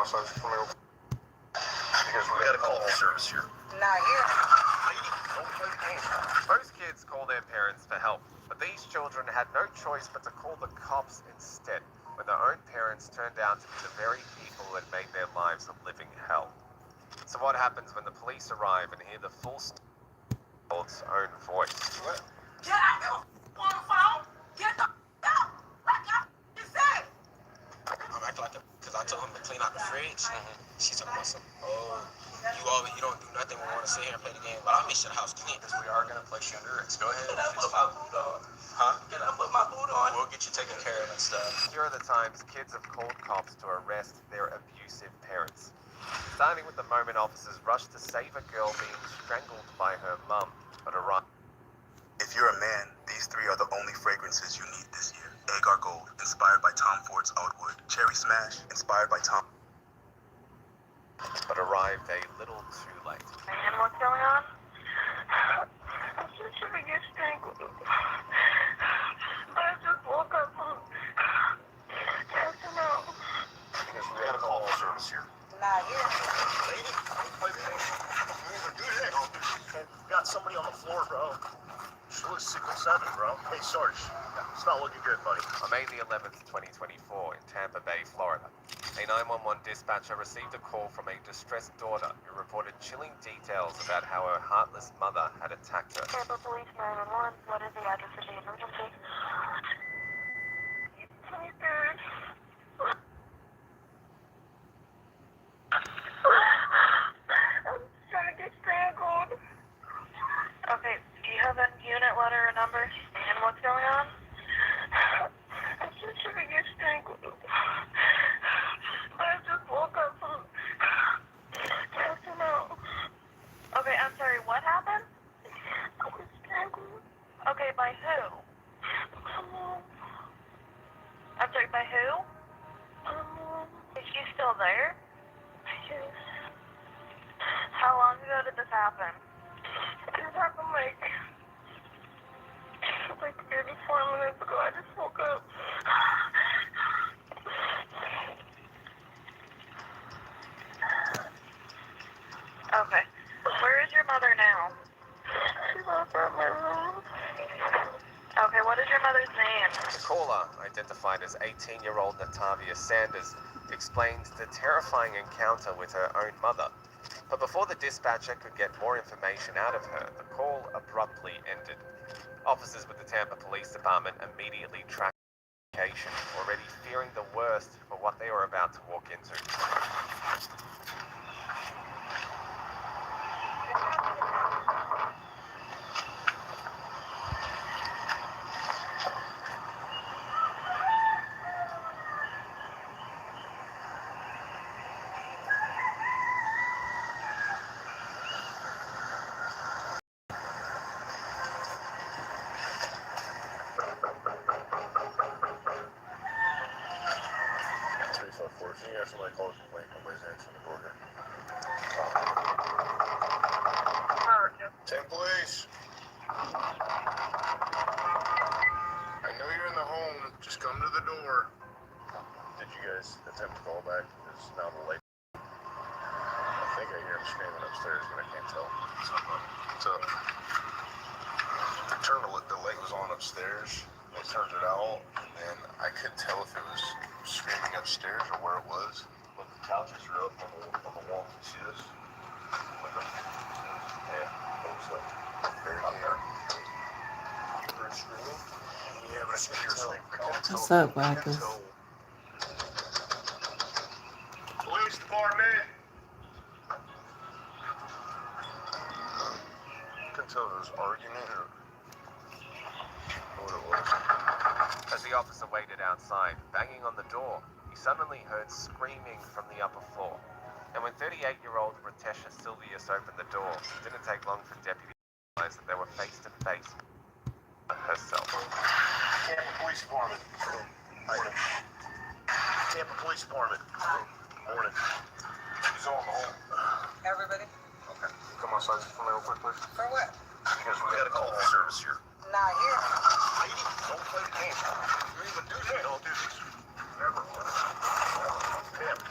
Sergeant Flair. Because we got a call for service here. Not here. Lady, don't play the game. Most kids call their parents for help, but these children had no choice but to call the cops instead, when their own parents turned out to be the very people that made their lives a living hell. So what happens when the police arrive and hear the full child's own voice? What? Get out on the phone. Get the out. Like I said. I'm acting like because I told him to clean out the fridge. She's talking about some, you don't do nothing. We want to sit here and play the game, but I'll make sure the house clean. Because we are going to place you under arrest. Go ahead. Can I put my boot on? Huh? Can I put my boot on? We'll get you taken care of and stuff. Here are the times kids have called cops to arrest their abusive parents. Starting with the moment officers rushed to save a girl being strangled by her mum, but arrived. If you're a man, these three are the only fragrances you need this year. Agar Gold, inspired by Tom Ford's Outwood. Cherry Smash, inspired by Tom. But arrived a little too late. And what's going on? I'm just trying to get strangled. I just woke up from passing out. Because we got a call for service here. Not here. Lady, don't play the game. You ain't gonna do that. Got somebody on the floor, bro. She was 6'7", bro. Hey, Sarge, it's not looking good, buddy. On May the 11th, 2024, in Tampa Bay, Florida, a 911 dispatcher received a call from a distressed daughter who reported chilling details about how her heartless mother had attacked her. Tampa Police 911, what is the address of the emergency? 23rd. I'm trying to get strangled. Okay, do you have a unit letter or number? And what's going on? I'm just trying to get strangled. I just woke up from passing out. Okay, I'm sorry, what happened? I was strangled. Okay, by who? I'm sorry, by who? Is she still there? Yes. How long ago did this happen? This happened like 34 minutes ago. I just woke up. Okay. Where is your mother now? She's over at my room. Okay, what is your mother's name? The caller, identified as 18-year-old Natavia Sanders, explained the terrifying encounter with her own mother. But before the dispatcher could get more information out of her, the call abruptly ended. Officers with the Tampa Police Department immediately tracked the location, already fearing the worst for what they were about to walk into. You got somebody call a complaint. Nobody's answering the door here. Ten police. I know you're in the home. Just come to the door. Did you guys attempt to call back? It's now the late. I think I hear him screaming upstairs, but I can't tell. So, the light was on upstairs. They turned it out, and then I couldn't tell if it was screaming upstairs or where it was. But the couches are up on the wall. You see this? Yeah, it was like very near. You heard screaming? Yeah, but I can hear something. What's up, Wackers? Police department! I couldn't tell if it was argument or what it was. As the officer waited outside, banging on the door, he suddenly heard screaming from the upper floor. And when 38-year-old Ratesha Silvius opened the door, it didn't take long for deputies to realize that they were face to face with herself. Tampa Police Department. Morning. Tampa Police Department. Morning. He's on the home. Everybody? Okay. Come on, Sergeant. Come real quick, please. For what? Because we got a call for service here. Not here. Lady, don't play the game. You even do that. Don't do this. Never. Damn.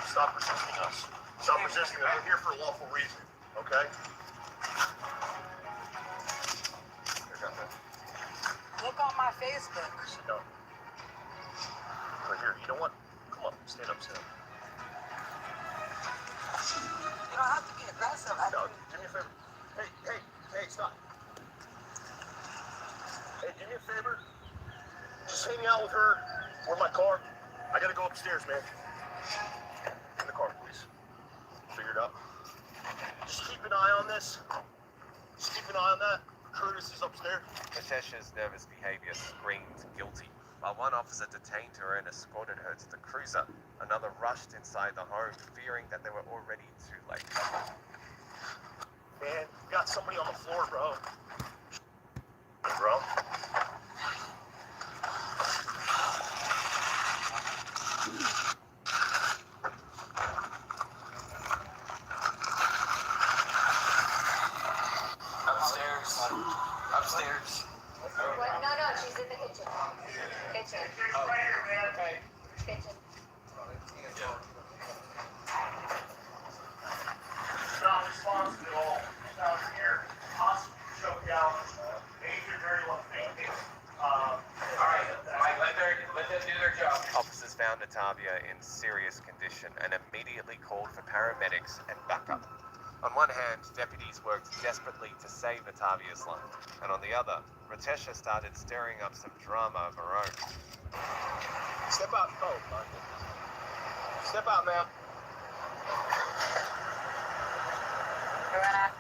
Stop resisting us. Stop resisting us. We're here for a lawful reason, okay? Here, got that. Look on my Facebook. Sit down. Right here. You know what? Come on. Stand up, stand up. You don't have to be aggressive. No, do me a favor. Hey, stop. Hey, do me a favor. Just hang out with her. Or my car. I gotta go upstairs, man. In the car, please. Figure it out. Just keep an eye on this. Just keep an eye on that. Curtis is upstairs. Natesha's nervous behavior screamed guilty. While one officer detained her and escorted her to the cruiser, another rushed inside the home, fearing that they were already too late. Man, you got somebody on the floor, bro. Bro. Upstairs. What? No, she's in the kitchen. Kitchen. Kitchen. Not responsive at all. Down here, hospital choked out. Major very low fainting. Alright, let them do their job. Officers found Natavia in serious condition and immediately called for paramedics and backup. On one hand, deputies worked desperately to save Natavia's life, and on the other, Ratesha started stirring up some drama of her own. Step out. Oh, my. Step out, ma'am. Loretta.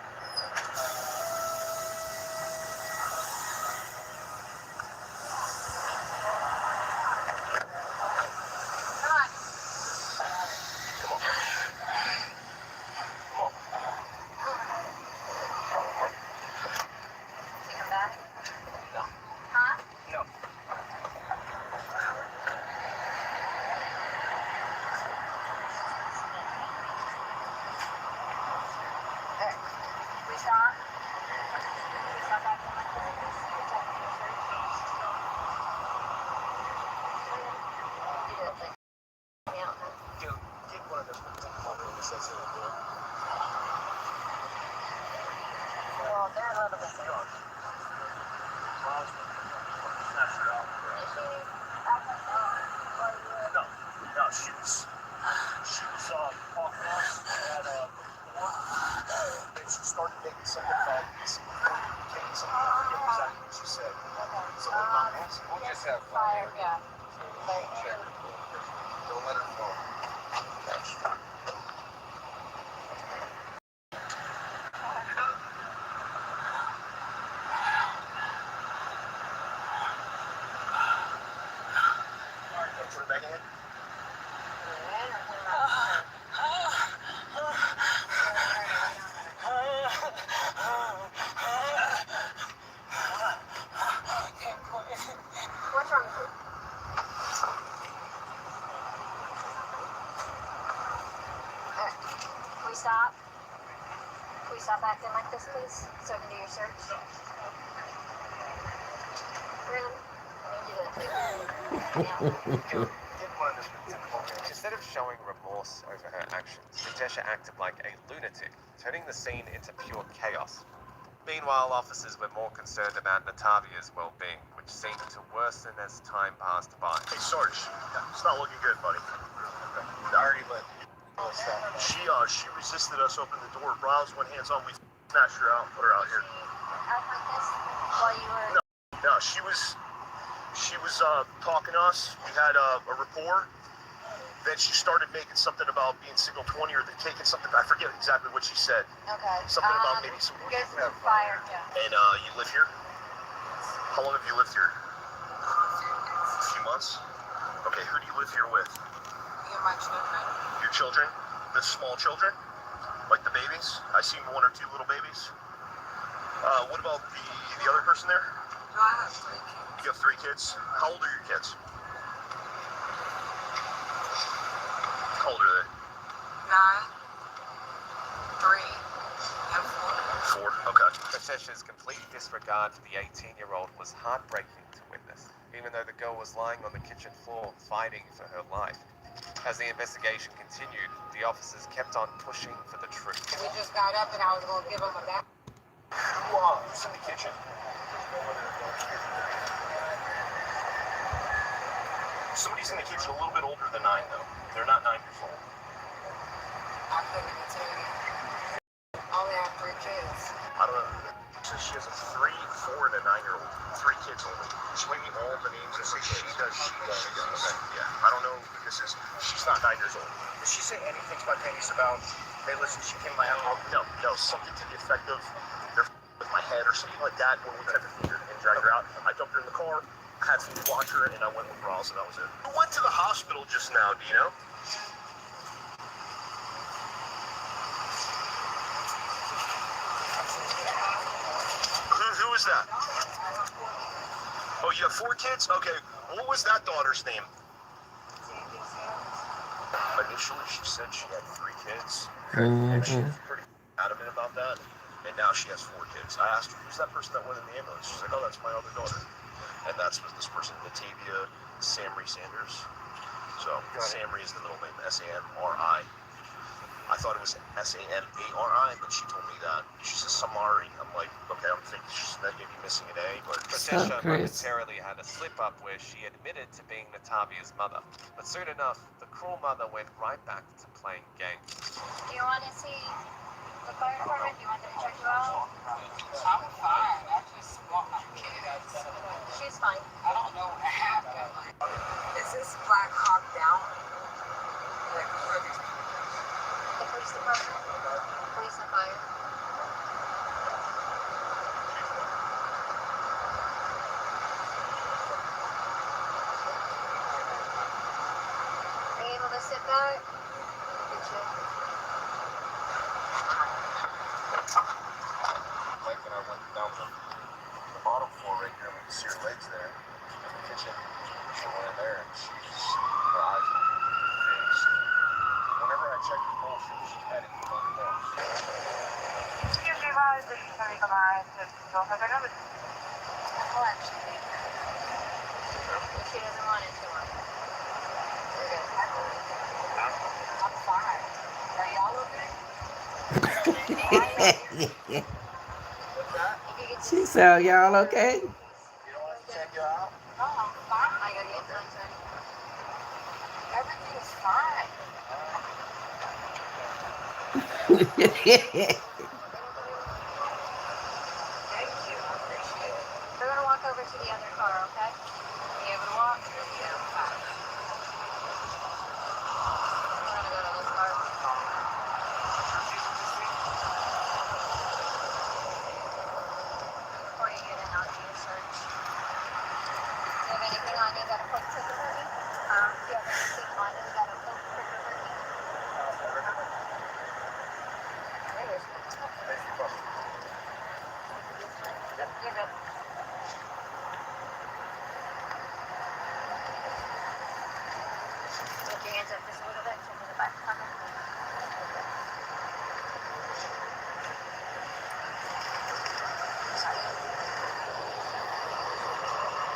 Well, they're a little bit sick. No, she was talking to us at and she started making something about this case. I forget exactly what she said. Something about this. We'll just have fun. Fire, yeah. Don't let her fall. Put it back in. What's wrong with you? Can we stop? Can we stop acting like this, please? So I can do your search? Ren, I need you to... Instead of showing remorse over her actions, Natesha acted like a lunatic, turning the scene into pure chaos. Meanwhile, officers were more concerned about Natavia's well-being, which seemed to worsen as time passed by. Hey, Sarge, it's not looking good, buddy. I already let. She resisted us opening the door. Browns went hands on. We snatched her out, put her out here. Act like this while you were... No, she was talking to us. We had a rapport. Then she started making something about being signal 20 or taking something. I forget exactly what she said. Okay. Something about maybe some. Get some fire, yeah. And you live here? How long have you lived here? A few months. Okay, who do you live here with? You're my children. Your children? The small children? Like the babies? I seen one or two little babies. What about the other person there? No, I have 3 kids. You have 3 kids? How old are your kids? How old are they? 9, 3, and 4. 4? Okay. Natesha's complete disregard for the 18-year-old was heartbreaking to witness, even though the girl was lying on the kitchen floor fighting for her life. As the investigation continued, the officers kept on pushing for the truth. We just got up and I was gonna give him a back. Who's in the kitchen? Somebody's in the kitchen a little bit older than 9, though. They're not 9 years old. I couldn't even tell you. I only have 3 kids. I don't know. So she has a 3, 4, and a 9-year-old. 3 kids only. She gave me all the names and say she does. Okay, yeah. I don't know who this is. She's not 9 years old. Did she say anything spontaneous about, hey, listen, she came to my house? No, something to the effect of, they're with my head or something like that when we tried to feed her and drag her out. I dumped her in the car, had food to watch her, and I went with Ross, and that was it. Who went to the hospital just now, do you know? Who was that? Oh, you have 4 kids? Okay. What was that daughter's name? Initially, she said she had 3 kids. And she was pretty adamant about that. And now she has 4 kids. I asked her, who's that person that went in the ambulance? She's like, oh, that's my other daughter. And that's with this person, Natavia Samri Sanders. So, Samri is the middle name, Samri. I thought it was Samari, but she told me that. She says Samari. I'm like, okay, I'm thinking she's maybe missing an A, but Patricia momentarily had a slip-up where she admitted to being Natavia's mother. But soon enough, the cruel mother went right back to playing games. Do you want to see the fire department? Do you want them to check you out? I'm fine. I just want my kids. She's fine. I don't know what happened. Is this Black Hawk Down? Like, where are these people? The police department, police and fire. Are you able to sit back? Good shit. like when I went down the bottom floor right here, we could see her legs there in the kitchen. She went in there and her eyes were fixed. Whenever I checked the pulse, she had it on the pulse. Excuse me, guys. This is Marika Myers. Don't have another. I'll actually take her. If she doesn't want it, she won't. We're good. I'm fine. Are y'all okay? What's that? If you could She just... said, y'all okay? You don't want us to check you out? No, I'm I fine. gotta get lunch ready. Everything's fine. Thank you. I appreciate it. We're gonna walk over to the other car, okay? Are you able to walk? Yeah, I'm fine. We're gonna go to this car. Before you get in, I'll do a search. Do you have anything on you that a quick trigger warning? Do you have anything on you that a quick trigger warning? Yep, you're good. Lift your hands up just a little bit, check the back pocket.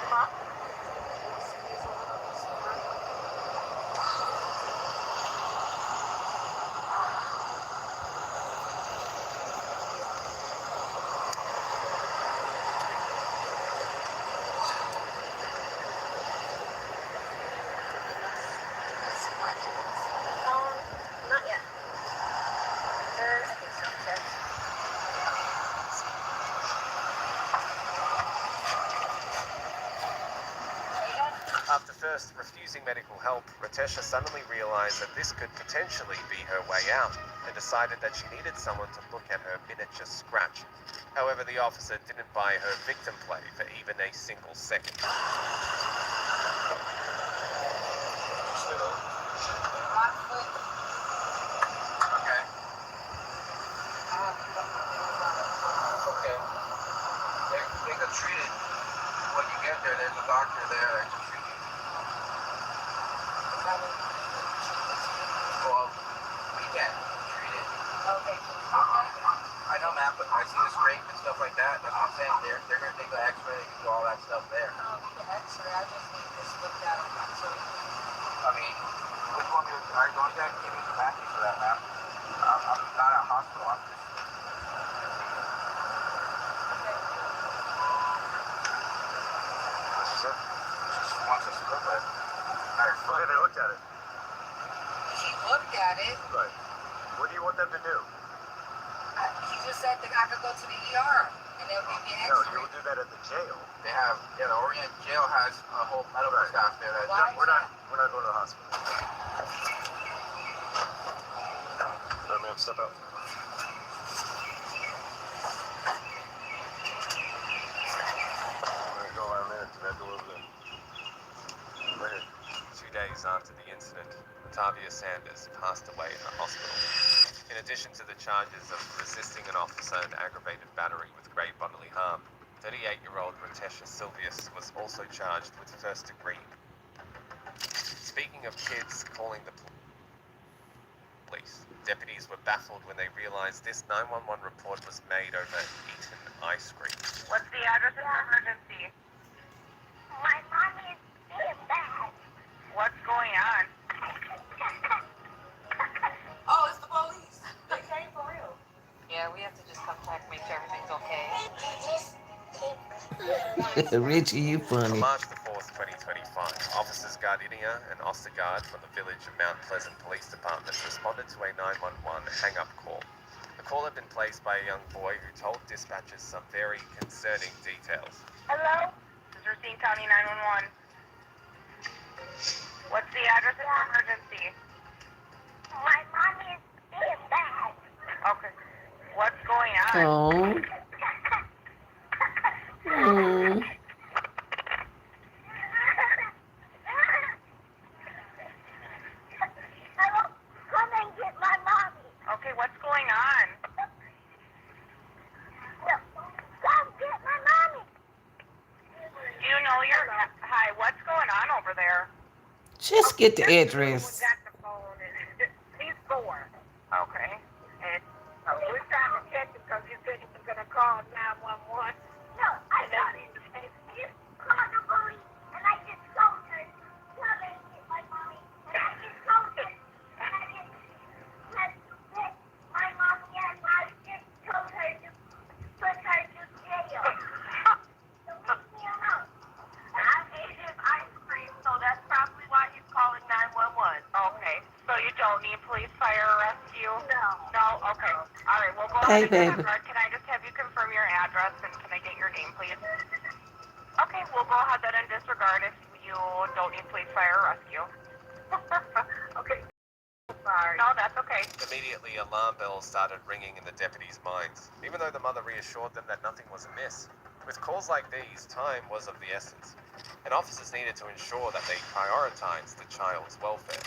Huh? He's a little bit slower. Not yet. I think so. Sure. Are you good? After first refusing medical help, Ratesha suddenly realized that this could potentially be her way out and decided that she needed someone to look at her miniature scratch. However, the officer didn't buy her victim play for even a single second. My foot. Okay. Okay. They could treat it. When you get there, there's a doctor there that can treat you. Well, we can't treat it. Okay. I know, man, but I see the scrape and stuff like that. That's what I'm saying. They're gonna take the X-ray and do all that stuff there. The X-ray. I just need this looked at. So I mean, what do you want me to do? Alright, don't give me the package for that, man. I'm not at a hospital. I'm just. What's she said? She wants us to look at it. Alright, Okay, they looked at it. He looked at it. Right. What do you want them to do? He just said that I could go to the ER and they'll give me an No, X-ray. you'll do that at the jail. They have, the Orient jail has a whole medical Right. staff there that. Why? We're not going to the hospital. All right, man, step out. All right, go around there to that door over there. Right here. 2 days after the incident, Latavia Sanders passed away in the hospital. In addition to the charges of resisting an officer and aggravated battery with grave bodily harm, 38-year-old Ratesha Silvius was also charged with first degree. Speaking of kids calling the police, deputies were baffled when they realized this 911 report was made over eaten ice cream. What's the address of your emergency? My mom is being bad. What's going on? Oh, it's the police. They came for real. Yeah, we have to just come back, make sure everything's okay. Richie, you On funny. March the 4th, 2025, officers Gardenia and Ostergaard from the village of Mount Pleasant Police Department responded to a 911 hang-up call. The call had been placed by a young boy who told dispatchers some very concerning details. Hello? This is Racine County 911. What's the address of your emergency? My mom is being bad. Okay. What's going on? Oh. Oh. Hello? Come and get my mommy. Okay, what's going on? No, come get my mommy. Do you know your... Hi, what's going on over there? Just get the Who address. got the phone? He's 4. Okay. And We're trying to check him because you said he was going to call 911. No, I don't. You called the police, and I just told her, come and get my mommy. And I just told her. And I just had to get my mommy, and I just told her to put her to jail. So leave me alone. I ate his ice cream, so that's probably why he's calling 911. Okay. So you don't need police, fire, or rescue? No. No? Okay. All right, we'll go Hey, ahead and baby. disregard. Can I just have you confirm your address, and can I get your name, please? Okay, we'll go ahead and disregard if you don't need police, fire, or rescue. Okay. Sorry. No, that's okay. Immediately, alarm bells started ringing in the deputies' minds, even though the mother reassured them that nothing was amiss. With calls like these, time was of the essence, and officers needed to ensure that they prioritized the child's welfare.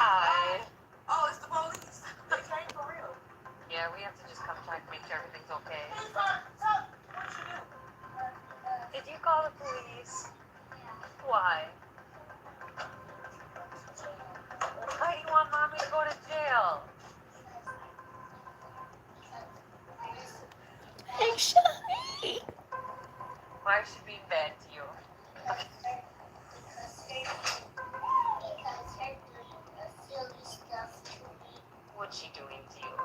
Hi. Oh, it's the police. They came for real. Yeah, we have to just come check, make sure everything's okay. Did you call the police? Why? Why do you want mommy to go to jail? Hey, Shani. Why is she being bad to you? What's she doing to you?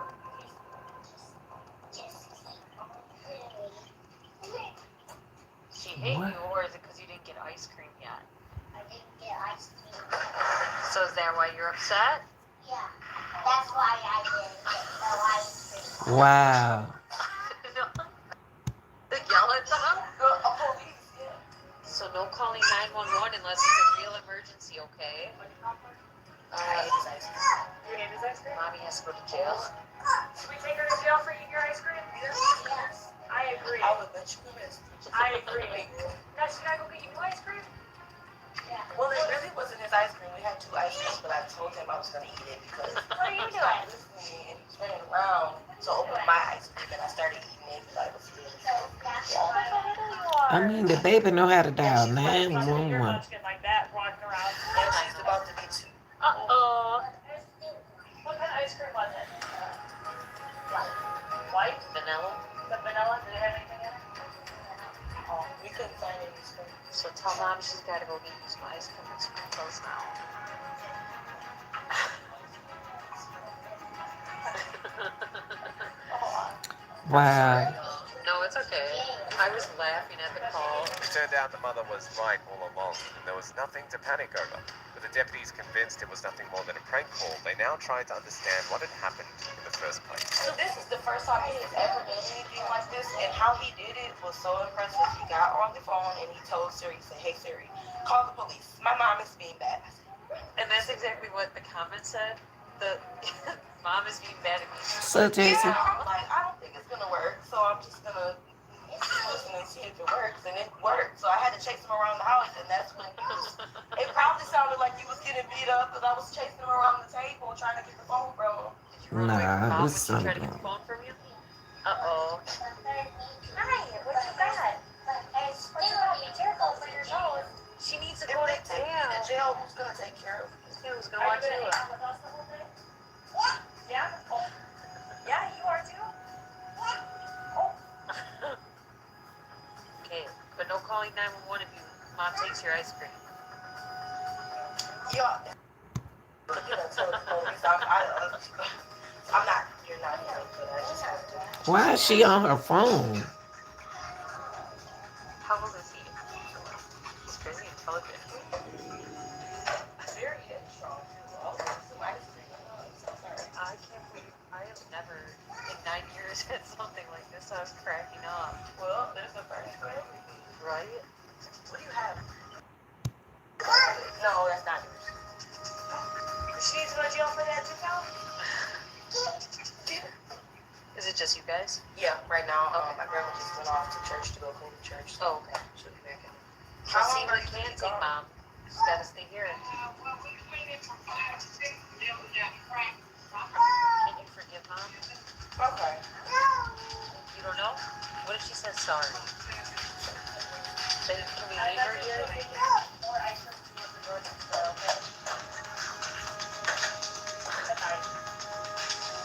She hit What? you, or is it because you didn't get ice cream yet? I didn't get ice cream. So is that why you're upset? Yeah, that's why I didn't get no ice cream. Wow. To yell at them? So no calling 911 unless it's a real emergency, okay? I ate his ice cream. You ate his ice cream? Mommy has to go to jail. Should we take her to jail for eating your ice cream? Yes. I agree. I would bet you missed. I agree. Now, should I go get you new ice cream? Well, it really wasn't his ice cream. We had 2 ice creams, but I told him I was going to eat it because What are you he doing? stopped listening and he was running around to open my ice cream and I started eating it. maybe like what's really I mean, the baby know how to dial And she's 911. like that, walking around. And she's about to be 2. Uh-oh. What kind of ice cream was it? White? Vanilla? The vanilla? Did it have anything in it? Oh, we couldn't find any ice cream. So tell Mom she's got to go get you some ice cream. It's close now. Wow. No, it's okay. I was laughing at the call. It turned out the mother was right all along, and there was nothing to panic over. With the deputies convinced it was nothing more than a prank call, they now tried to understand what had happened in the first place. So this is the first time he has ever done anything like this, and how he did it was so impressive. He got on the phone and he told Siri, he said, "Hey Siri, call the police. My mom is being bad." And that's exactly what the comment said. The mom is being bad at me. So, Jason. Yeah, I'm like, I don't think it's gonna work, so I'm just gonna listen and see if it works, and it worked. So I had to chase him around the house, and that's when he was. It probably sounded like he was getting beat up because I was chasing him around the table trying to get the phone from him. Did you run away from Nah, Mom it's when she tried to get something. the phone from you? Uh-oh. Hi, what you got? And still be careful for your nose. She needs to go to jail. Who's gonna take care of her? Who's gonna watch you? Yeah? Yeah, you are too? Okay, but no calling 911 if you Mom takes your ice cream. Yeah. I'm not, you're not here, but I just have to. Why is she on her phone? How old is he? He's very intelligent. Very strong, too. Also, some ice cream. I'm so sorry. I can't believe, I have never, in 9 years, had something like this. I was cracking up. Well, there's a first for everything. Right? What do you have? No, that's not yours. She needs to go to jail for that too now? Is it just you guys? Yeah, right now, my grandma just went off to church to go clean the church. Oh, okay. She'll be back in. How see what can take, Mom. Just gotta stay here. Can you forgive Mom? Okay. You don't know? What if she says sorry? Then can we leave her here?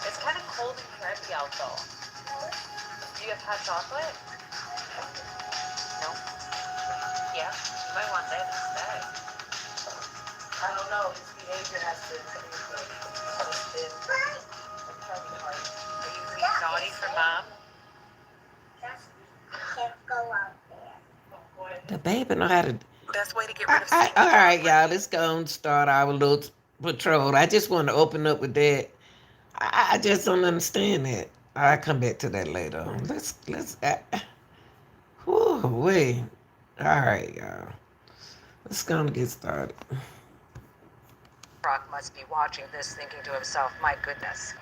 It's kind of cold and crappy out though. Do you have hot chocolate? No? Yeah? You might want that instead. I don't know. His behavior has to improve. It's probably hard. Are you being naughty for Mom? Can't go out there. The baby know how to. Best way to get rid of stinging All right, bugs. y'all. Let's go and start our little patrol. I just want to open up with that. I just don't understand that. I'll come back to that later. Wait. All right, y'all. Let's go and get started. Brock must be watching this, thinking to himself, my goodness.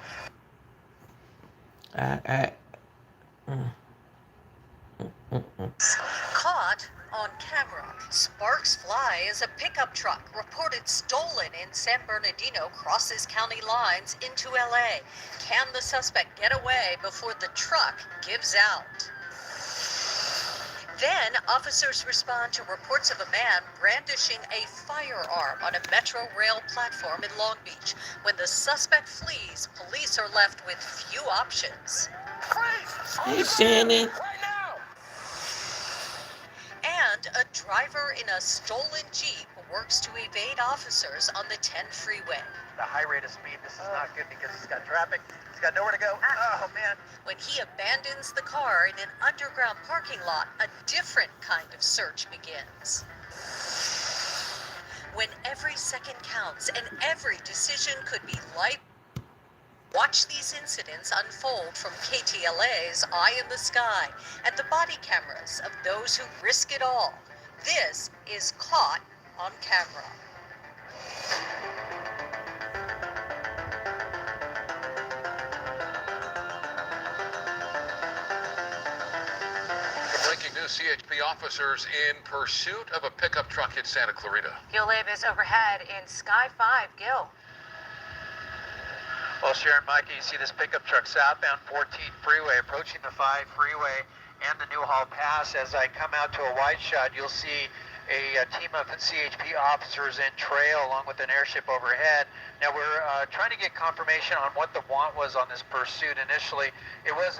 Caught on camera. Sparks fly as a pickup truck reported stolen in San Bernardino crosses county lines into LA. Can the suspect get away before the truck gives out? Then officers respond to reports of a man brandishing a firearm on a Metro rail platform in Long Beach. When the suspect flees, police are left with few options. Hey, Shannon. And a driver in a stolen Jeep works to evade officers on the 10 freeway. The high rate of speed, this is not good because he's got traffic, he's got nowhere to go. Oh, man. When he abandons the car in an underground parking lot, a different kind of search begins. When every second counts and every decision could be life. Watch these incidents unfold from KTLA's Eye in the Sky and the body cameras of those who risk it all. This is Caught on Camera. Breaking news, CHP officers in pursuit of a pickup truck in Santa Clarita. Gil Live is overhead in Sky 5. Gil. Well, Sharon, Mikey, you see this pickup truck southbound 14 freeway approaching the 5 freeway and the Newhall Pass. As I come out to a wide shot, you'll see a team of CHP officers in trail along with an airship overhead. Now we're trying to get confirmation on what the want was on this pursuit. Initially, it was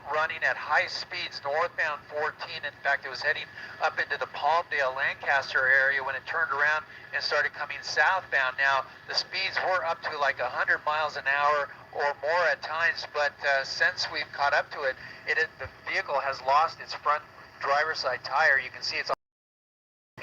running at high speeds northbound 14. In fact, it was heading up into the Palmdale, Lancaster area when it turned around and started coming southbound. Now, the speeds were up to like 100 miles an hour or more at times, but since we've caught up to it, the vehicle has lost its front driver's side tire. You can see it's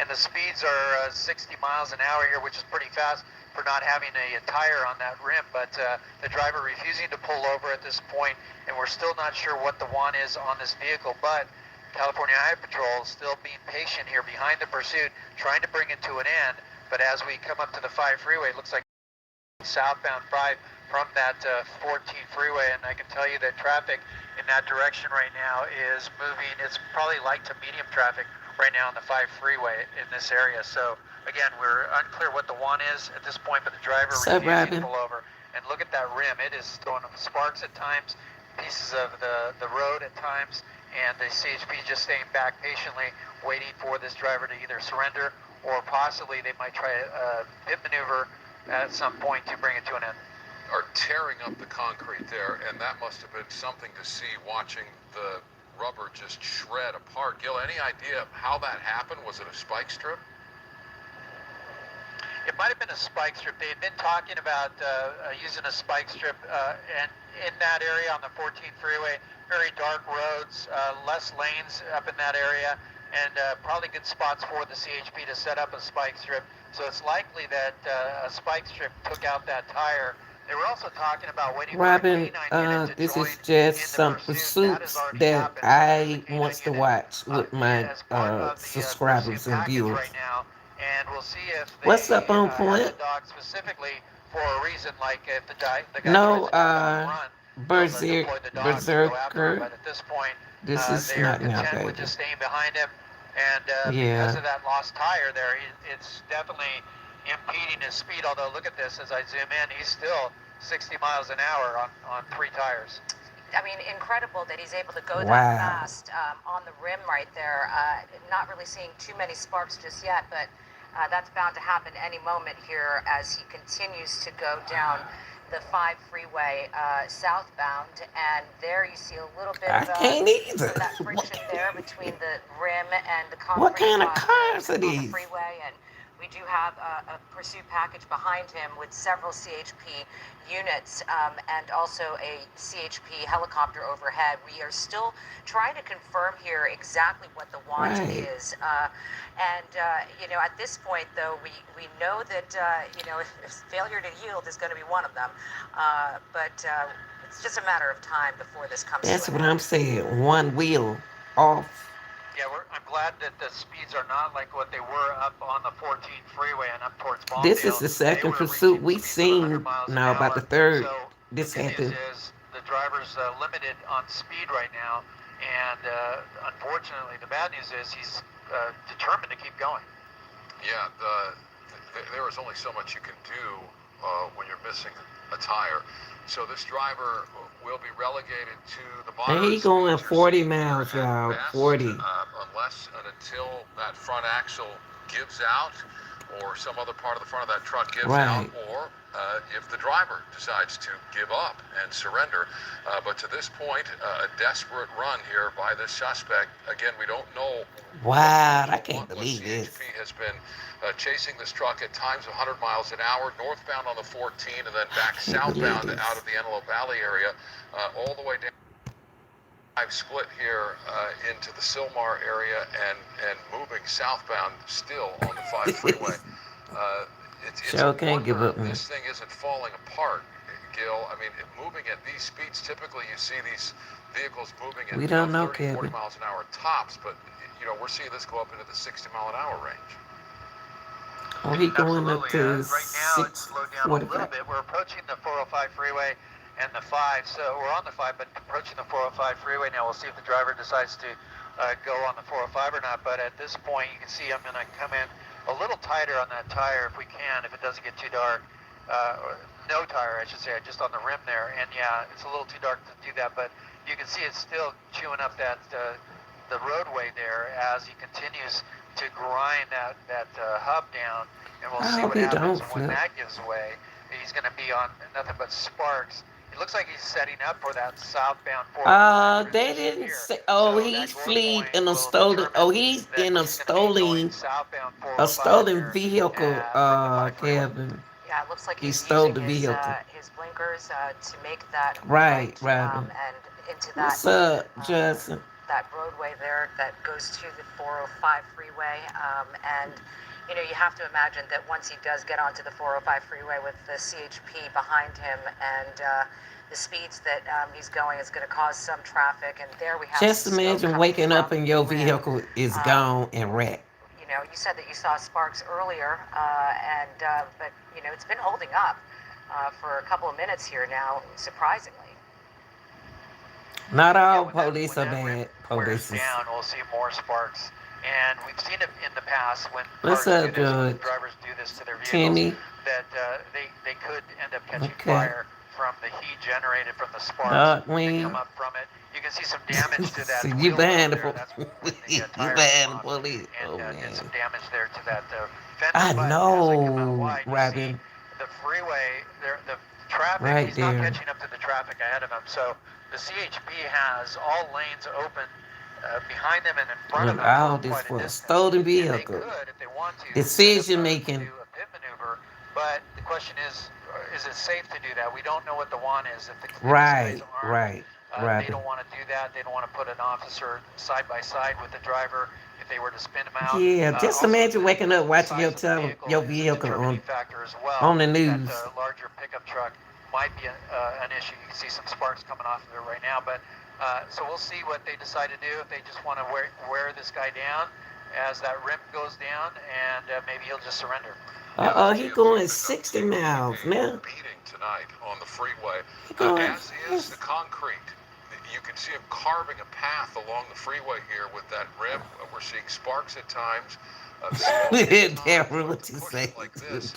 and the speeds are 60 miles an hour here, which is pretty fast for not having a tire on that rim, but the driver refusing to pull over at this point, and we're still not sure what the want is on this vehicle, but California Highway Patrol is still being patient here behind the pursuit, trying to bring it to an end, but as we come up to the 5 freeway, it looks like southbound 5 from that 14 freeway, and I can tell you that traffic in that direction right now is moving. It's probably light to medium traffic right now on the 5 freeway in this area. So again, we're unclear what the want is at this point, but the driver refusing to pull over. And look at that rim. It is throwing up sparks at times, pieces of the road at times, and the CHP just staying back patiently, waiting for this driver to either surrender or possibly they might try a pit maneuver at some point to bring it to an end. Are tearing up the concrete there, and that must have been something to see, watching the rubber just shred apart. Gil, any idea how that happened? Was it a spike strip? It might have been a spike strip. They had been talking about using a spike strip, and in that area on the 14 freeway, very dark roads, less lanes up in that area, and probably good spots for the CHP to set up a spike strip. So it's likely that a spike strip took out that tire. They were also talking about waiting Robin, for a unit to this join is just in the some pursuit. pursuits that I wants to watch with my subscribers and viewers. Right now, and we'll see if they, What's up on point? have the dog specifically for a reason, like if the guy No, tries to deploy the dog to go after him, Berserker. but at this point, This is they're not now, content with baby. just staying behind him, and because Yeah. of that lost tire there, it's definitely impeding his speed. Although look at this, as I zoom in, he's still 60 miles an hour on 3 tires. I mean, incredible that he's able to go Wow. that fast on the rim right there. Not really seeing too many sparks just yet, but that's bound to happen any moment here as he continues to go down the 5 freeway southbound. And there you see a little bit I of can't either. that friction there between the rim and the concrete What kind of on cars are on the these? freeway. And we do have a pursuit package behind him with several CHP units and also a CHP helicopter overhead. We are still trying to confirm here exactly what the want Right. is. You know, at this point, though, we know that, you know, if failure to yield is going to be one of them. But it's just a matter of time before this comes That's to what an end. I'm saying. One wheel off. Yeah, I'm glad that the speeds are not like what they were up on the 14 freeway and up towards Palmdale. This is the second They were pursuit reaching we've speeds of 100 seen miles an now, about hour. the third. So This the good happened. news is the driver's limited on speed right now, and unfortunately, the bad news is he's determined to keep going. Yeah, there is only so much you can do when you're missing a tire. So this driver will be relegated to the And moderate he going speeds 40 you're seeing miles, here at y'all. best, 40. Unless and until that front axle gives out, or some other part of the front of that truck gives out, Right. or if the driver decides to give up and surrender. But to this point, a desperate run here by this suspect. Again, we don't know. Wow, I can't believe this. CHP has been chasing this truck at times 100 miles an hour, northbound on the 14, and then back Can't believe southbound this. out of the Antelope Valley area, all the way down. I've split here into the Sylmar area and moving southbound still on the 5 freeway. It's Sure a can't give wonder up, man. this thing isn't falling apart, Gil. I mean, moving at these speeds, typically you see these vehicles moving at We don't know, 30, 40 Kevin. miles an hour tops, but you know, we're seeing this go up into the 60 mile an hour range. Oh, he going up to Right now, it's slowed down a little 645. bit. We're approaching the 405 freeway and the 5, so we're on the 5, but approaching the 405 freeway now. We'll see if the driver decides to go on the 405 or not, but at this point, you can see I'm going to come in a little tighter on that tire if we can, if it doesn't get too dark. no tire, I should say, just on the rim there. And yeah, it's a little too dark to do that, but you can see it's still chewing up that the roadway there as he continues to grind that hub down. And we'll see what happens when that gives way. He's going to be on nothing but sparks. It looks like he's setting up for that southbound 405. They didn't say. Oh, he's fleed in a stolen. Oh, he's in a stolen vehicle. Kevin. Yeah, it looks like He he's stole using the vehicle. his blinkers to make that Right, and into that. What's up, Justin? That roadway there that goes to the 405 freeway, and you know, you have to imagine that once he does get onto the 405 freeway with the CHP behind him and the speeds that he's going, is going to cause some traffic. And there we have. Just imagine waking up and your vehicle is gone and wrecked. You know, you said that you saw sparks earlier, but you know, it's been holding up for a couple of minutes here now, surprisingly. Not all police are bad. Police is. Down, we'll see more sparks. And we've seen it in the past when What's up, George? drivers do this to their vehicles, Timmy? that they could end up catching fire from the heat generated from the sparks that come up from it. You can see some damage to that. See, you behind the you behind the police. Oh, and man. did some damage there to that fender. I But know, as they come out wide, you Robin. see the freeway, the traffic, Right he's not there. catching up to the traffic ahead of him. So the CHP has all lanes open behind them and in front of Look, them. all this for a stolen vehicle. Decision making. But the question is it safe to do that? We don't know what the want is. If the Right, guys aren't, right, they right. don't want to do that. They don't want to put an officer side by side with the driver if they were to spin him out. Yeah, just Also, imagine waking up watching your vehicle vehicle is a on factor as well. on the news. That larger pickup truck might be an issue. You can see some sparks coming off of it right now. But so we'll see what they decide to do. If they just want to wear this guy down as that rim goes down, and maybe he'll just surrender. He going 60 miles now. Beating tonight on the freeway, going as is the concrete. You can see him carving a path along the freeway here with that rim. We're seeing sparks at times. Darryl, what you say? Like this,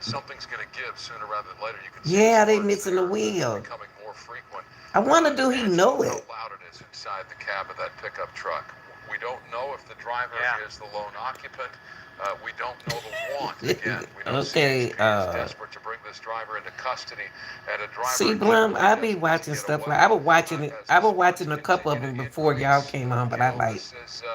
something's going to give sooner rather than later. You can Yeah, they missing the wheel. becoming more frequent. I wonder, do he know it? How loud it is inside the cab of that pickup truck. We don't know if the driver is the lone occupant. We don't know the want. Again, we don't see he's desperate to bring this driver into custody. And a driver. See, Blum, I be watching stuff like I was watching a couple of them before y'all came on, but I like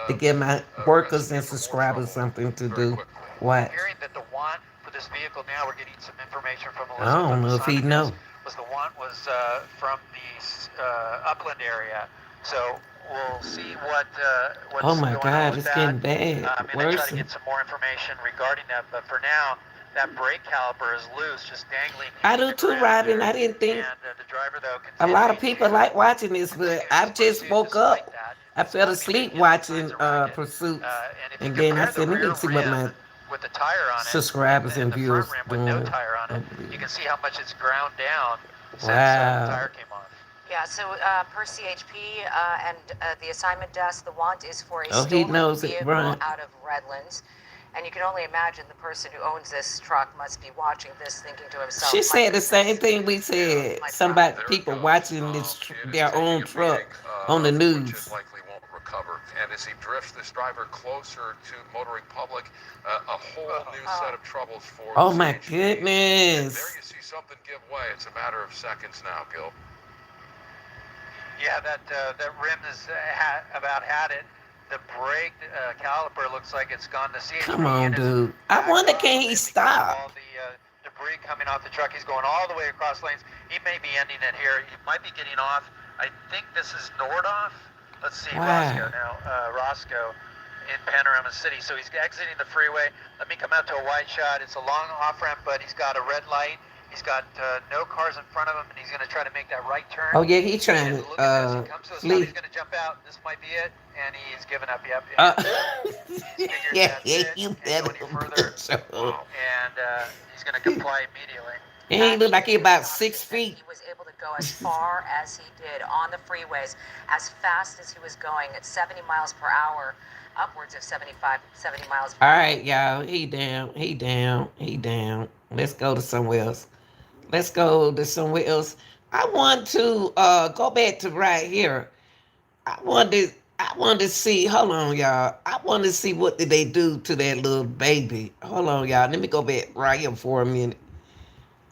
to give my workers and subscribers something to do. What? Hearing that the want for this vehicle now, we're getting some information from I don't know if he know. Was the want was from the Upland area, so we'll see what's Oh my going on God, with it's that. getting bad. I'm going to try Worse. to get some more information regarding that, but for now, that brake caliper is loose, just dangling. I do too, Robin. I didn't think And the driver, though, a lot of people like watching this, but I just woke up. I fell asleep watching Pursuit, and then I said, let me see what my with the tire on it, subscribers and the viewers front rim with doing. no tire on it, you can see how much it's ground down since Wow. the tire came on. Yeah, so per CHP and the assignment desk, the want is for a Oh, he stolen knows it, vehicle right. out of Redlands. And you can only imagine the person who owns this truck must be watching this thinking to himself. She "My said the goodness, same thing we said. Somebody, people watching their own truck on the Which news. it likely won't recover. And as he drifts this driver closer to motoring public, a whole new set of troubles for Oh the my CHP. goodness. There you see something give way. It's a matter of seconds now, Gil. Yeah, that rim has about had it. The brake caliper looks like it's gone to CHP. Come on, and it's dude. I back wonder, up can he because stop? All the debris coming off the truck. He's going all the way across lanes. He may be ending it here. He might be getting off. I think this is Nordoff. Let's see, Wow. Roscoe now. Roscoe in Panorama City. So he's exiting the freeway. Let me come out to a wide shot. It's a long off ramp, but he's got a red light. He's got no cars in front of him, and he's going to try to make that right turn. Oh yeah, he trying And look at this. He to comes to the stop. flee. He's going to jump out. This might be it, and he's given up. Yep. Yeah, you Can't better go any further. show. And he's going to comply immediately. And he look like he about 6 feet. He was able to go as far as he did on the freeways, as fast as he was going at 70 miles per hour, upwards of 70 miles per All hour. right, y'all. He down. He down. He down. Let's go to somewhere else. Let's go to somewhere else. I want to go back to right here. I want to see, hold on, y'all. I want to see what did they do to that little baby. Hold on, y'all. Let me go back right here for a minute.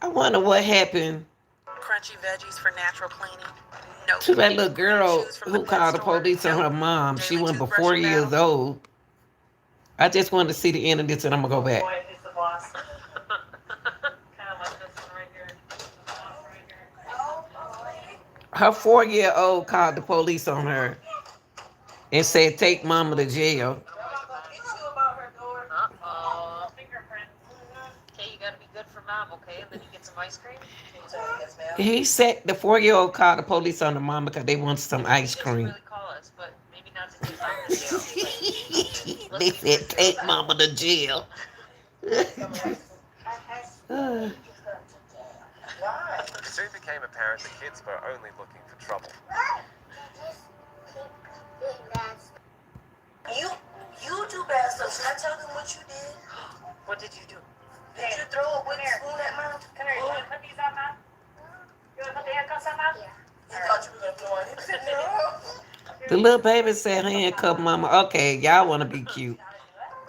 I wonder what happened Crunchy veggies for natural cleaning. No. to that little girl Shoes from who the pet called the store. police on No. her mom. She Daily wasn't but toothbrush 4 and years battle. old. I just wanted to see the end of this and I'm going to go back. Boy, it's the boss. Kind of like this one right here. Her 4-year-old called the police on her and said, take mama to jail. Uh-oh. Okay, you gotta be good for mom, okay? And then you get some ice cream. He said the 4-year-old called the police on the mama because they wanted some ice She doesn't cream. really call us, but maybe not to take mom to jail. They said, take mama to jail. It soon became apparent the kids were only looking for trouble. You do bad stuff. Should I tell them what you did? What did you do? Did you throw a wooden spoon at mom? Come here, you wanna put these on, mom? You wanna put the handcuffs on, mom? He thought you were gonna throw it. The little baby said handcuff mama. Okay, y'all want to be cute.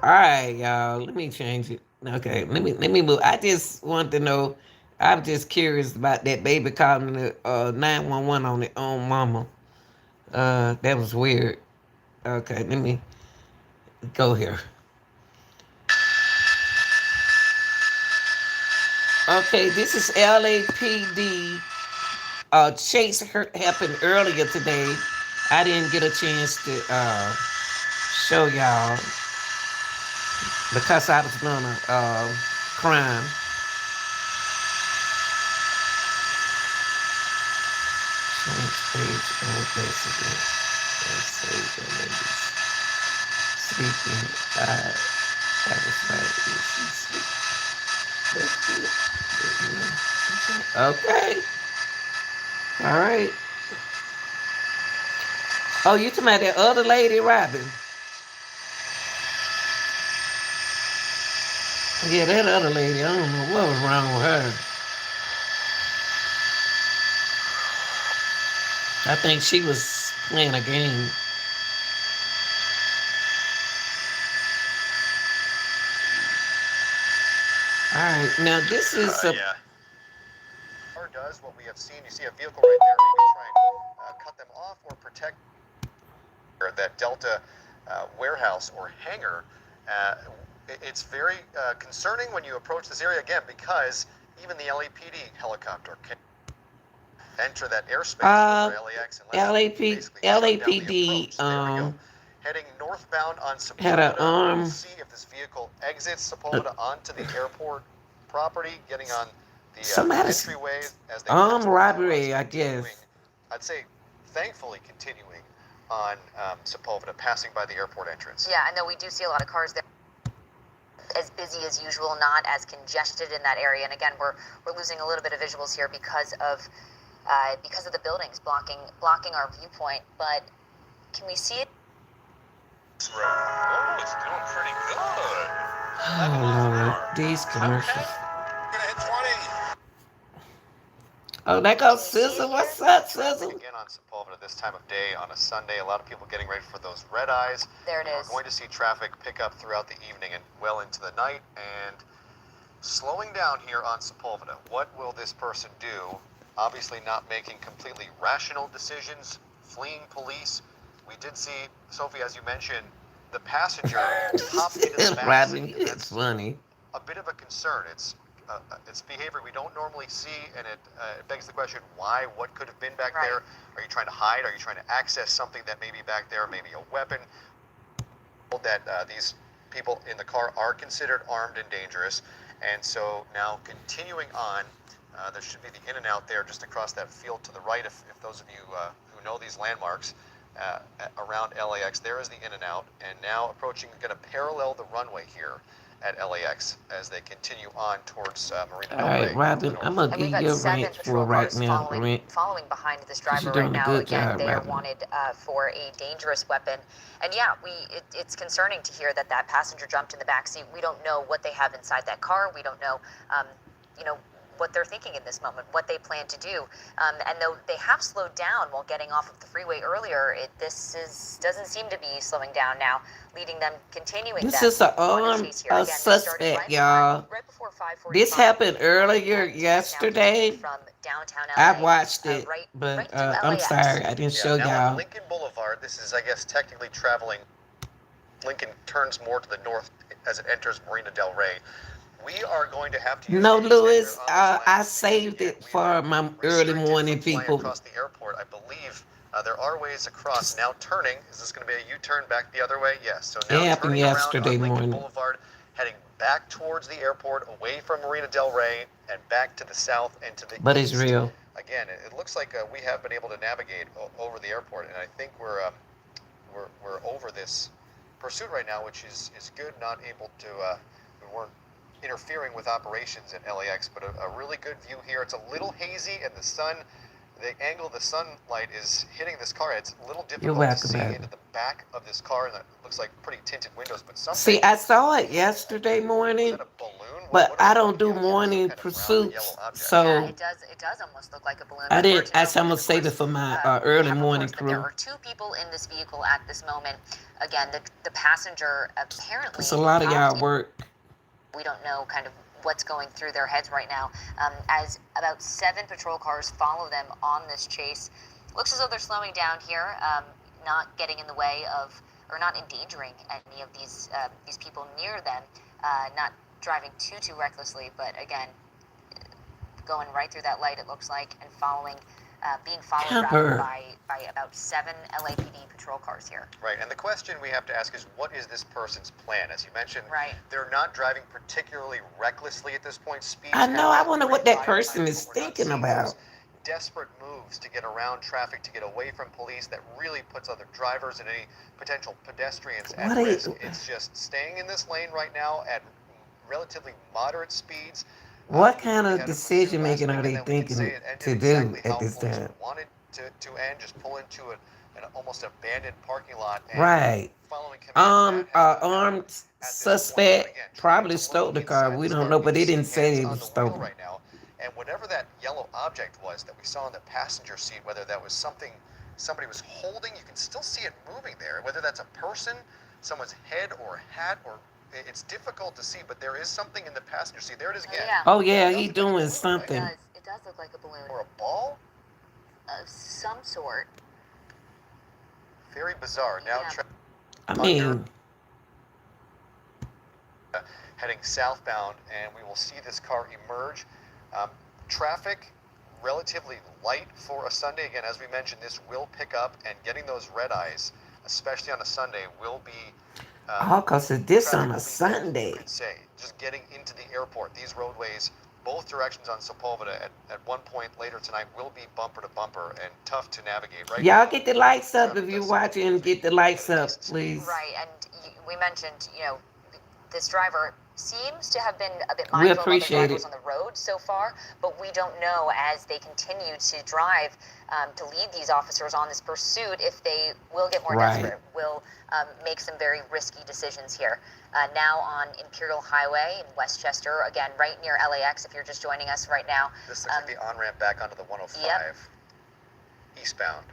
All right, y'all. Let me change it. Okay, let me move. I just want to know. I'm just curious about that baby calling the 911 on their own mama. That was weird. Okay, let me go here. Okay, this is LAPD. Chase happened earlier today. I didn't get a chance to show y'all because I was doing a crime. Change page and basically save the ladies sleeping. That was right. She's sleep. Okay. All right. Oh, you talking about that other lady, Robin? Yeah, that other lady. I don't know what was wrong with her. I think she was playing a game. All right, now this is a. Yeah. Or does what we have seen. You see a vehicle right there, maybe try and cut them off or protect that Delta warehouse or hangar. It's very concerning when you approach this area again because even the LAPD helicopter can enter that airspace over LAX LAPD heading northbound on Sepulveda. had an arm. We'll see if this vehicle exits Sepulveda onto the airport property, getting on the entryway as they armed robbery, I guess. I'd say, thankfully, continuing on Sepulveda, passing by the airport entrance. Yeah, I know we do see a lot of cars there. As busy as usual, not as congested in that area. And again, we're losing a little bit of visuals here because of the buildings blocking our viewpoint. But can we see it? Oh, it's doing pretty good. Oh, Lord. These commercials. We're gonna hit 20. Oh, there goes Sizzle. What's up, Sizzle? Again on Sepulveda this time of day on a Sunday. A lot of people getting ready for those red eyes. There it is. We're going to see traffic pick up throughout the evening and well into the night. And slowing down here on Sepulveda. What will this person do? Obviously not making completely rational decisions, fleeing police. We did see, Sophie, as you mentioned, the passenger hopped into the back Robin, seat. it's funny. A bit of a concern. It's behavior we don't normally see, and it begs the question, why? What could have been back there? Are you trying to hide? Are you trying to access something that may be back there, maybe a weapon? That these people in the car are considered armed and dangerous, and so now continuing on, there should be the in and out there just across that field to the right, if those of you who know these landmarks around LAX, there is the in and out, and now approaching, going to parallel the runway here at LAX as they continue on towards Marina Del All Rey. right, Robin, I'm going to give you a rant for right now. Following behind this driver You're right doing a now. good Again, job, they are Robin. wanted for a dangerous weapon. And yeah, it's concerning to hear that passenger jumped in the backseat. We don't know what they have inside that car. We don't know, what they're thinking in this moment, what they plan to do. And though they have slowed down while getting off of the freeway earlier, doesn't seem to be slowing down now, leading them, continuing This them is an on a armed chase here. Again, they started suspect, right y'all. before 5:45. This happened earlier Now yesterday. from downtown I LA, watched it, right but to I'm LAX. sorry I didn't show now on y'all. Lincoln Boulevard, this is, I guess, technically traveling. Lincoln turns more to the north as it enters Marina Del Rey. We are going to have to use No, the Louis, extender on this I last saved stage, it and we for are my early restricted morning from flying people. across the airport. I believe there are ways across. Now turning, is this going to be a U-turn back the other way? Yes. So now It happened turning around yesterday on Lincoln morning. Boulevard, heading back towards the airport, away from Marina Del Rey, and back to the south and to the But east. it's real. Again, it looks like we have been able to navigate over the airport, and I think we're over this pursuit right now, which is good. Not able to we weren't interfering with operations at LAX, but a really good view here. It's a little hazy, and the angle of the sunlight is hitting this car. It's a little difficult to welcome, see baby. into the back of this car, and it looks like pretty tinted windows. But something. See, I saw it yesterday morning, but I don't do morning pursuits, so It does almost look like a balloon. I didn't. I'm Unfortunately, gonna of save it course, for my we early have morning reports that there crew. are 2 people in this vehicle at this moment. Again, the passenger apparently. Cause a lot of y'all not work. We don't know kind of what's going through their heads right now. As about 7 patrol cars follow them on this chase. Looks as though they're slowing down here, not getting in the way of, or not endangering any of these people near them, not driving too recklessly, but again, going right through that light, it looks like, and being followed rather by about 7 LAPD patrol cars here. Right, and the question we have to ask is, what is this person's plan? As you mentioned, Right. They're not driving particularly recklessly at this point. Speeds I know. I wonder what pretty that high, person but is we're not thinking seeing about. those desperate moves to get around traffic, to get away from police, that really puts other drivers and any potential pedestrians at risk. It's just staying in this lane right now at relatively moderate speeds. What kind of decision making are they thinking to do at this time? Wanted to end, just pull into an almost abandoned parking lot. And Right. following command, Armed suspect probably stole the car. We don't know, but they didn't say it was stolen. right now. And whatever that yellow object was that we saw in the passenger seat, whether that was something somebody was holding, you can still see it moving there. Whether that's a person, someone's head or hat, or it's difficult to see, but there is something in the passenger seat. There it is again. Oh yeah, he doing something. It does look like a balloon. Or a ball? Of some sort. Very bizarre. Now, I mean, heading southbound, and we will see this car emerge. Traffic relatively light for a Sunday. Again, as we mentioned, this will pick up, and getting those red eyes, especially on a Sunday, will be. cause it's this on a Sunday. You could say, just getting into the airport. These roadways, both directions on Sepulveda, at one point later tonight, will be bumper to bumper and tough to navigate. Right? Y'all get the lights up if you're watching. Get the lights up, please. Right, and we mentioned, this driver seems to have been a bit We mindful of other appreciate drivers it. on the road so far, but we don't know as they continue to drive to lead these officers on this pursuit if they will get more Right. desperate, will make some very risky decisions here. Now on Imperial Highway in Westchester, again, right near LAX, if you're just joining us right now. This looks like the on-ramp back onto the 105 eastbound.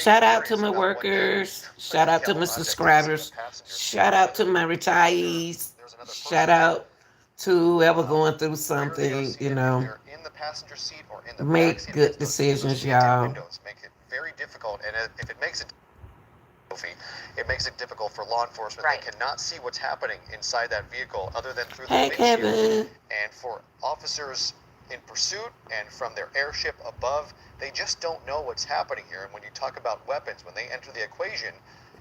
Shout out to my workers. Shout out to my subscribers. Shout out to my retirees. Shout out to whoever going through something, in the passenger seat or in the Make backseat, good those decisions, tinted y'all. windows make it very difficult, and if it makes it difficult for law enforcement. Right. They cannot see what's happening inside that vehicle other than through the Hey, windshield. Kevin. And for officers in pursuit and from their airship above, they just don't know what's happening here. And when you talk about weapons, when they enter the equation,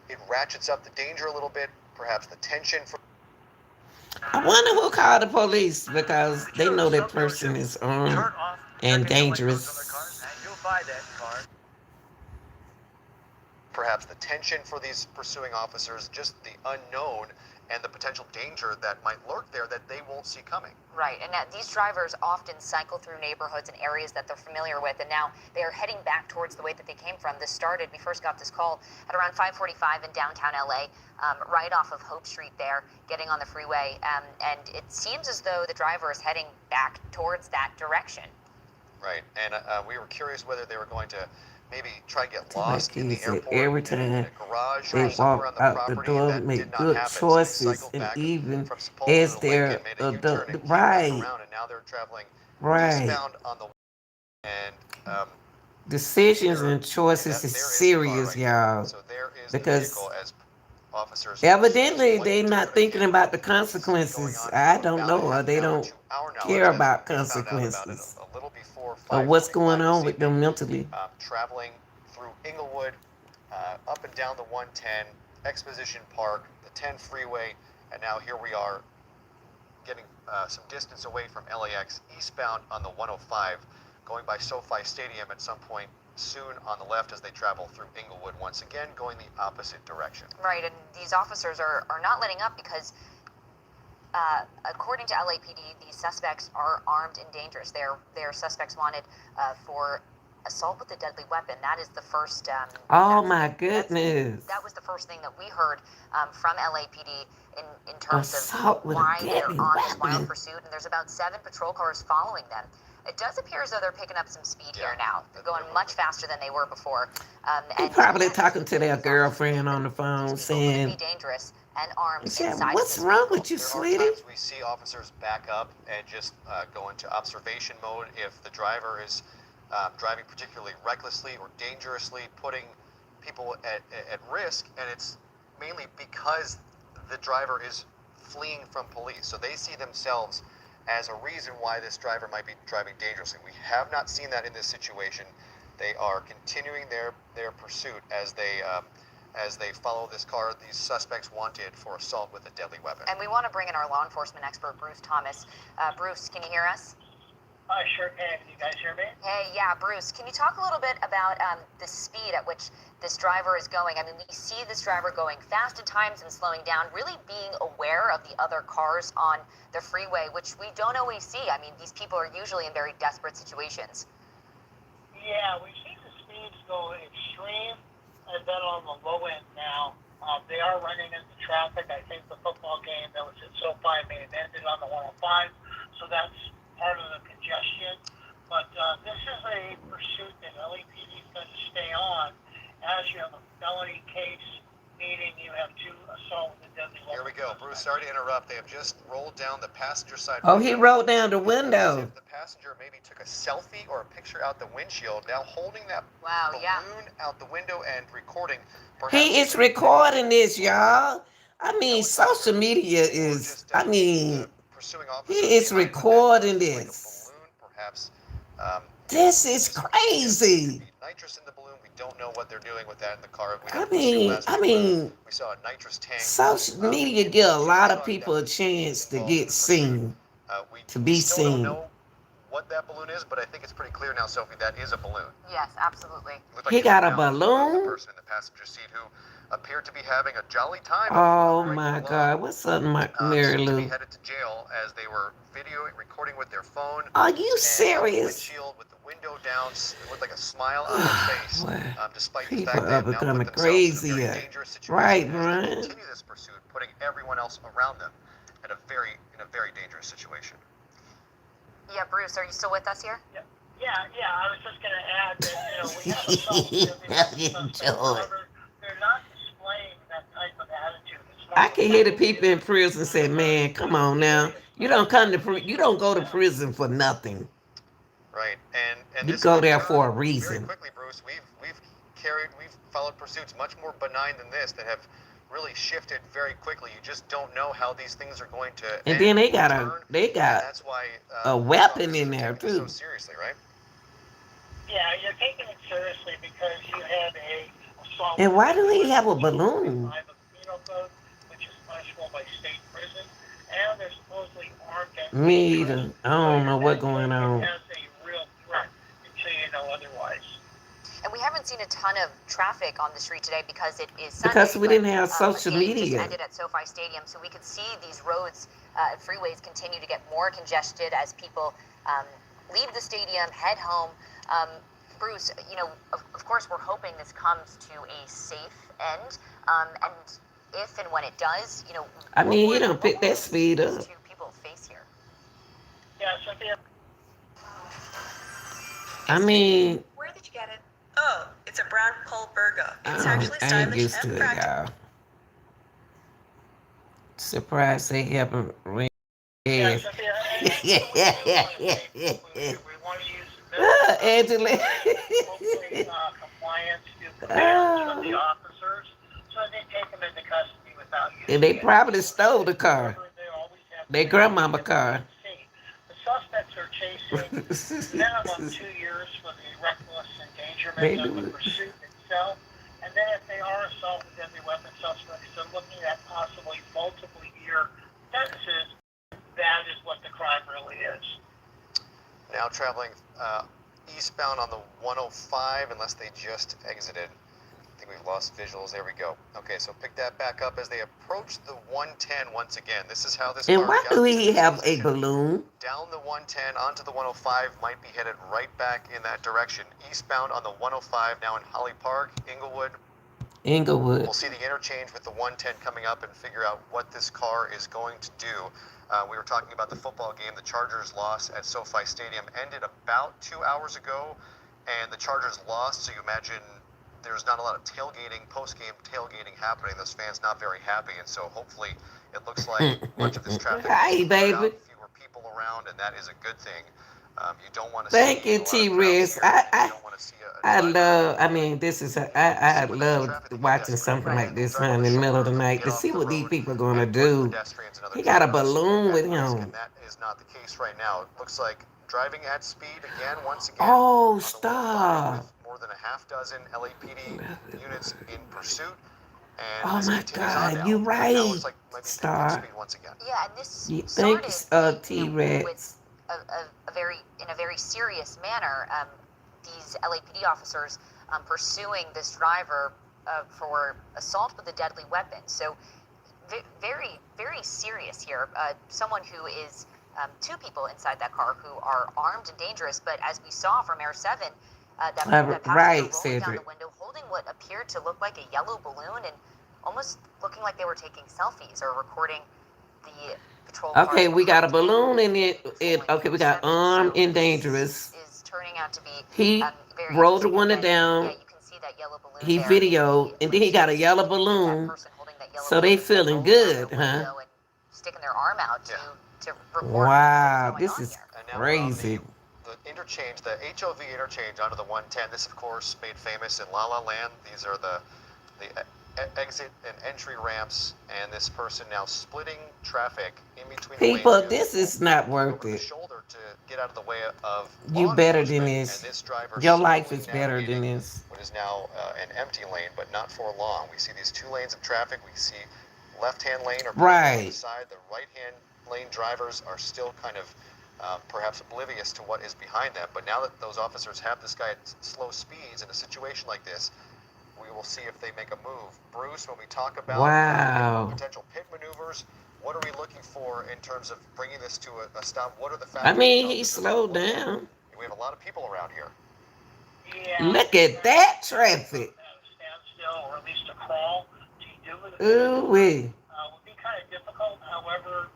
it ratchets up the danger a little bit, perhaps the tension. I wonder who called the police because they know that person is armed and dangerous. Perhaps the tension for these pursuing officers, just the unknown, and the potential danger that might lurk there that they won't see coming. Right, and these drivers often cycle through neighborhoods and areas that they're familiar with, and now they are heading back towards the way that they came from. We first got this call at around 5:45 in downtown LA, right off of Hope Street there, getting on the freeway, and it seems as though the driver is heading back towards that direction. Right, and we were curious whether they were going to maybe try and get To my lost in the kids said airport, every in a time garage, they or somewhere on walk the out the property door, that did make not good happen. So they choices, cycled and back even from Sepulveda as to the lake they're and made a U-turn adult, and came back right, around, and now they're traveling right. eastbound on the and Decisions they're and choices that is there is the car serious, right there. y'all, So there is the because vehicle as officers evidently like they to not it thinking again. about the This has been going consequences. on I for don't about know, a or half they an hour don't to our care knowledge, as about we found out about it consequences a little before or what's going 5:45 on this with evening. them mentally. Traveling through Inglewood, up and down the 110, Exposition Park, the 10 freeway, and now here we are getting some distance away from LAX, eastbound on the 105, going by SoFi Stadium at some point soon on the left as they travel through Inglewood once again, going the opposite direction. Right, and these officers are not letting up because, according to LAPD, these suspects are armed and dangerous. They're suspects wanted for assault with a deadly weapon. That is the first. Oh my goodness! That was the first thing that we heard from LAPD in terms Assault of with a why they're deadly on this wild weapon. pursuit. And there's about 7 patrol cars following them. It does appear as though they're picking up some speed here now. They're going much faster than they were before. They probably talking to their girlfriend on the phone, Could be saying, dangerous and armed said, inside of "What's this wrong vehicle. with you, There are sweetie?" times we see officers back up and just go into observation mode if the driver is driving particularly recklessly or dangerously, putting people at risk, and it's mainly because the driver is fleeing from police. So they see themselves as a reason why this driver might be driving dangerously. We have not seen that in this situation. They are continuing their pursuit as they follow this car, these suspects wanted for assault with a deadly weapon. And we want to bring in our law enforcement expert, Bruce Thomas. Bruce, can you hear us? I sure can. Can you guys hear me? Hey, yeah, Bruce, can you talk a little bit about the speed at which this driver is going? I mean, we see this driver going fast at times and slowing down, really being aware of the other cars on the freeway, which we don't always see. I mean, these people are usually in very desperate situations. Yeah, we've seen the speeds go extreme and then on the low end now. They are running into traffic. I think the football game that was at SoFi may have ended on the 105, so that's part of the congestion. But this is a pursuit that LAPD is going to stay on. As you have a felony case, meaning you have 2 assault with a deadly weapon. Here we go. Bruce, sorry to interrupt. They have just rolled down the passenger side Oh, he window. rolled down the window. If the passenger maybe took a selfie or a picture out the windshield, now holding that balloon out the window and recording. He is recording this, y'all. I mean, social media is, I mean, he is recording this. Perhaps. This is crazy. Nitrous in the balloon. We don't know what they're doing with that in the car. I mean, we saw a nitrous tank. social media give a lot of people a chance to get seen, to be Still don't seen. know what that balloon is, but I think it's pretty clear now, Sophie, that is a balloon. Yes, absolutely. Looked He it got a bounced off the balloon? person in the passenger seat who appeared to be having a jolly time. Oh my God, what's up, Mary Seemed to Lou? be headed to jail as they were recording with their phone. Are you and serious? Windshield with the window down, with like a smile on their face, despite the People fact they are have now becoming put themselves in a crazy. very dangerous situation Right, as they Brian? continue this pursuit, putting everyone else around them in a very dangerous situation. Yeah, Bruce, are you still with us here? Yeah, I was just going to add that, we have assault with a deadly weapon. However, they're not displaying that type of attitude. It's more I can hear the people in prison say, "Man, come on now. You don't you don't go to prison for nothing. Right, and You this go there turned for a very reason." quickly, Bruce. We've followed pursuits much more benign than this that have really shifted very quickly. You just don't know how these things are going to And end, then they got turn, they got that's why a weapon in there taking it so too. seriously, right? Yeah, you're taking it seriously because you had a assault. And why do they have a balloon? Code, which is punishable by state prison, and they're supposedly armed and Me either. I don't know what's going on. has a real threat until you know otherwise. And we haven't haven't seen a ton of traffic on the street today because it is Sunday. Because we but, didn't have the social game just media. ended at SoFi Stadium, so we could see these roads and freeways continue to get more congested as people leave the stadium, head home. Bruce, you know, of course, we're hoping this comes to a safe end. And if and when it does, you know, I mean, he don't what pick will that these speed up. two people face here? Yeah, Cynthia. I mean, Where did you get it? Oh, it's a brown pole burger. It's I actually ain't stylish used and to it, practical. y'all. Surprised they haven't ring. Yeah, Yeah. Cynthia. We want to use the Angela. hopefully compliance to commands from the officers, so they take them into custody without using And they it. probably stole the car. However, they always have Their to grandmama see. car. The suspects are chasing minimum 2 years for the reckless endangerment Baby. of the pursuit itself. And then if they are assault with deadly weapon suspects, they're looking at possibly multiple year sentences. That is what the crime really is. Now traveling eastbound on the 105, unless they just exited. I think we've lost visuals. There we go. Okay, so pick that back up as they approach the 110 once again. This is how this And car why got do to he this have a position. balloon? Down the 110 onto the 105, might be headed right back in that direction. Eastbound on the 105, now in Holly Park, Inglewood. Inglewood. We'll see the interchange with the 110 coming up and figure out what this car is going to do. We were talking about the football game. The Chargers' loss at SoFi Stadium ended about 2 hours ago, and the Chargers lost, so you imagine there's not a lot of tailgating, post-game tailgating happening. Those fans not very happy, and so hopefully it looks like much of this traffic Hi, will be cleared out, baby. fewer people around, and that is a good thing. You don't want to Thank see you, a lot of crowds T-Riz. here. You don't want to see I driver love, I mean, this is, I love watching something like this in the middle of the night to see what these people are going to do. He got a balloon with him. and that is not the case right now. It looks like driving at speed again, once again. Oh, on the 105 stop. with more than a half dozen LAPD units in pursuit. And Oh this my continues on God, now. you Now right, looks like might be picking up Star. speed once again. Yeah, and this You started thanks, with T-Rex. a very serious manner. These LAPD officers pursuing this driver for assault with a deadly weapon. So very, very serious here. Someone who is two people inside that car who are armed and dangerous. But as we saw from Air 7, that passenger right, rolling down Cedric. the window, holding what appeared to look like a yellow balloon and almost looking like they were taking selfies or recording the patrol car. Okay, we got a balloon in it. Okay, we got armed and dangerous. Is turning out to be He very rolled the interesting. window And then, down. Yeah, you can see that yellow balloon He there. videoed, and then he got a yellow balloon. So they feeling good, huh? Sticking their arm out to record Wow, what's this going is on here. And now we're on crazy. the interchange, the HOV interchange onto the 110. This, of course, made famous in La La Land. These are the exit and entry ramps, and this person now splitting traffic in between People, the lanes. this is not worth over the it. shoulder to get out of the way of You law better than enforcement, this. and this driver Your life slowly is better than navigating this. what is now an empty lane, but not for long. We see these two lanes of traffic. We see left-hand lane or Right. on the side. The right-hand lane drivers are still kind of perhaps oblivious to what is behind them. But now that those officers have this guy at slow speeds in a situation like this, we will see if they make a move. Bruce, when we talk about Wow. potential pit maneuvers, what are we looking for in terms of bringing this to a stop? What are the I factors? mean, he slowed down. We have a lot of people around here. Yeah. Look at that traffic. Standstill, or at least a crawl to do with it. Ooh-wee. Would be kind of difficult. However,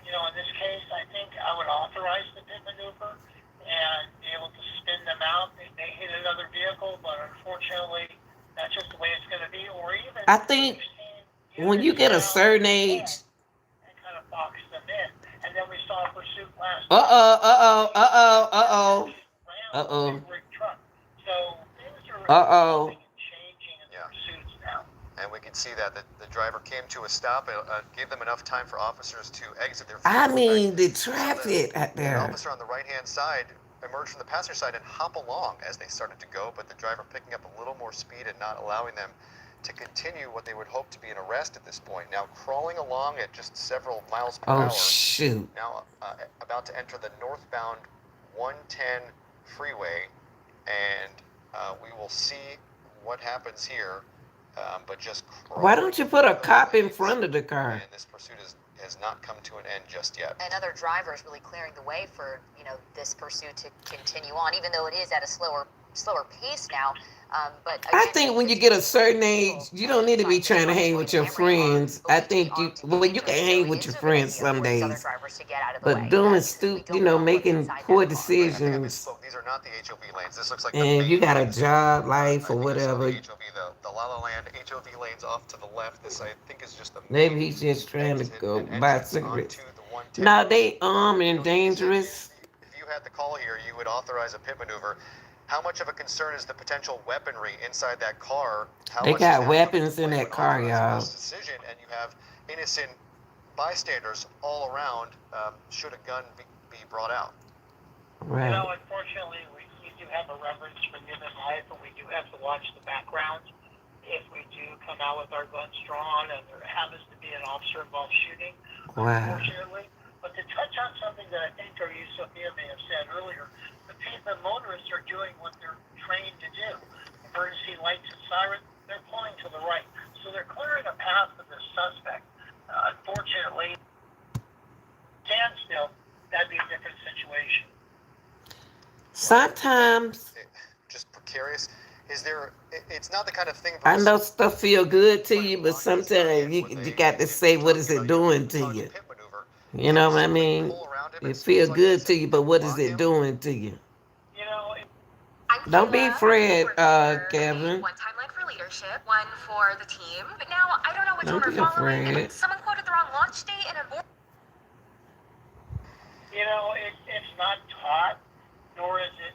you know, in this case, I think I would authorize the pit maneuver and be able to spin them out. They may hit another vehicle, but unfortunately, that's just the way it's going to be. Or even I think when you get a certain age. and kind of box them in. And then we saw a pursuit last Uh-oh. big truck. So things are Uh-oh. changing in pursuits now. And we can see that the driver came to a stop, gave them enough time for officers to exit their I vehicle. mean, the So traffic out the there. officer on the right-hand side emerged from the passenger side and hop along as they started to go, but the driver picking up a little more speed and not allowing them to continue what they would hope to be an arrest at this point. Now crawling along at just several miles per hour. Oh, shoot. Now about to enter the northbound 110 freeway, and We will see what happens here, but just Why don't you put a cop in front of the car? and this pursuit has not come to an end just yet. And other drivers really clearing the way for, this pursuit to continue on, even though it is at a slower pace now. But I again, think when you get a certain age, you don't need to be trying to hang with your friends. I think you can hang with your friends some days, but doing making poor decisions, These are not the HOV lanes. This looks like and you got a job, life, or whatever. HOV, the La La Land HOV lanes off to the left. This I think is just a Maybe he's just trying to go buy cigarettes. No, they armed and dangerous. If you had the call here, you would authorize a pit maneuver. How much of a concern is the potential weaponry inside that car? They got weapons in that car, y'all. Decision, and you have innocent bystanders all around. Should a gun be brought out? Right. Unfortunately, we do have a reverence for human life, but we do have to watch the background. If we do come out with our guns drawn and there happens to be an officer involved shooting, unfortunately. But to touch on something that I think our Sophia may have said earlier, the motorists are doing what they're trained to do. Emergency lights and sirens, they're pulling to the right. So they're clearing a path for the suspect. Unfortunately, standstill, that'd be a different situation. Sometimes just precarious. Is there? It's not the kind of thing. I know stuff feel good to you, but sometimes you got to say, what is it doing to you? You know what I mean? It feels good to you, but what is it doing to you? Don't be afraid, Kevin. One time leg for leadership, one for the team. But now I don't know which one Don't we're be following. afraid. Someone quoted the wrong launch date and abort. It's not taught, nor is it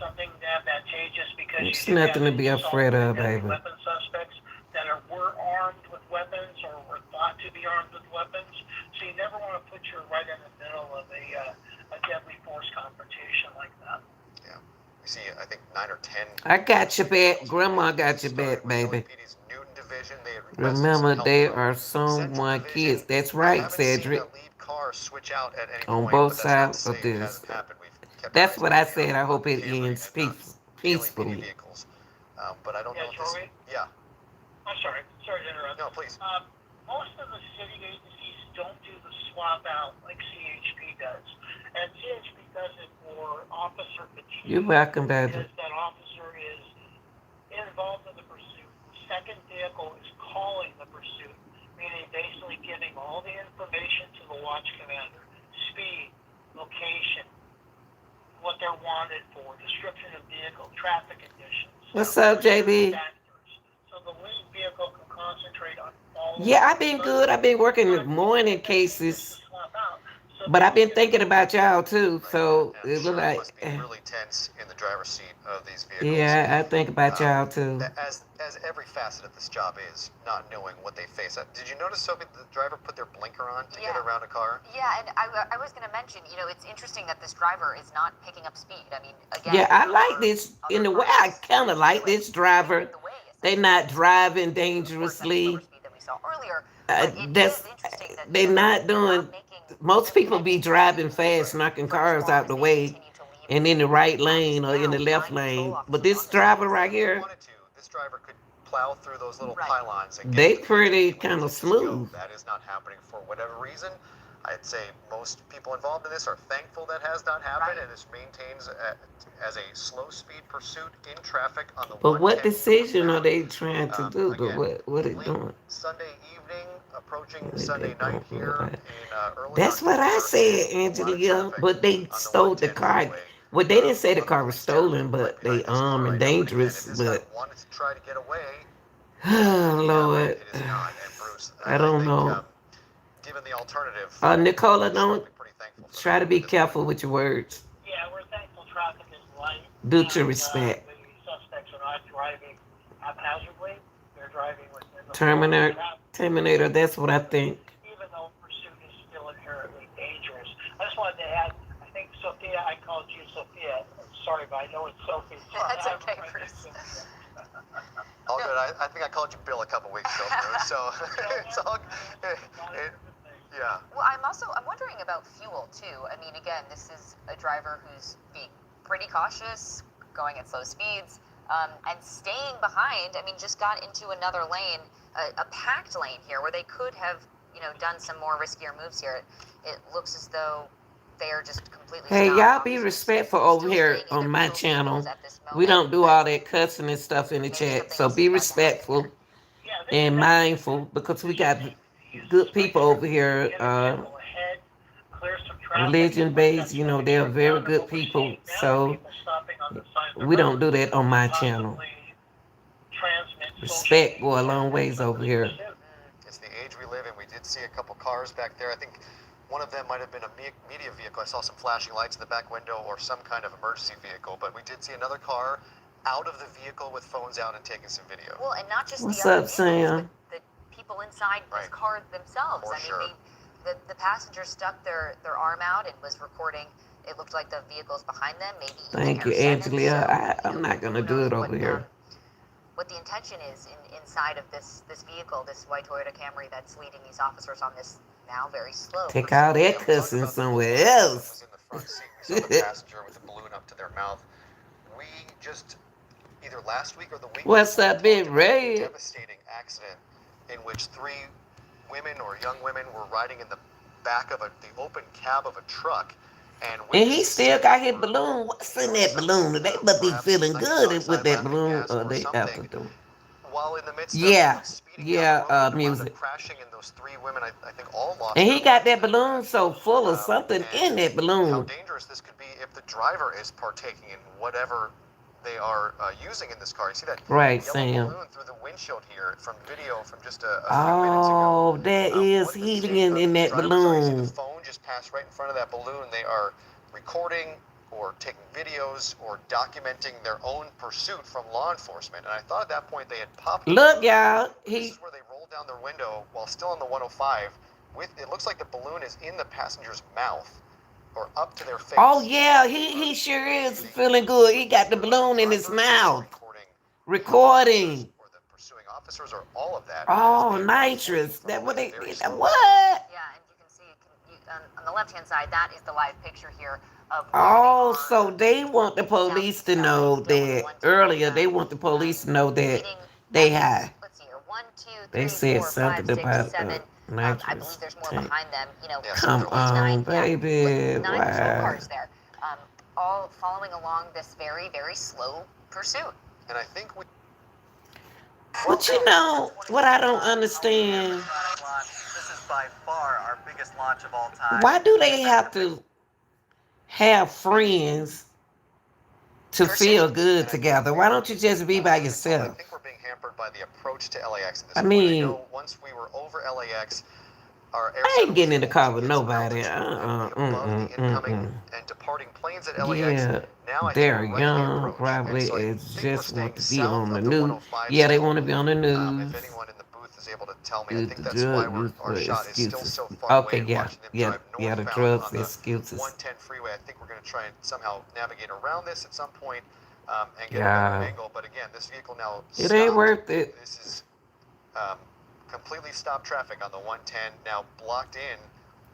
something advantageous because It's nothing to be afraid of, baby. Weapon suspects that were armed with weapons or were thought to be armed with weapons. So you never want to put you right in the middle of a deadly force confrontation like that. Yeah, we see. I think 9 or 10. I got your back. Grandma got your back, baby. Newton Division. Remember, they are someone kids. That's right, Cedric. Switch out at any On point, both but that's not to sides say of it this. hasn't happened. We've kept That's our what eyes I said. I hope it Camry ends and not peacefully. vehicles. But I don't know if Joey? this. Yeah. I'm sorry to interrupt. No, please. Most of the city agencies don't do the swap out like CHP does. And CHP does it for officer fatigue. You're welcome, baby. Because that officer is involved in the pursuit. The second vehicle is calling the pursuit, meaning basically giving all the information to the watch commander. Speed, location, what they're wanted for, description of vehicle, traffic conditions. What's up, JB? So the lead vehicle can concentrate on all. Yeah, I've been good. I've been working with morning cases, but I've been thinking about y'all too. So it was like, Must be really tense in the driver's seat of these vehicles. yeah, I think about y'all too. As every facet of this job is, not knowing what they face. Did you notice, Sophie, the driver put their blinker on to get around a car? Yeah, and I was going to mention, it's interesting that this driver is not picking up speed. I mean, again. Yeah, I like this. In a way, I kind of like this driver. They not driving dangerously. They're not doing. Most people be driving fast, knocking cars out the way, and in the right lane or in the left lane. But this driver right here, This driver could plow through those little pylons. And they pretty kind of smooth. That is not happening for whatever reason. I'd say most people involved in this are thankful that has not happened, and this maintains as a slow speed pursuit in traffic on the. But what decision are they trying to do? What are they doing? Sunday evening, approaching Sunday night here in early. That's what I said, Angelia. But they stole the car. Well, they didn't say the car was stolen, but they armed and dangerous. But wanted to try to get away. oh Lord, I don't know. Given the alternative, Nicola, don't try to be careful with your words. Yeah, we're thankful traffic is light. Due to respect. The suspects are not driving haphazardly. They're driving within the Terminator, that's what I think. Even though pursuit is still inherently dangerous. I just wanted to add, I think Sophia, I called you Sophia. Sorry, but I know it's Sophie. So That's okay, Chris. All good. I think I called you Bill a couple weeks ago, Bruce, so it's all good. Yeah. Well, I'm wondering about fuel too. I mean, again, this is a driver who's being pretty cautious, going at slow speeds. and staying behind. I mean, just got into another lane, a packed lane here, where they could have, done some more riskier moves here. It looks as though they are just completely Hey, stopped. y'all be respectful over here on my channel. We don't do all that cussing and stuff in the chat. So be respectful and mindful because we got good people over here. Religion based, they're very good people. So we don't do that on my channel. Respect go a long ways over here. It's the age we live in. We did see a couple cars back there. I think one of them might have been a media vehicle. I saw some flashing lights in the back window or some kind of emergency vehicle, but we did see another car out of the vehicle with phones out and taking some video. Well, and not just What's the other up, Sam? the people inside this car themselves. For I mean, sure. the passenger stuck their arm out and was recording. It looked like the vehicles behind them, maybe even Thank you, air seconds. Angelia. So, I'm not gonna who do knows it over here. what the intention is inside of this vehicle, this white Toyota Camry that's leading these officers on this now very slow. Take all that cussing somewhere else. Was in the front seat. We saw the passenger with the balloon up to their mouth. We just either last week or the week What's before up, Big talked about a Red? devastating accident in which 3 women or young women were riding in the back of the open cab of a truck. And He still got his balloon. What's in that balloon? They must be feeling good with that balloon. Or they have to do. While in the midst Yeah, of speeding down the road, music. crashing, and those 3 women, I think, all lost. And he their got lives. that balloon so full of something in that How balloon. dangerous this could be if the driver is partaking in whatever they are using in this car. You see that Right, yellow Sam. balloon through the windshield here from video from just a few minutes ago. Oh, that is helium in that Drivers are, you see balloon. the phone just passed right in front of that balloon. They are recording or taking videos or documenting their own pursuit from law enforcement. And I thought at that point they had popped. Look, y'all. This is where they rolled down their window while still on the 105. It looks like the balloon is in the passenger's mouth or up to their face. Oh yeah, he sure is feeling good. He got the balloon in his mouth. Recording. Or the pursuing officers or all of that. Oh, nitrous. That what they what? Yeah, and you can see on the left-hand side, that is the live picture here of. Oh, so they want the police to know that earlier. They want the police to know that they high. Let's see here. 1, 2, 3, They said 4, 5, something 6, about 7. I nitrous believe there's more tank. behind them. Come on, baby. 9 patrol Wow. cars there, all following along this very, very slow pursuit. And I think we. But what I don't understand, This is by far our biggest launch of all time. why do they have to have friends to feel good together? Why don't you just be by I yourself? think we're being hampered by the approach to LAX at this I point. mean- know once we were over LAX, our air I ain't getting in the car with above nobody. the incoming and departing planes at LAX. Yeah, Now I they're take a right-hand young, approach. probably. And so I It's think we're just staying want to be south on the of news. 105 Yeah, they zone. want to be on the If news. anyone in the booth is able to tell me, I Use think the that's why drug our use shot for is still excuses. so far Okay, away and yeah, watching them yeah, drive yeah, the northbound drugs on the excuses. 110 freeway. I think we're going to try and somehow navigate around this at some point and get Yeah. an angle. But again, this vehicle now It ain't stopped. worth it. This is completely stopped traffic on the 110, now blocked in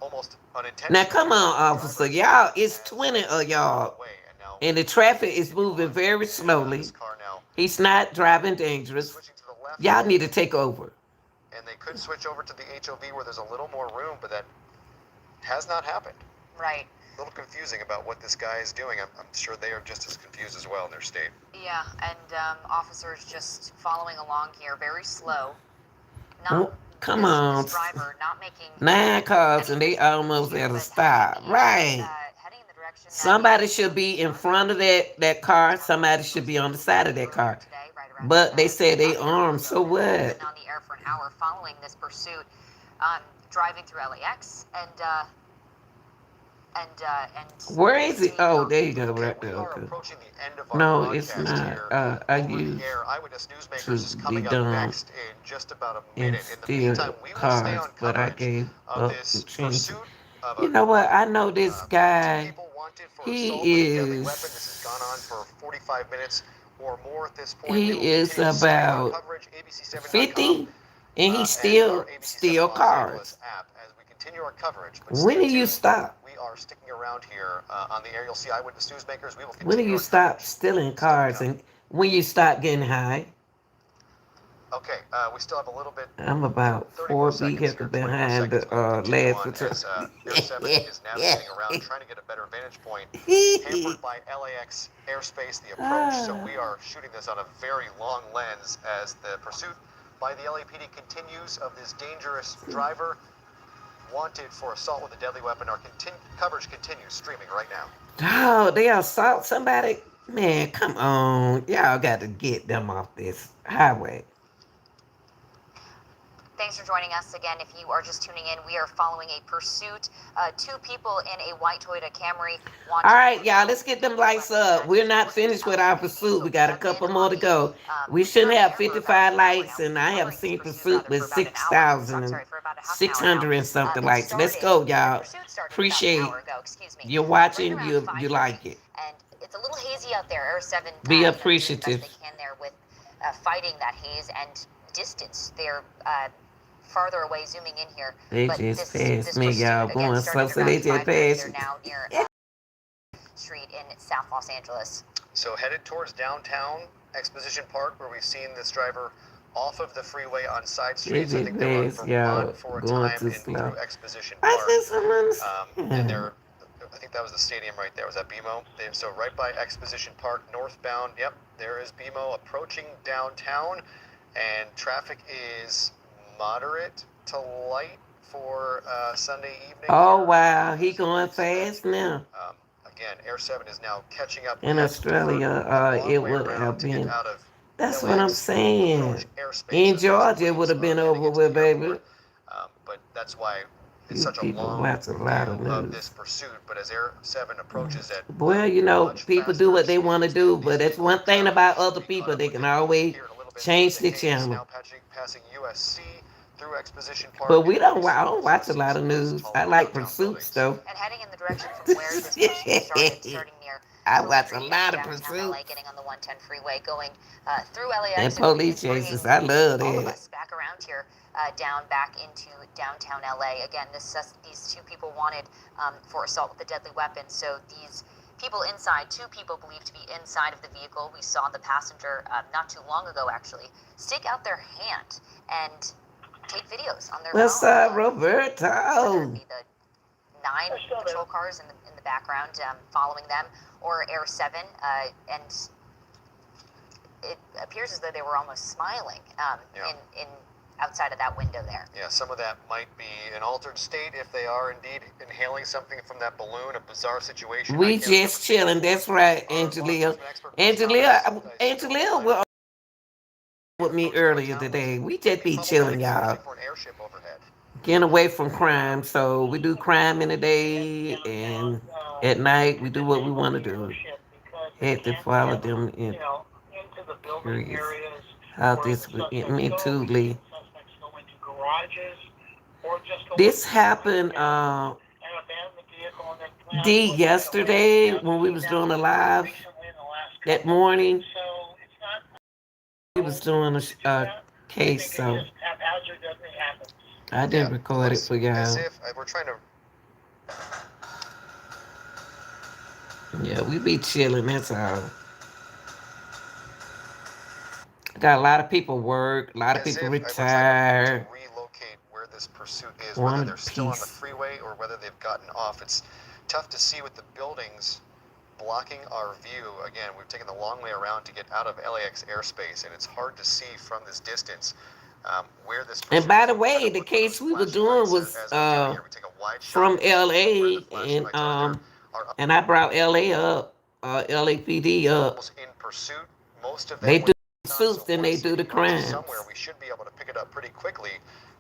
almost unintentionally. Now come on, officer. Y'all, it's 20 of y'all. And the traffic is moving very slowly. He's not driving dangerous. Y'all need to take over. And they could switch over to the HOV where there's a little more room, but that has not happened. Right. A little confusing about what this guy is doing. I'm sure they are just as confused as well in their state. Yeah, and officers just following along here, very slow. Oh, come this on. driver not making 9 cars and they almost at a stop. Right. heading in the direction Somebody should be in front of that car. Somebody should be on the side of that car. But they say they armed, so what? on the air for an hour following this pursuit, driving through LAX and Where is it? Oh, there you go, right there. We are Okay. approaching the end of our No, it's broadcast not. here. I Over use the air, Eyewitness Newsmakers is to be coming up done next in just about a in minute. In the still meantime, we will stay cards, on but I coverage gave of up this the change. pursuit of You a know what? I know this guy. people wanted for He assault with a deadly weapon. is. This has gone on for 45 minutes or more at this point. He We will is continue to stay on about coverage, ABC7.com, 50, and he and still our ABC7 steal Los cars. Angeles app as we continue our coverage. But When stay do you tuned. stop? We are sticking around here on the air. You'll see Eyewitness Newsmakers. We will When do continue you our stop coverage. stealing cars and when you start getting high. Okay, we still have a little bit. I'm about 30 more 4 seconds vehicles here, 20 more behind seconds. the We'll continue last on patrol. as Air 7 is navigating around, trying to get a better vantage point. Hampered by LAX airspace, the approach. So we are shooting this on a very long lens as the pursuit by the LAPD continues of this dangerous driver wanted for assault with a deadly weapon. Our coverage continues streaming right now. Oh, they assault somebody? Man, come on. Y'all got to get them off this highway. Thanks for joining us again. If you are just tuning in, we are following a pursuit. 2 people in a white Toyota Camry. All right, y'all, let's get them lights up. We're not finished with our pursuit. We got a couple more to go. We shouldn't have 55 lights, and I have seen pursuit with 6,600 and something lights. Let's go, y'all. Appreciate you're watching. You like it. And it's a little hazy out there. Air 7 Be doing the appreciative. best they can there with fighting that haze and distance. They're farther away, zooming in here. They But just this passed me, pursuit, y'all. again, Going started slow, so they around just 5:30. They're passed me. now near Street in South Los Angeles. So headed towards downtown Exposition Park, where we've seen this driver off of the freeway on side streets. I think they were in Vermont for a Going time too in slow. through Exposition I Park. just don't And understand. they're, I think that was the stadium right there. Was that BMO? So right by Exposition Park, northbound. Yep, there is BMO approaching downtown, and traffic is moderate to light for Sunday evening. Oh, wow. He going fast now. Again, Air 7 is now catching up. In Australia, it would have been. That's what I'm saying. In Georgia, it would have been over with, baby. But that's why it's You such a people long watch a lot of view of news. this pursuit. But as Air 7 approaches it, Well, you know, people do what they want to do, but it's one thing about other people. They can always change the channel. now passing USC through Exposition Park. But we don't. I don't watch a lot of news. I like pursuits, though. And heading in the direction from where this pursuit starting near I Hill watch a Street lot in of downtown LA, pursuits. getting on the 110 freeway, going through LAX And police bringing chases. I love all of that. us back around here, down back into downtown LA. Again, these 2 people wanted for assault with a deadly weapon. So these people inside, 2 people believed to be inside of the vehicle. We saw the passenger not too long ago, actually, stick out their hand and take videos on their What's phone. up, Roberto? Whether it be the 9 patrol cars in the background following them, or Air 7, and it appears as though they were almost smiling in outside of that window there. Yeah, some of that might be an altered state if they are indeed inhaling something from that balloon, a bizarre situation. We just chilling. That's right, Angelia. Angelia was with me earlier today. We just be chilling, y'all. Getting away from crime. So we do crime in the day, and at night we do what we want to do. Had to follow them in. Curious how this would get me too, Lee. This happened D yesterday when we was doing a live that morning. We was doing a case, so I didn't record it for y'all. As if we're trying to. Yeah, we be chilling, that's all. Got a lot of people work, a lot of people retire. Relocate where this pursuit is, whether One they're still on the piece. freeway or whether they've gotten off. It's tough to see with the buildings blocking our view. Again, we've taken the long way around to get out of LAX airspace, and it's hard to see from this distance where this. And by the way, the case we were doing was from LA, and I brought LA up, LAPD up. In pursuit, most of them They do suits than they do the crimes. somewhere. We should be able to pick it up pretty quickly,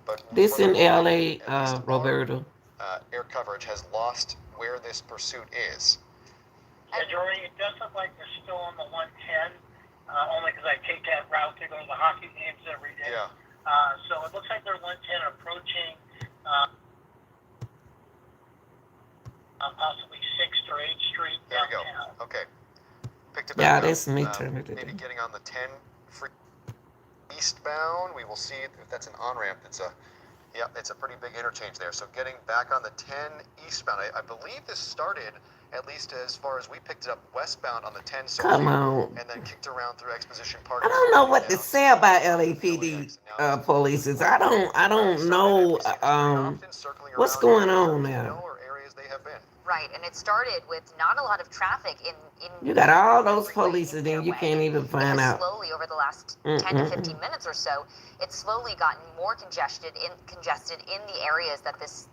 but This for in the moment, LA, Roberto. Air coverage has lost where this pursuit is. Yeah, Jory, it does look like they're still on the 110, only because I take that route to go to the hockey games every day. Yeah. So it looks like they're 110 approaching possibly 6th or 8th Street There we downtown. go. Okay. Picked it Yeah, back that's up. me turning it Maybe in. getting on the 10 free eastbound. We will see if that's an on-ramp. That's a Yep, it's a pretty big interchange there. So getting back on the 10 eastbound, I believe this started, at least as far as we picked it up, westbound on the 10 so Come far, on. and then kicked around through Exposition Park. I don't know what to say about LAPD police. I don't know what's going on now. Right, and it started with not a lot of traffic in You got all those police and then you can't even find out. Slowly over the last 10 to 15 minutes or so, it's slowly gotten more congested in the areas that this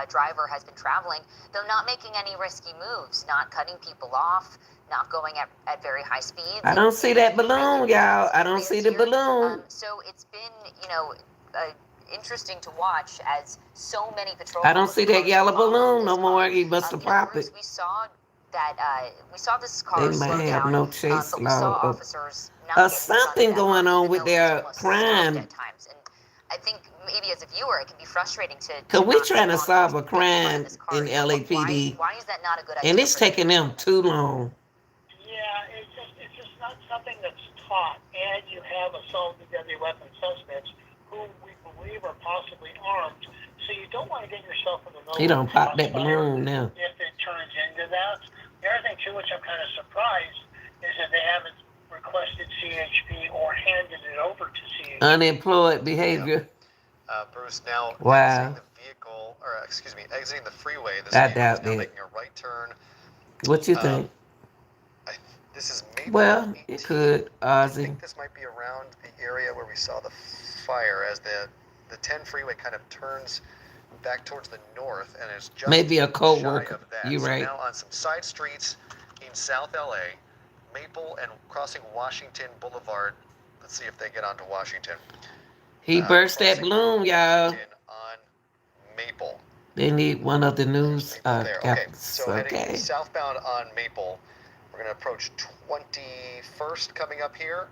driver has been traveling, though not making any risky moves, not cutting people off, not going at very high speeds. I don't see that balloon, y'all. I don't see the balloon. So it's been, interesting to watch as so many patrol. I don't see that yellow balloon no more. He must have popped it. We saw that. We saw this car They slow might have down, no chase but we saw law. officers not Something going on with their crime. at times, and I think maybe as a viewer, it can be frustrating to. Cause we're trying to solve a crime in LAPD, Why is that not a good idea? and it's taking them too long. Yeah, it's just not something that's taught, and you have assault and deadly weapon suspects who we believe are possibly armed. So you don't want to get yourself in the middle. He don't pop that balloon now. If it turns into that. The other thing too, which I'm kind of surprised, is that they haven't requested CHP or handed it over to CHP. Unemployed behavior. Bruce, now Wow. exiting the vehicle, or excuse me, exiting the freeway. This I vehicle doubt is now that. making a right turn. What you think? This is maybe Well, it could, I Ozzy. think this might be around the area where we saw the fire as the 10 freeway kind of turns back towards the north and is just Maybe a shy co-worker. of that. You So right. now on some side streets in South LA, Maple and crossing Washington Boulevard. Let's see if they get onto Washington. He burst that balloon, y'all. On Maple. They need one of the news There. Okay, captains. so heading Okay. southbound on Maple, we're going to approach 21st coming up here.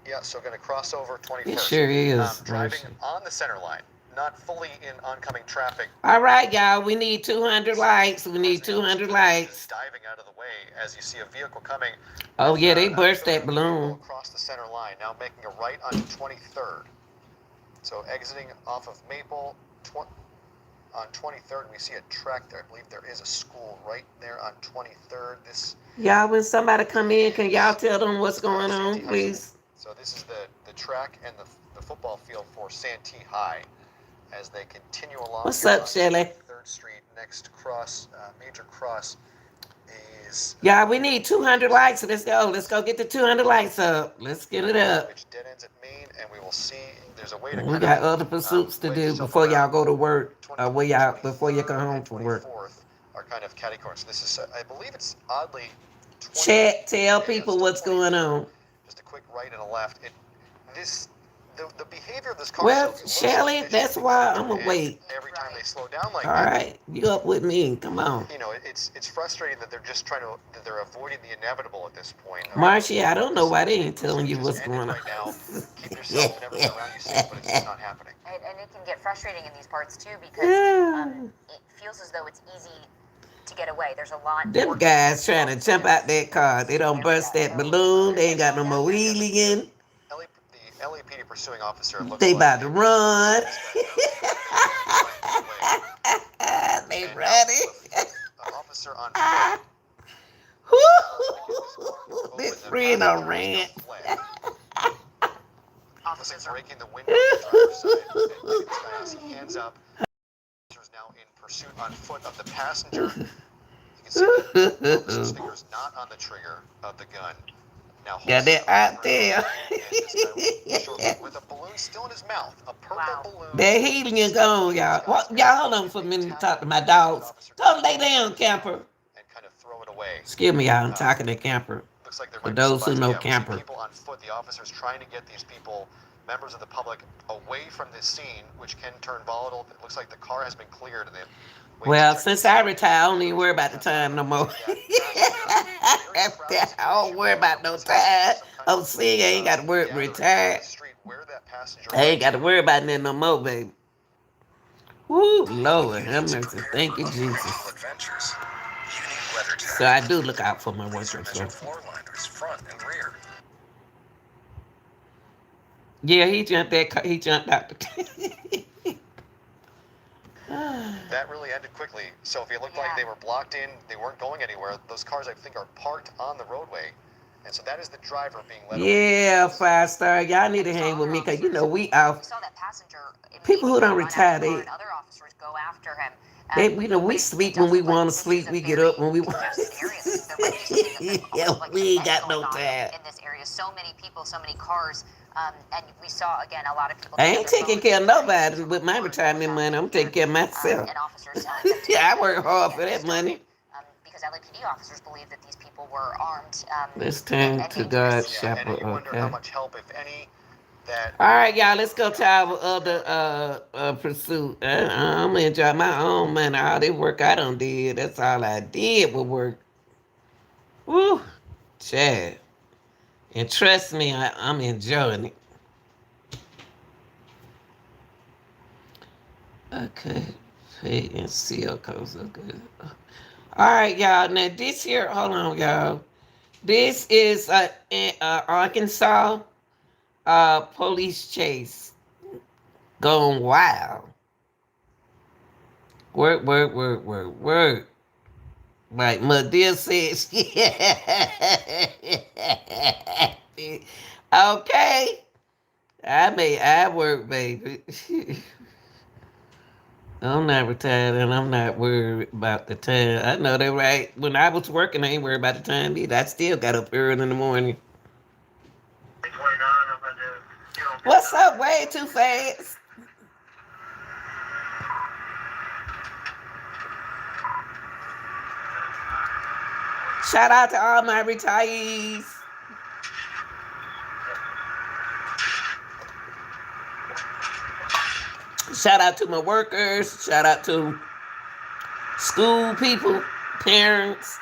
Yeah, so going to cross over 21st. It sure is. Driving on the center line, not fully in oncoming traffic. All right, y'all. We need 200 likes. We need 200 likes. Diving out of the way as you see a vehicle coming. Oh yeah, they burst that balloon. Across the center line, now making a right onto 23rd. So exiting off of Maple, on 23rd, we see a track there. I believe there is a school right there on 23rd. Y'all, when somebody come in, can y'all tell them what's going on, please? So this is the track and the football field for Santee High as they continue along. What's here up, on Shelly? 3rd Street. Next cross, major cross is Y'all, we need 200 likes. Let's go. Let's go get the 200 likes up. Let's get it up. which dead ends at Main, and we will see there's a way to We kind got of other pursuits to do before y'all go to work. Before you come home from work. are kind of catty corners. So this is, I believe it's oddly. Chat, tell people what's going on. Just a quick right and a left. The behavior of this car. Well, looks Shelly, suspicious, that's why I'm gonna and wait. Every time they slow down like All that, right, you up with me? Come on, you know, it's frustrating that they're just that they're avoiding the inevitable at this point. Marcia. I don't know why they ain't telling you what's going on. Right now, keep yourself and everything around you safe, but it's just not happening. And it can get frustrating in these parts too because it feels as though it's easy to get away. There's a lot. Them guys trying to jump out that car. They don't burst that balloon. They ain't got no more wheeling. The LAPD pursuing officer looks They like about to run. They ready. an officer on foot. They free no rant. Officers breaking the window on the driver's side. He hands up. Officers now in pursuit on foot of the passenger. You can see the officer's fingers not on the trigger of the gun. Now Got that out there. with a balloon still in his mouth. A purple balloon. That helium gone, y'all. Y'all hold on for a minute to talk to my dogs. Don't lay down, Camper. And kind of throw it away. Excuse me, y'all. I'm talking to Camper. Looks like there For might be those who somebody- know we see Camper. people on foot. The officers trying to get these people, members of the public, away from this scene, which can turn volatile. It looks like the car has been cleared, and they. Well, since I retire, I don't even worry about the time no more. I don't worry about no time. I'm seeing I ain't got to worry, retired. I ain't got to worry about that no more, baby. Woo, Lord, have mercy. Thank you, Jesus. So I do look out for my workers. So. Yeah, he jumped out the That really ended quickly. So if it looked like they were blocked in, they weren't going anywhere, those cars, I think, are parked on the roadway. And so that is the driver being led away. Yeah, 5-star. Y'all need to hang with me because, you know, we out. People who don't retire, they, you know, we sleep when we want to sleep. We get up when we want to. Yeah, we ain't got no time. In this area, so many people, so many cars, and we saw again a lot of people. I ain't taking care of nobody with my retirement money. I'm taking care of myself. And officers telling them to Yeah, I work hard for that money. because LAPD officers believe that these people were armed. Let's turn to God's Yeah, and shepherd. you wonder how Okay. much help, if any, that All right, y'all. Let's go to our other pursuit. I'm gonna enjoy my own money. All the work I done did. That's all I did was work. Woo, Chad. And trust me, I'm enjoying it. Okay, pay and seal codes are good. All right, y'all. Now this here, hold on, y'all. This is in Arkansas police chase going wild. Work. Like Madea says, okay. I work, baby. I'm not retired and I'm not worried about the time. I know that, right? When I was working, I ain't worried about the time either. I still got up early in the morning. What's up? Way too fast. Shout out to all my retirees. Shout out to my workers. Shout out to school people, parents.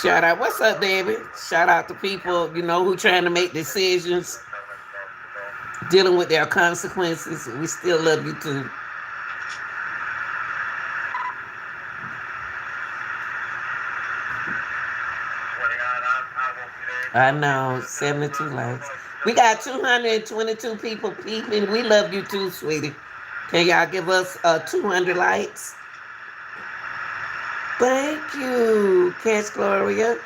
Shout out, what's up, baby? Shout out to people, you know, who trying to make decisions, dealing with their consequences. We still love you too. I know, 72 likes. We got 222 people peeping. We love you too, sweetie. Can y'all give us 200 likes? Thank you, Cash Gloria.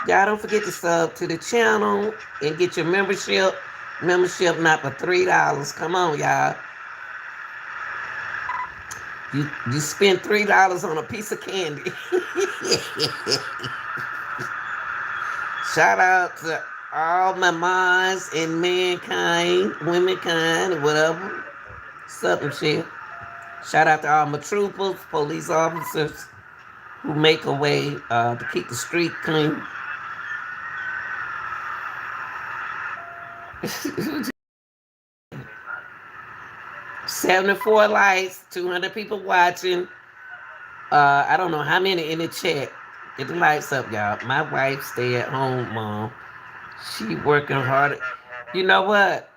Y'all don't forget to sub to the channel and get your membership. Membership not for $3. Come on, y'all. You spend $3 on a piece of candy. Shout out to all my moms and mankind, womankind, whatever. Something shit. Shout out to all my troopers, police officers who make a way to keep the street clean. 74 likes, 200 people watching. I don't know how many in the chat. Get the lights up, y'all. My wife stay at home, mom. She working hard. You know what?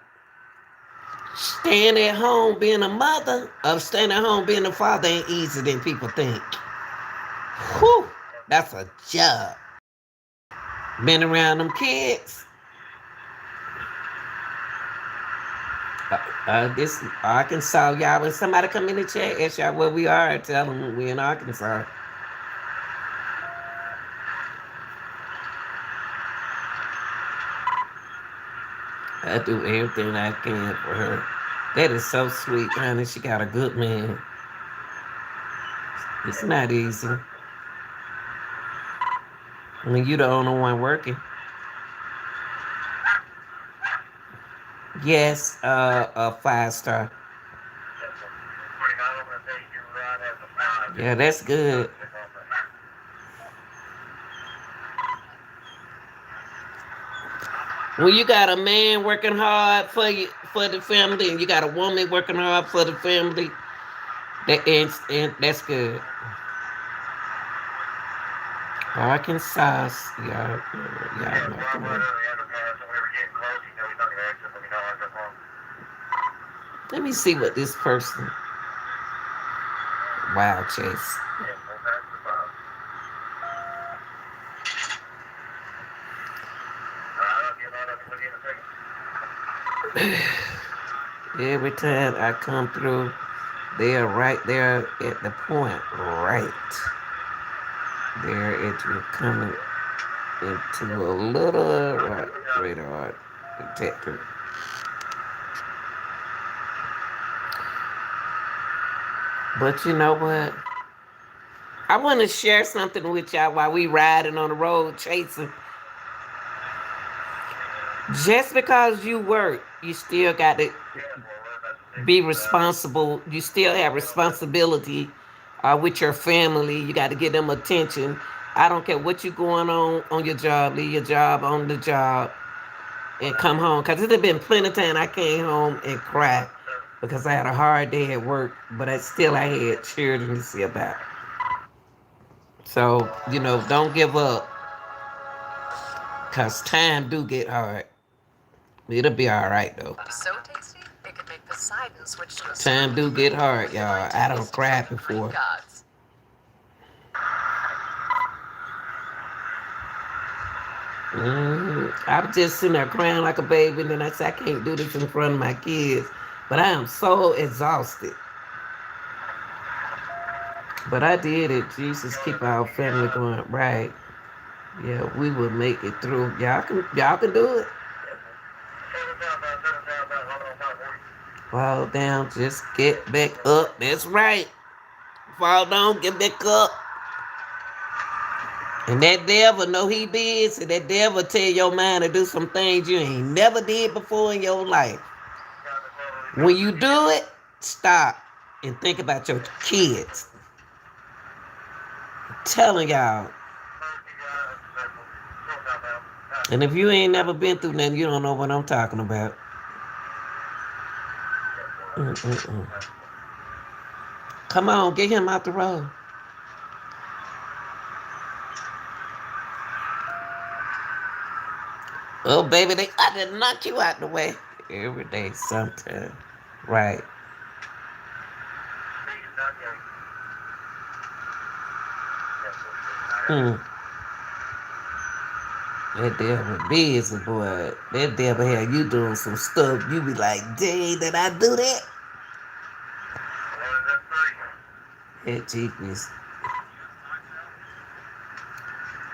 Staying at home being a mother or staying at home being a father ain't easier than people think. Whew, that's a job. Been around them kids. This Arkansas, y'all. When somebody come in the chat, ask y'all where we are, tell them we in Arkansas. I do everything I can for her. That is so sweet, honey. She got a good man. It's not easy. I mean, you the only one working. Yes, a 5-star. Yeah, that's good. When you got a man working hard for you, for the family, and you got a woman working hard for the family, and that's good. Arkansas, y'all know. Come on. Let me see what this person. Wow, Chase. Every time I come through, they are right there at the point, right there at you coming into a little radar detector. But you know what? I want to share something with y'all while we riding on the road chasing. Just because you work, you still got to be responsible. You still have responsibility with your family. You got to give them attention. I don't care what you going on your job. Leave your job on the job and come home. Because it have been plenty of time I came home and cried because I had a hard day at work, but I had children to see about. So, don't give up because time do get hard. It'll be all right, though. So tasty, it could make Poseidon switch to a Time do get hard, y'all. I don't cry before. gods. I'm just sitting there crying like a baby, and then I say, I can't do this in front of my kids. But I am so exhausted. But I did it. Jesus, keep our family going right. Yeah, we will make it through. Y'all can do it. Fall down, just get back up. That's right. Fall down, get back up. And that devil know he busy. That devil tell your mind to do some things you ain't never did before in your life. When you do it, stop and think about your kids. I'm telling y'all. And if you ain't never been through nothing, you don't know what I'm talking about. Come on, get him out the road. Oh, baby, they got to knock you out the way. Every day, sometime. Right. That devil busy, boy. That devil had you doing some stuff. You be like, dang, did I do that? That Jeep is...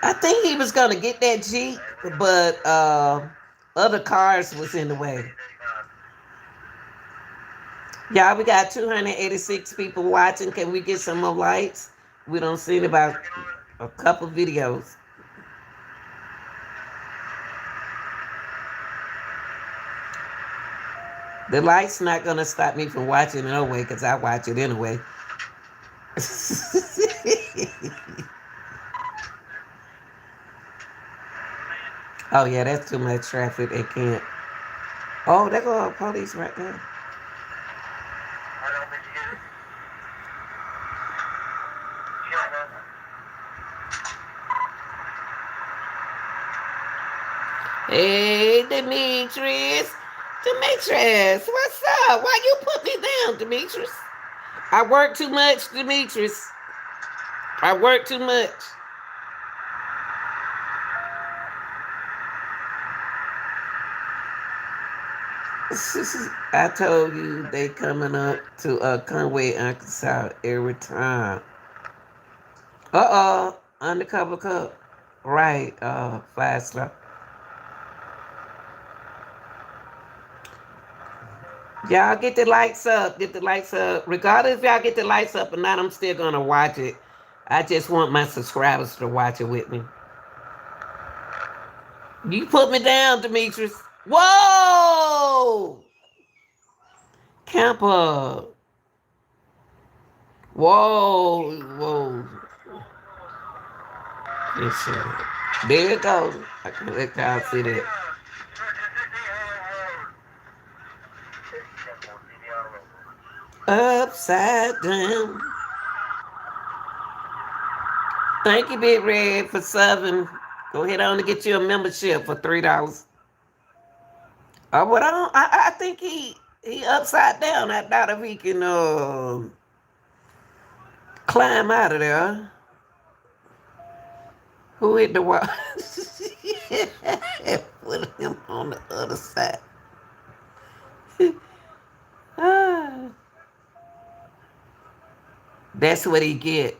I think he was going to get that Jeep, but other cars was in the way. Y'all, we got 286 people watching. Can we get some more likes? We don't see about a couple videos. The light's not going to stop me from watching it anyway, because I watch it anyway. Oh, yeah, that's too much traffic. They can't. Oh, there go a police right there. Hey, Demetrius. Demetrius, what's up? Why you put me down, Demetrius? I work too much, Demetrius. I work too much. I told you they coming up to Conway, Arkansas every time. Undercover Cup. Right, 5-star. Y'all get the lights up. Get the lights up. Regardless if y'all get the lights up or not, I'm still going to watch it. I just want my subscribers to watch it with me. You put me down, Demetrius. Whoa! Camper. Whoa. Yes, sir. There it goes. I can let y'all see that. Upside down. Thank you, Big Red, for subbing. Go ahead on and get you a membership for $3. But I think he upside down. I doubt if he can climb out of there. Who hit the wall? Put him on the other side. Ah, that's what he get.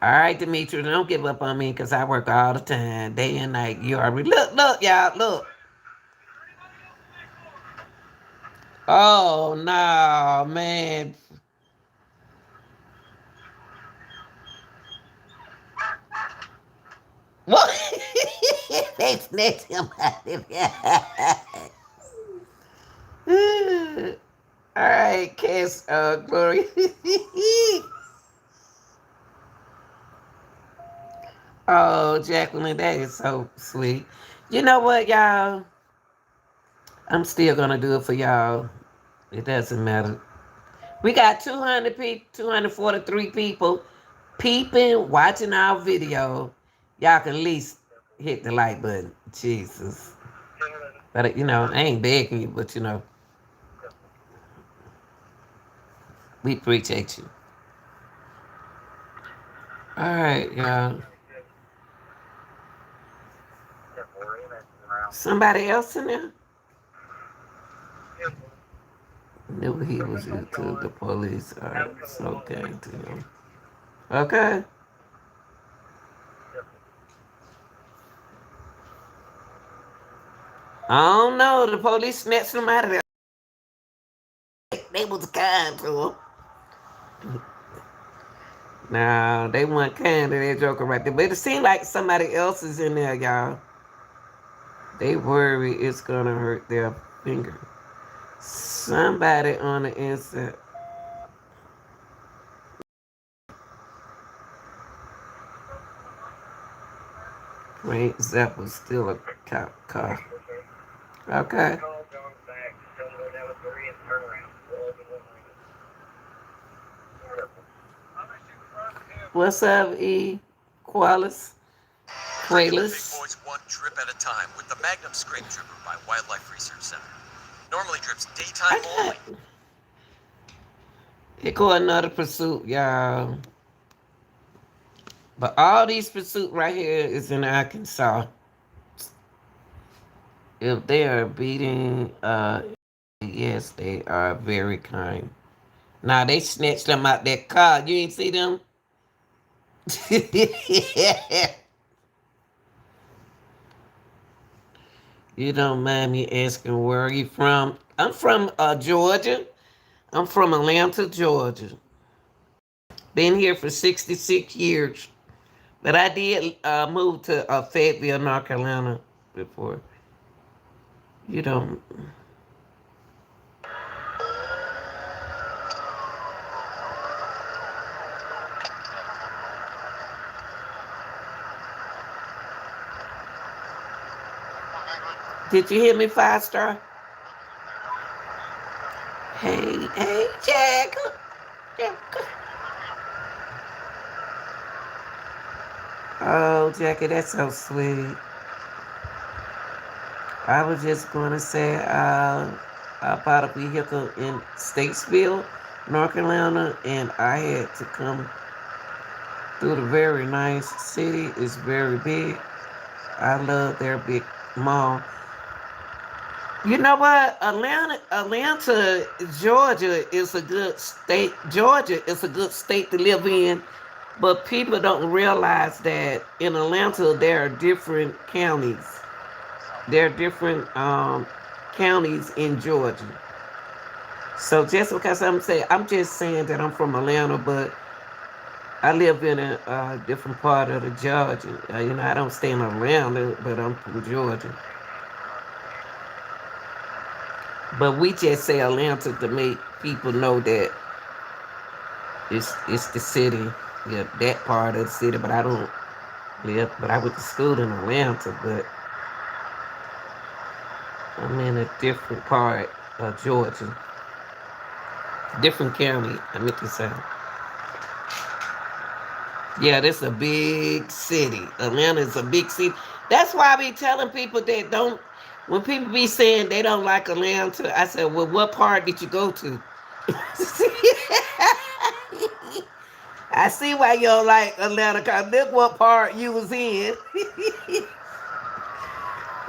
All right, Demetri, don't give up on me because I work all the time, day and night. You already look, y'all, look. Oh no, man. What? They snatched him out of here. All right, Cass, Glory. Oh, Jacqueline, that is so sweet. You know what, y'all? I'm still gonna do it for y'all. It doesn't matter. We got 200 people, 243 people peeping, watching our video. Y'all can at least hit the like button. Jesus. But you know, I ain't begging you, but you know, we appreciate you. All right, y'all. Somebody else in there? Knew he was into the police are so kind to him. Okay. I don't know. The police snatched him out of there. They was kind to him. Nah, they weren't kind to that joker right there. But it seemed like somebody else is in there, y'all. They worry it's gonna hurt their finger. Somebody on the inside. Frank Zapp was still a cop car. Okay. What's up, E? Qualis? Qualis? Boys one drip at a time with the Magnum Scrape Dripper by Wildlife Research Center. Normally drips daytime only. Here go another pursuit, y'all. But all these pursuit right here is in Arkansas. If they are beating, yes, they are very kind. Now they snatched them out that car. You ain't see them? You don't mind me asking where are you from? I'm from Georgia. I'm from Atlanta, Georgia. Been here for 66 years. But I did move to Fayetteville, North Carolina before. You don't. Did you hear me, 5-star? Hey, Jack. Oh, Jackie, that's so sweet. I was just going to say I bought a vehicle in Statesville, North Carolina, and I had to come through the very nice city. It's very big. I love their big mall. You know what? Atlanta, Georgia is a good state. Georgia is a good state to live in, but people don't realize that in Atlanta there are different counties. There are different counties in Georgia. So just because I'm just saying that I'm from Atlanta, but I live in a different part of the Georgia. You know, I don't stay in Atlanta, but I'm from Georgia. But we just say Atlanta to make people know that it's the city, yeah, that part of the city. But I don't live. But I went to school in Atlanta, but I'm in a different part of Georgia, different county. I meant to say. Yeah, this is a big city. Atlanta is a big city. That's why I be telling people that don't. When people be saying they don't like Atlanta, I said, well, what part did you go to? I see why you don't like Atlanta, because look what part you was in.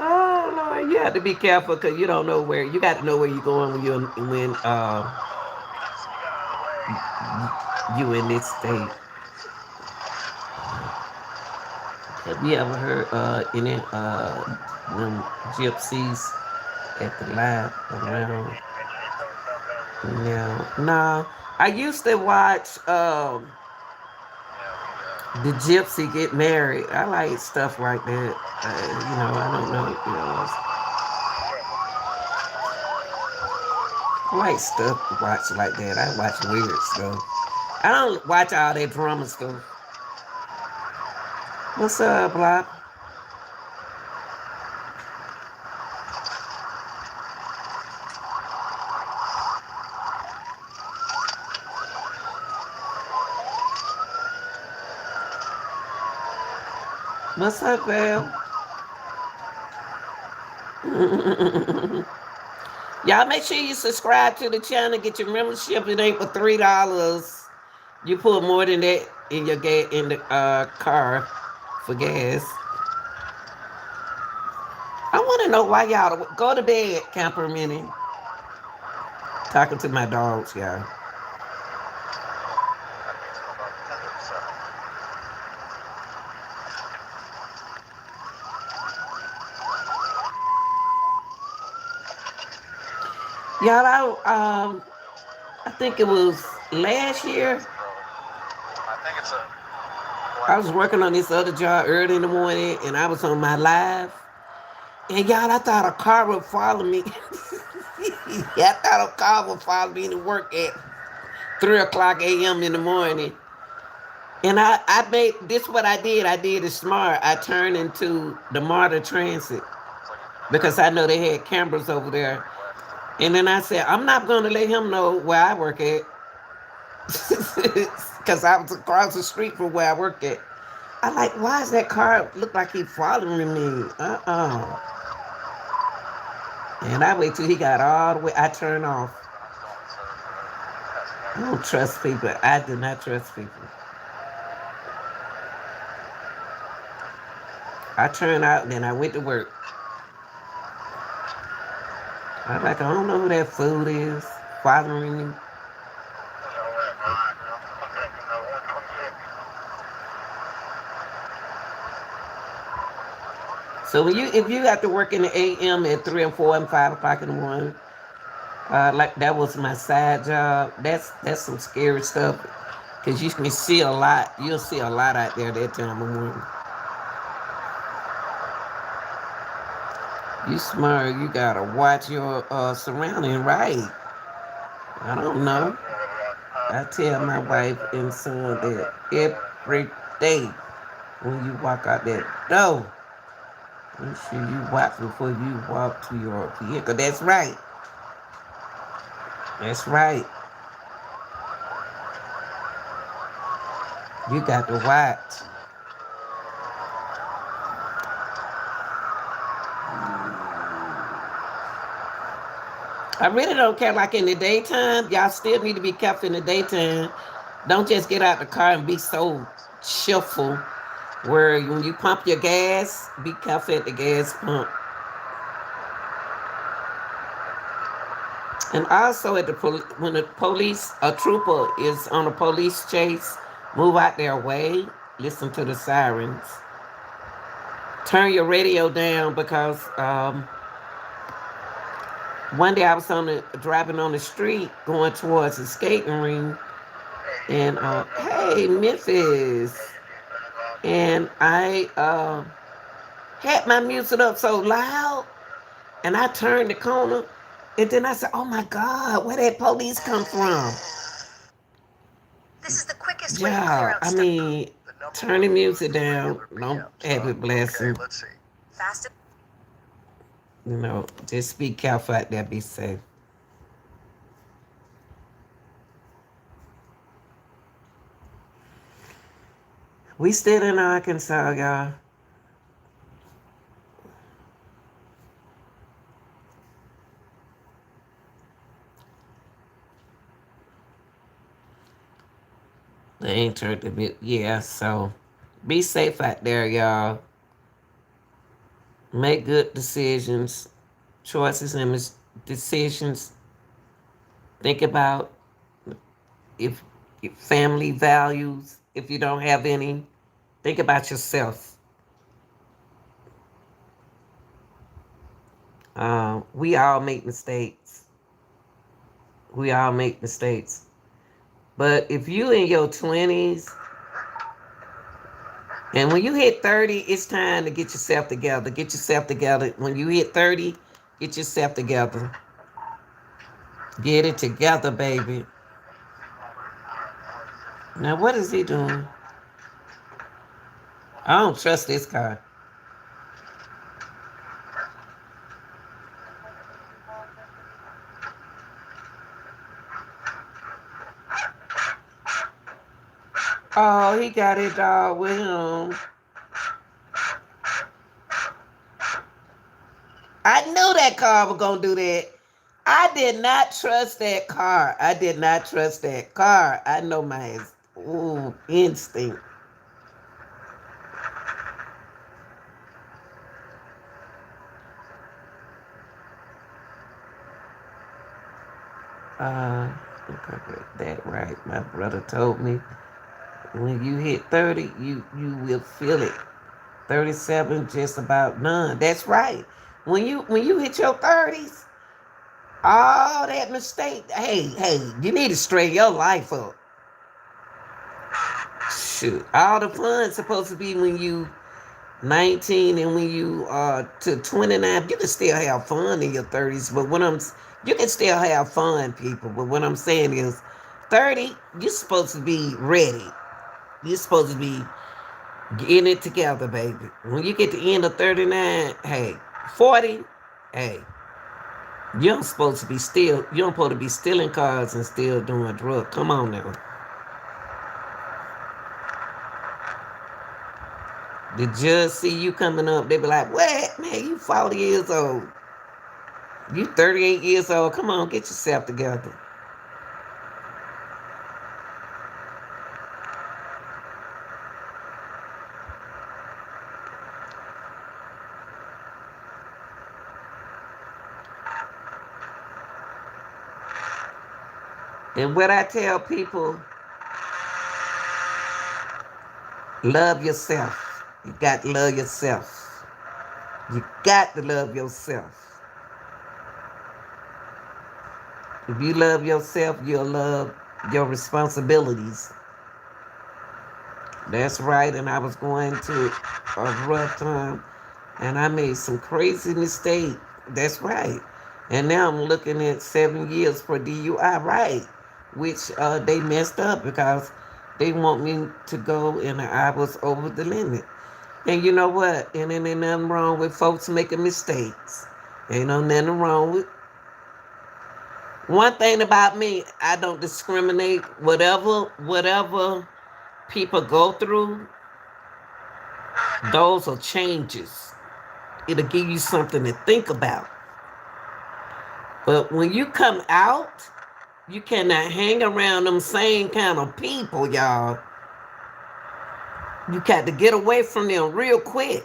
Oh Lord, you have to be careful because you don't know where. You got to know where you're going when you in this state. Have you ever heard any them gypsies at the lab around? No, no. I used to watch the gypsy get married. I like stuff like that. I don't know. I like stuff to watch like that. I watch weird stuff. I don't watch all that drama stuff. What's up, Block? What's up, Val? Y'all make sure you subscribe to the channel. Get your membership. It ain't for $3. You put more than that in your in the car for gas. I want to know why y'all go to bed, Camper Mini. Talking to my dogs, y'all. Y'all, I think it was last year. I was working on this other job early in the morning, and I was on my live. And y'all, I thought a car would follow me. I thought a car would follow me to work at 3 o'clock a.m. in the morning. And I made this what I did. I did it smart. I turned into the MARTA Transit because I know they had cameras over there. And then I said, I'm not going to let him know where I work at. Because I was across the street from where I work at. I like, why does that car look like he following me? And I wait till he got all the way. I turn off. I don't trust people. I do not trust people. I turned out and then I went to work. I'm like, I don't know who that fool is following me. So if you have to work in the AM at 3 and 4 and 5 o'clock in the morning, like that was my side job. That's some scary stuff because you can see a lot. You'll see a lot out there that time of morning. You smart. You gotta watch your surrounding, right? I don't know. I tell my wife and son that every day when you walk out that door. Make sure you watch before you walk to your vehicle. That's right. That's right. You got to watch. I really don't care. Like in the daytime, y'all still need to be careful in the daytime. Don't just get out the car and be so cheerful. Where when you pump your gas, be careful at the gas pump. And also at when the police, a trooper is on a police chase, move out their way, listen to the sirens. Turn your radio down because one day I was driving on the street going towards the skating ring. And hey, Memphis. And I had my music up so loud, and I turned the corner, and then I said, oh my God, where that police come from? This is the quickest way to clear out I mean, turn the music down, don't have it blessing. Let's see. Fast. Just be careful out there, be safe. We still in Arkansas, y'all. They ain't turned the music. Yeah, so be safe out there, y'all. Make good decisions, choices and decisions. Think about if family values, if you don't have any, think about yourself. We all make mistakes. We all make mistakes. But if you in your 20s, and when you hit 30, it's time to get yourself together. Get yourself together. When you hit 30, get yourself together. Get it together, baby. Now, what is he doing? I don't trust this car. Oh, he got it all with him. I knew that car was going to do that. I did not trust that car. I did not trust that car. I know my instinct. Okay, that right. My brother told me when you hit 30, you will feel it. 37, just about none. That's right. When you hit your 30s, all that mistake. Hey, you need to straighten your life up. Shoot, all the fun's supposed to be when you 19 and when you to 29. You can still have fun in your 30s, but you can still have fun, people. But what I'm saying is, 30, you're supposed to be ready. You're supposed to be getting it together, baby. When you get to the end of 39, hey, 40, hey, you don't supposed to be stealing cars and still doing drugs. Come on now. The judge see you coming up, they be like, what? Man, you 40 years old. You 38 years old. Come on, get yourself together. And what I tell people, love yourself. You got to love yourself. You got to love yourself. If you love yourself, you'll love your responsibilities. That's right. And I was going to a rough time, and I made some crazy mistake. That's right. And now I'm looking at 7 years for DUI, right? Which they messed up because they want me to go and I was over the limit. And you know what? And ain't nothing wrong with folks making mistakes. Ain't no nothing wrong with. One thing about me, I don't discriminate. Whatever people go through, those are changes. It'll give you something to think about. But when you come out, you cannot hang around them same kind of people, y'all. You got to get away from them real quick.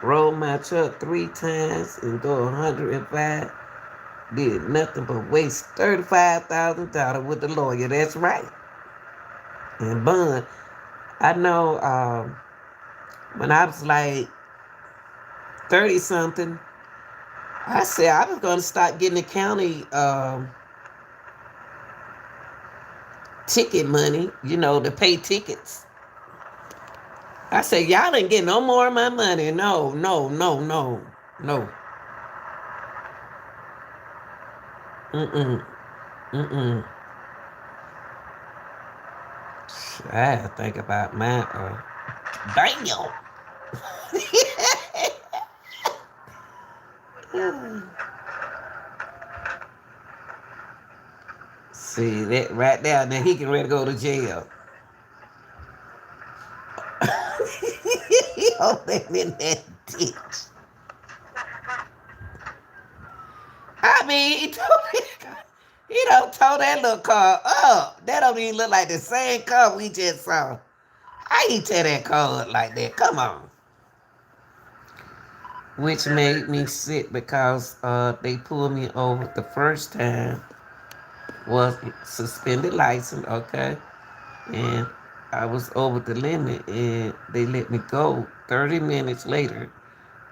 Rolled my truck 3 times and go 105. Did nothing but waste $35,000 with the lawyer. That's right. And bond. I know when I was like 30-something, I said I was going to start getting the county ticket money, to pay tickets. I said, y'all didn't get no more of my money. No. I had to think about my, damn. See, that right there, now he can ready to go to jail. He opened in that ditch. I mean, he don't tow that little car up. That don't even look like the same car we just saw. How you tear that car up like that? Come on. which made me sick because they pulled me over the first time was suspended license, okay, and I was over the limit and they let me go. 30 minutes later,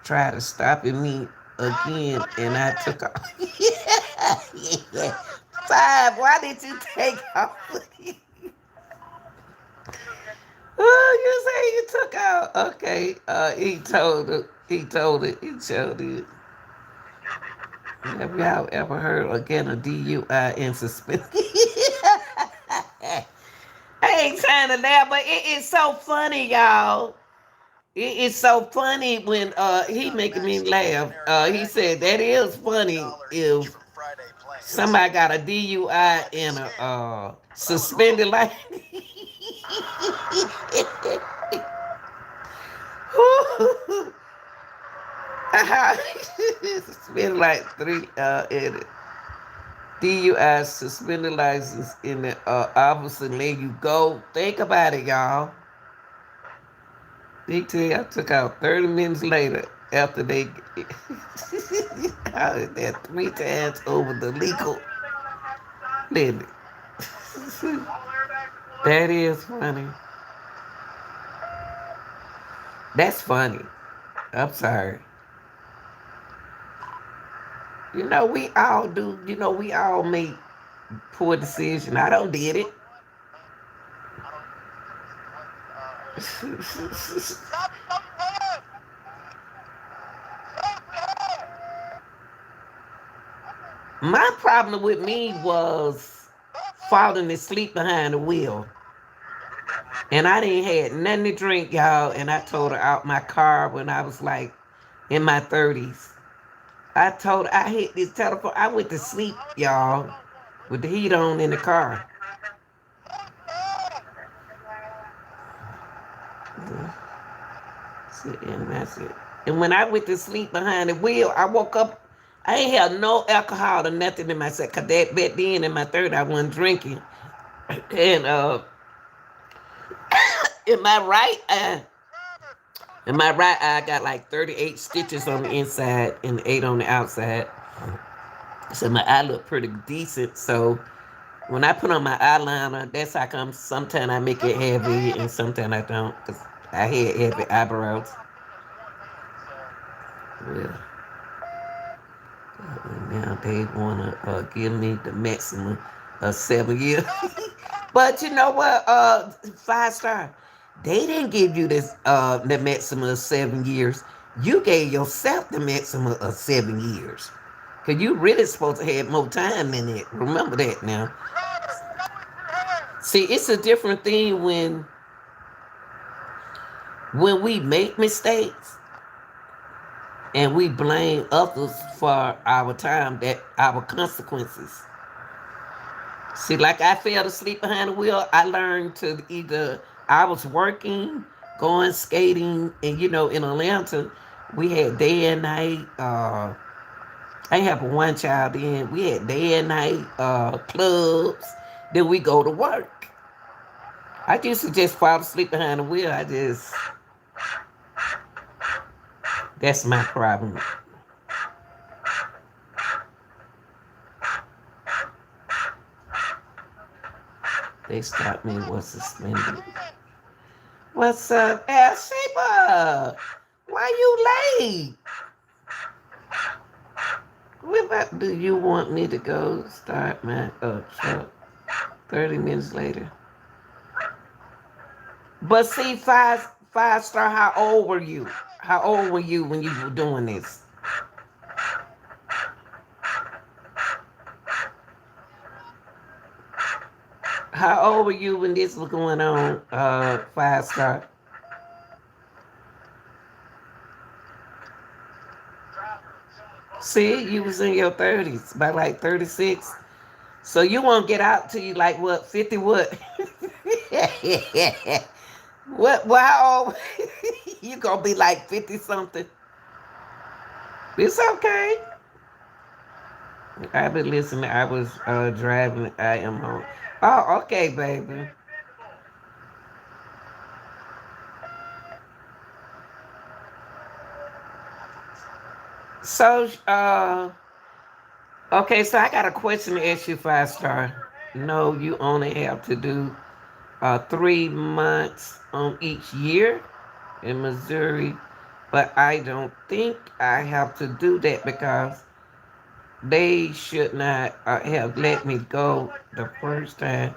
tried to stop me again, and I took off. Yeah. Five, why did you take off? Oh, you say you took out. Okay. He told it. He told it. He showed it. Have y'all ever heard again a DUI in suspense? I ain't trying to laugh, but it is so funny, y'all. It is so funny when he making me laugh. He said that is funny if somebody got a DUI and a suspended license. Suspended like three in it. DUI suspended license in the officer let you go. Think about it, y'all. They tell you I took out 30 minutes later after they I did that 3 times over the legal limit. That is funny. That's funny. I'm sorry. You know, we all do. You know, we all make poor decisions. I don't did it. My problem with me was falling asleep behind the wheel. And I didn't had nothing to drink, y'all. And I told her out my car when I was like in my 30s. I told her I hit this telephone. I went to sleep, y'all, with the heat on in the car. And that's it. And when I went to sleep behind the wheel, I woke up. I ain't had no alcohol or nothing in myself. Cause back then in my 30s, I wasn't drinking. And in my right eye, I got like 38 stitches on the inside and 8 on the outside. So my eye looked pretty decent. So when I put on my eyeliner, that's how come sometimes I make it heavy and sometimes I don't. Because I had heavy eyebrows. Well, now they want to give me the maximum of 7 years. But you know what, 5-star, they didn't give you this the maximum of 7 years. You gave yourself the maximum of 7 years. Because you really supposed to have more time than it. Remember that now. See, it's a different thing when we make mistakes and we blame others for our time, that our consequences. See, like I fell asleep behind the wheel, I learned to either, I was working, going skating, and you know, in Atlanta, we had day and night, I ain't have one child then, we had day and night clubs, then we go to work. I used to just fall asleep behind the wheel, that's my problem. They stopped me, was suspended. What's up, Al Shaper? Why you late? Where about do you want me to go start my truck? 30 minutes later. But see, 5-star, how old were you? How old were you when you were doing this? How old were you when this was going on, 5-star? See, you was in your 30s, by like 36. So you won't get out till you like what, 50 what? What, how old? You gonna be like 50 something. It's okay. I've been listening. I was driving. I am home. Oh, okay, baby. So, okay, so I got a question to ask you, 5 star. No, you only have to do 3 months on each year in Missouri, but I don't think I have to do that because they should not have let me go the first time.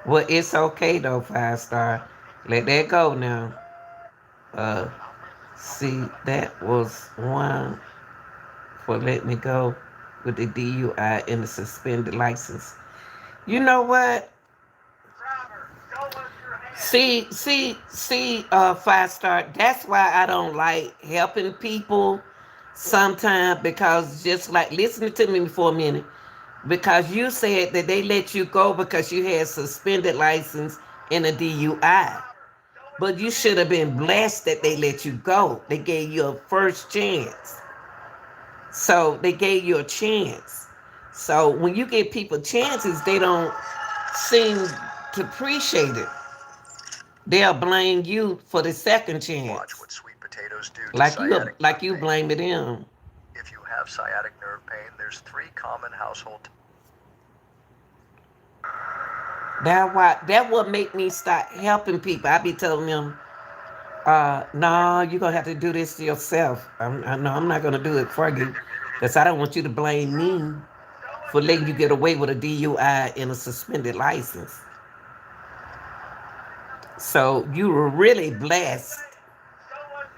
Well, it's okay though, 5 star. Let that go now. Uh, see, that was one for letting me go with the DUI and the suspended license. You know what? See, 5 star. That's why I don't like helping people sometimes because just like listening to me for a minute. Because you said that they let you go because you had suspended license and a DUI. But you should have been blessed that they let you go. They gave you a first chance. So they gave you a chance. So when you give people chances, they don't seem to appreciate it. They'll blame you for the second chance. Watch what sweet potatoes do to Like sciatic you nerve blame pain. them. If you have sciatic nerve pain, there's 3 common household. That would make me start helping people. I be telling them, no, you're gonna have to do this yourself. I'm not gonna do it for you. Because I don't want you to blame me for letting you get away with a DUI and a suspended license. So you were really blessed.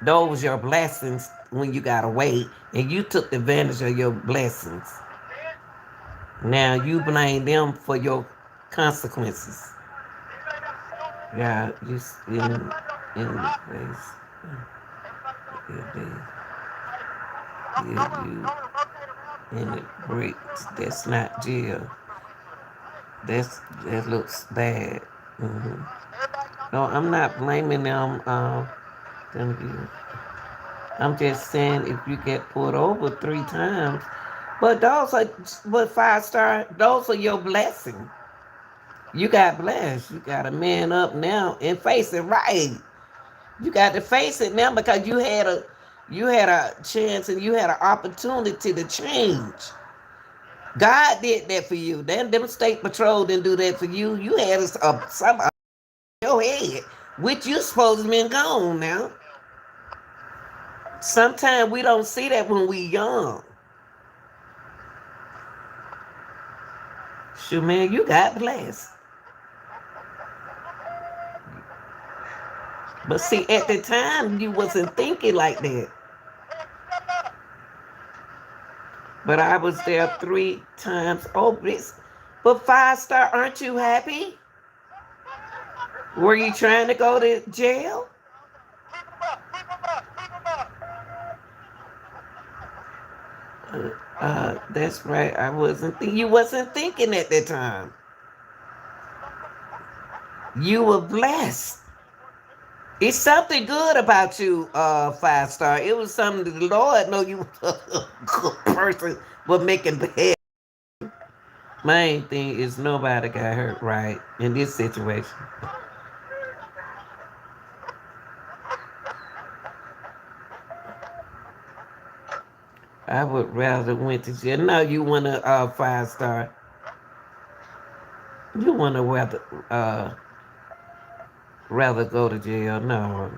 Those was your blessings when you got away, and you took advantage of your blessings. Now you blame them for your consequences. Yeah, just in the place. Yeah, you in the bricks. That's not jail. That looks bad. No, I'm not blaming them. I'm just saying if you get pulled over 3 times, but 5 star. Those are your blessings. You got blessed. You got to man up now and face it right. You got to face it now because you had a chance and you had an opportunity to change. God did that for you. Them state patrol didn't do that for you. You had some in your head, which you supposed to been gone now. Sometimes we don't see that when we young. Sure, man, you got blessed. But see, at the time, you wasn't thinking like that. But I was there 3 times over this. But 5 star, aren't you happy? Were you trying to go to jail? That's right. You wasn't thinking at that time. You were blessed. It's something good about you, 5 star. It was something that the Lord know you were a good person, but making bad. Main thing is nobody got hurt right in this situation. I would rather went to jail. No, you want to 5 star. You want to rather go to jail. No,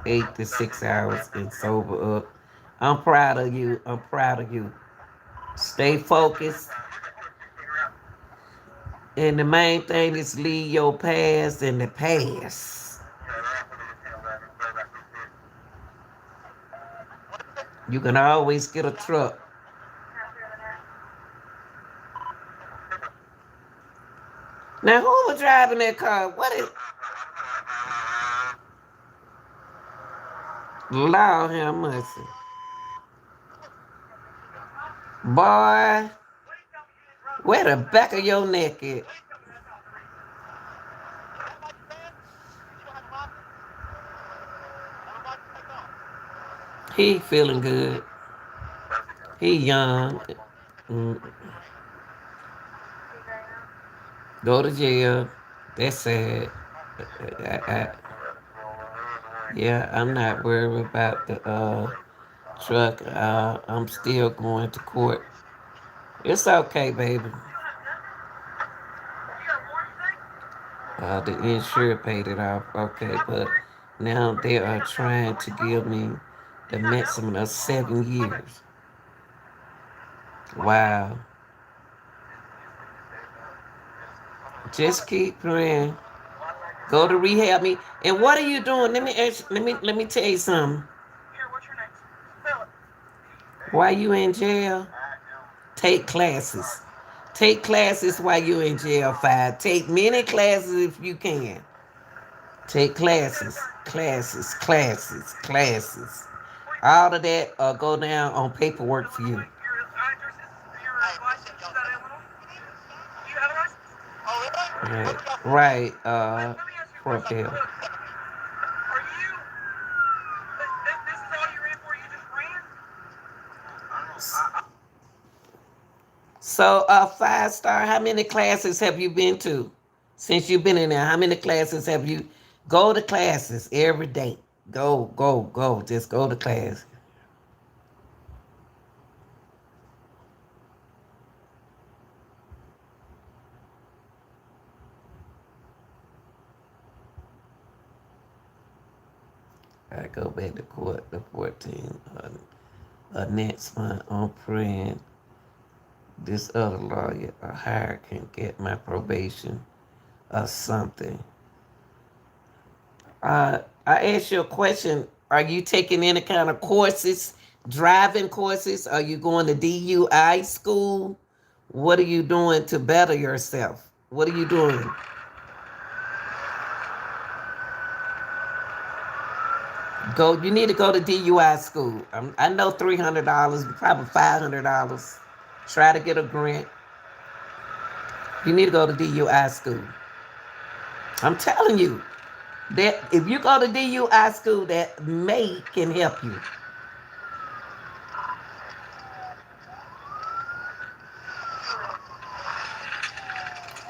8 to 6 hours and sober up. I'm proud of you. I'm proud of you. Stay focused. And the main thing is leave your past in the past. You can always get a truck. Now, who was driving that car? What is... Lord have mercy. Boy, where the back of your neck at? He feeling good. He young. Go to jail. That's sad. Yeah, I'm not worried about the truck. I'm still going to court. It's okay, baby. The insurer paid it off. Okay, but now they are trying to give me the maximum of 7 years. Wow. Just keep praying. Go to rehab me. And what are you doing? Let me tell you something. Why you in jail? Take classes. Take classes while you're in jail, 5. Take many classes if you can. Take classes. All of that go down on paperwork for you. Right, Raquel. So, 5-star, how many classes have you been to since you've been in there? How many classes have you? Go to classes every day. Go. Just go to class. I go back to court the 14th. Next month, I'm praying this other lawyer or higher can get my probation or something. I asked you a question. Are you taking any kind of courses, driving courses? Are you going to DUI school? What are you doing to better yourself? What are you doing? You need to go to DUI school. I know $300, probably $500. Try to get a grant. You need to go to DUI school. I'm telling you that if you go to DUI school, that can help you.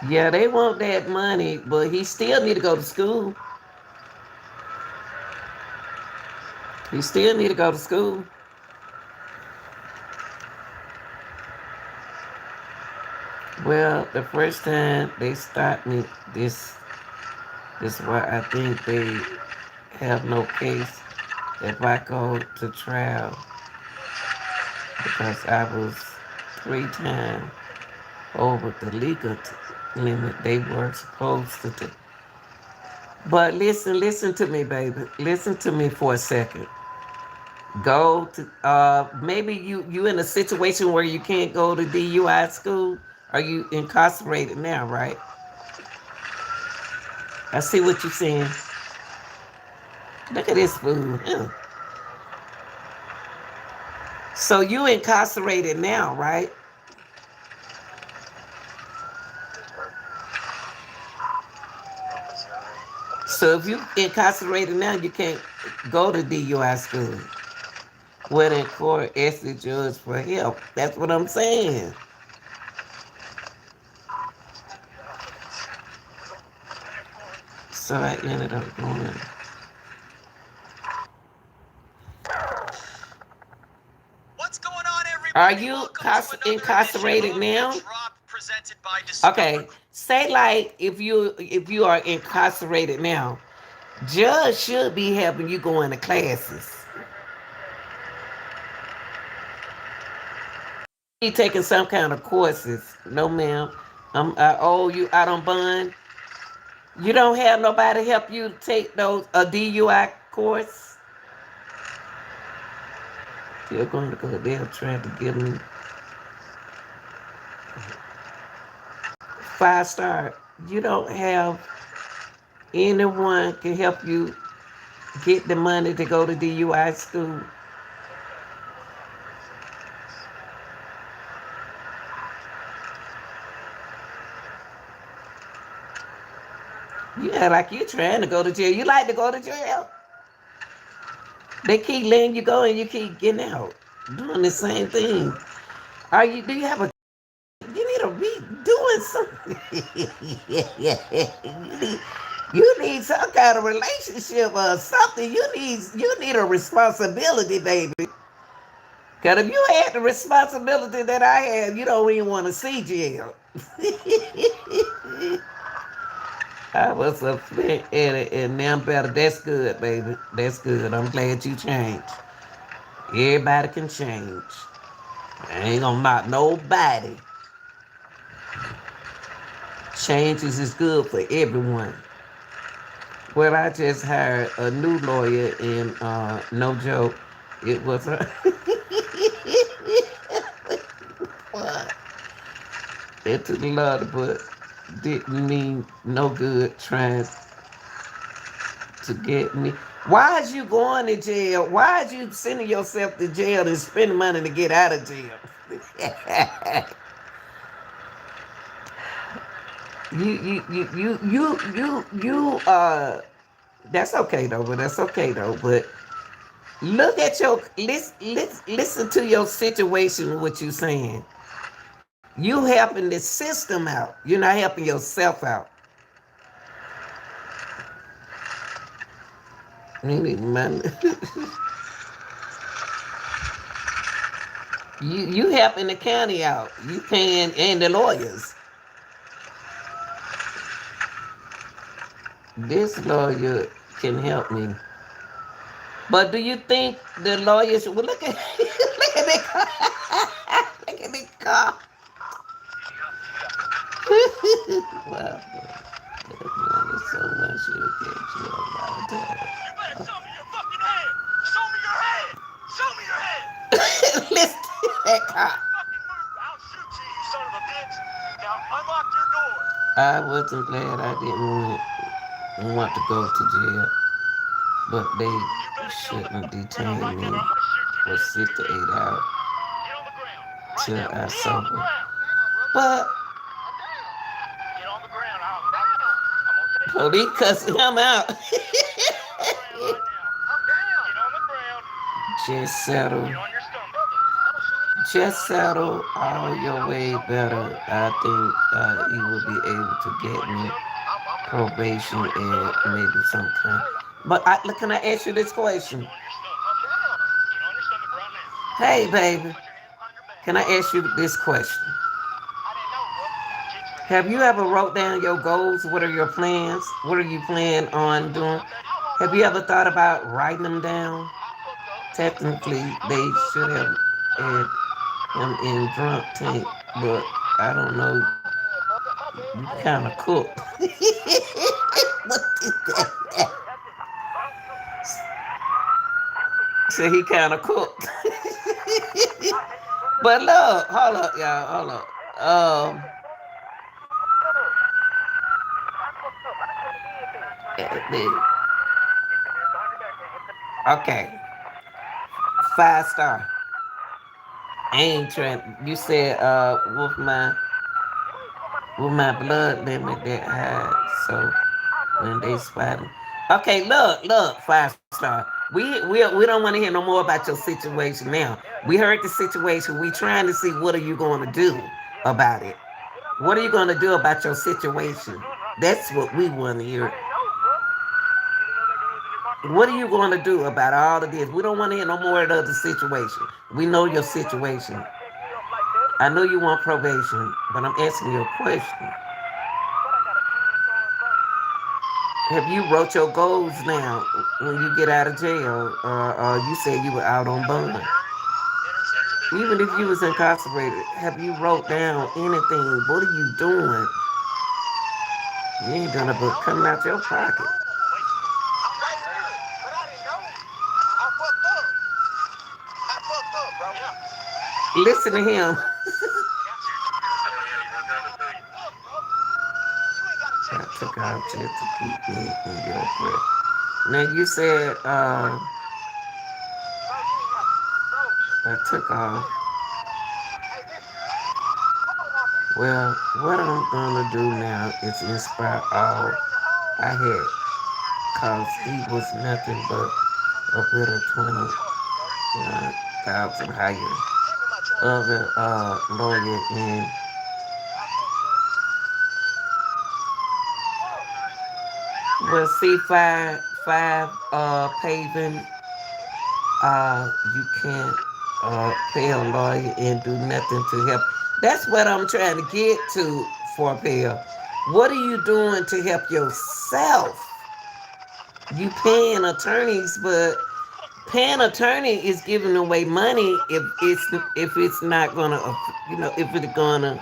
Yeah, they want that money, but he still need to go to school. He still need to go to school. Well, the first time they stopped me, this is why I think they have no case if I go to trial, because I was 3 times over the legal limit they were supposed to do. But listen to me, baby. Listen to me for a second. Go to maybe you in a situation where you can't go to DUI school. Are you incarcerated now, right? I see what you're saying. Look at this food. So you incarcerated now, right? So if you incarcerated now, you can't go to DUI school. Went in court, asked the judge for help. That's what I'm saying. So I ended up going. What's going on, everybody? Are you incarcerated now? Okay. Say like if you are incarcerated now, judge should be helping you go into classes. You taking some kind of courses? No, ma'am. I owe you out on bond. You don't have nobody help you take those a DUI course? You're going to go there trying to give me 5-star. You don't have anyone can help you get the money to go to DUI school. Yeah, like you're trying to go to jail. You like to go to jail? They keep letting you go and you keep getting out. Doing the same thing. Do you have a you need to be doing something. you need some kind of relationship or something. You need a responsibility, baby. Cause if you had the responsibility that I had, you don't even want to see jail. I was a flint at it, and now I'm better. That's good, baby. That's good. I'm glad you changed. Everybody can change. I ain't gonna knock nobody. Changes is good for everyone. Well, I just hired a new lawyer, and no joke, it was a what? It took a lot, but didn't mean no good trying to get me. Why is you going to jail? Why is you sending yourself to jail and spending money to get out of jail? That's okay though, but that's okay though. But look at your listen to your situation, what you saying. You helping the system out. You're not helping yourself out. you helping the county out. You paying and the lawyers. This lawyer can help me. But do you think the lawyers well look at look at that car. Look at that car. Wow. There's so much you'll get you a lot of time. You better show me your fucking head! Show me your head! Show me your head! Listen to that car. I'll shoot you, you son of a bitch! Now unlock your door! I wasn't glad I didn't want to go to jail, but they shouldn't detain me for 6 to 8 hours till I sober. But police cussing him out. Just settle all your way better. I think he will be able to get me probation and maybe some kind. But can I ask you this question? Hey, baby, can I ask you this question? Have you ever wrote down your goals? What are your plans? What are you planning on doing? Have you ever thought about writing them down? Technically, they should have had him in drunk tank, but I don't know. You kind of cooked. What is that? So he kind of cooked. But look, hold up, y'all, hold up. Okay. 5-star. I ain't trying. You said with my blood limit that high, so when they spot me. Okay, look, 5-star. We don't want to hear no more about your situation now. We heard the situation. We trying to see what are you going to do about it. What are you going to do about your situation? That's what we want to hear. What are you going to do about all of this? We don't want to hear no more of the situation. We know your situation. I know you want probation, but I'm asking you a question. Have you wrote your goals now when you get out of jail? You said you were out on bond. Even if you was incarcerated, have you wrote down anything? What are you doing? You ain't done it but coming out your pocket. Listen to him. I took out just to keep me in your breath. Now you said I took off. Well, what I'm gonna do now is inspire all I had, cause he was nothing but a bitter 21,000 higher other lawyer in well C5 paving you can't pay a lawyer and do nothing to help. That's what I'm trying to get to for Pale. What are you doing to help yourself? You paying attorneys, but paying attorney is giving away money if it's not gonna if it's gonna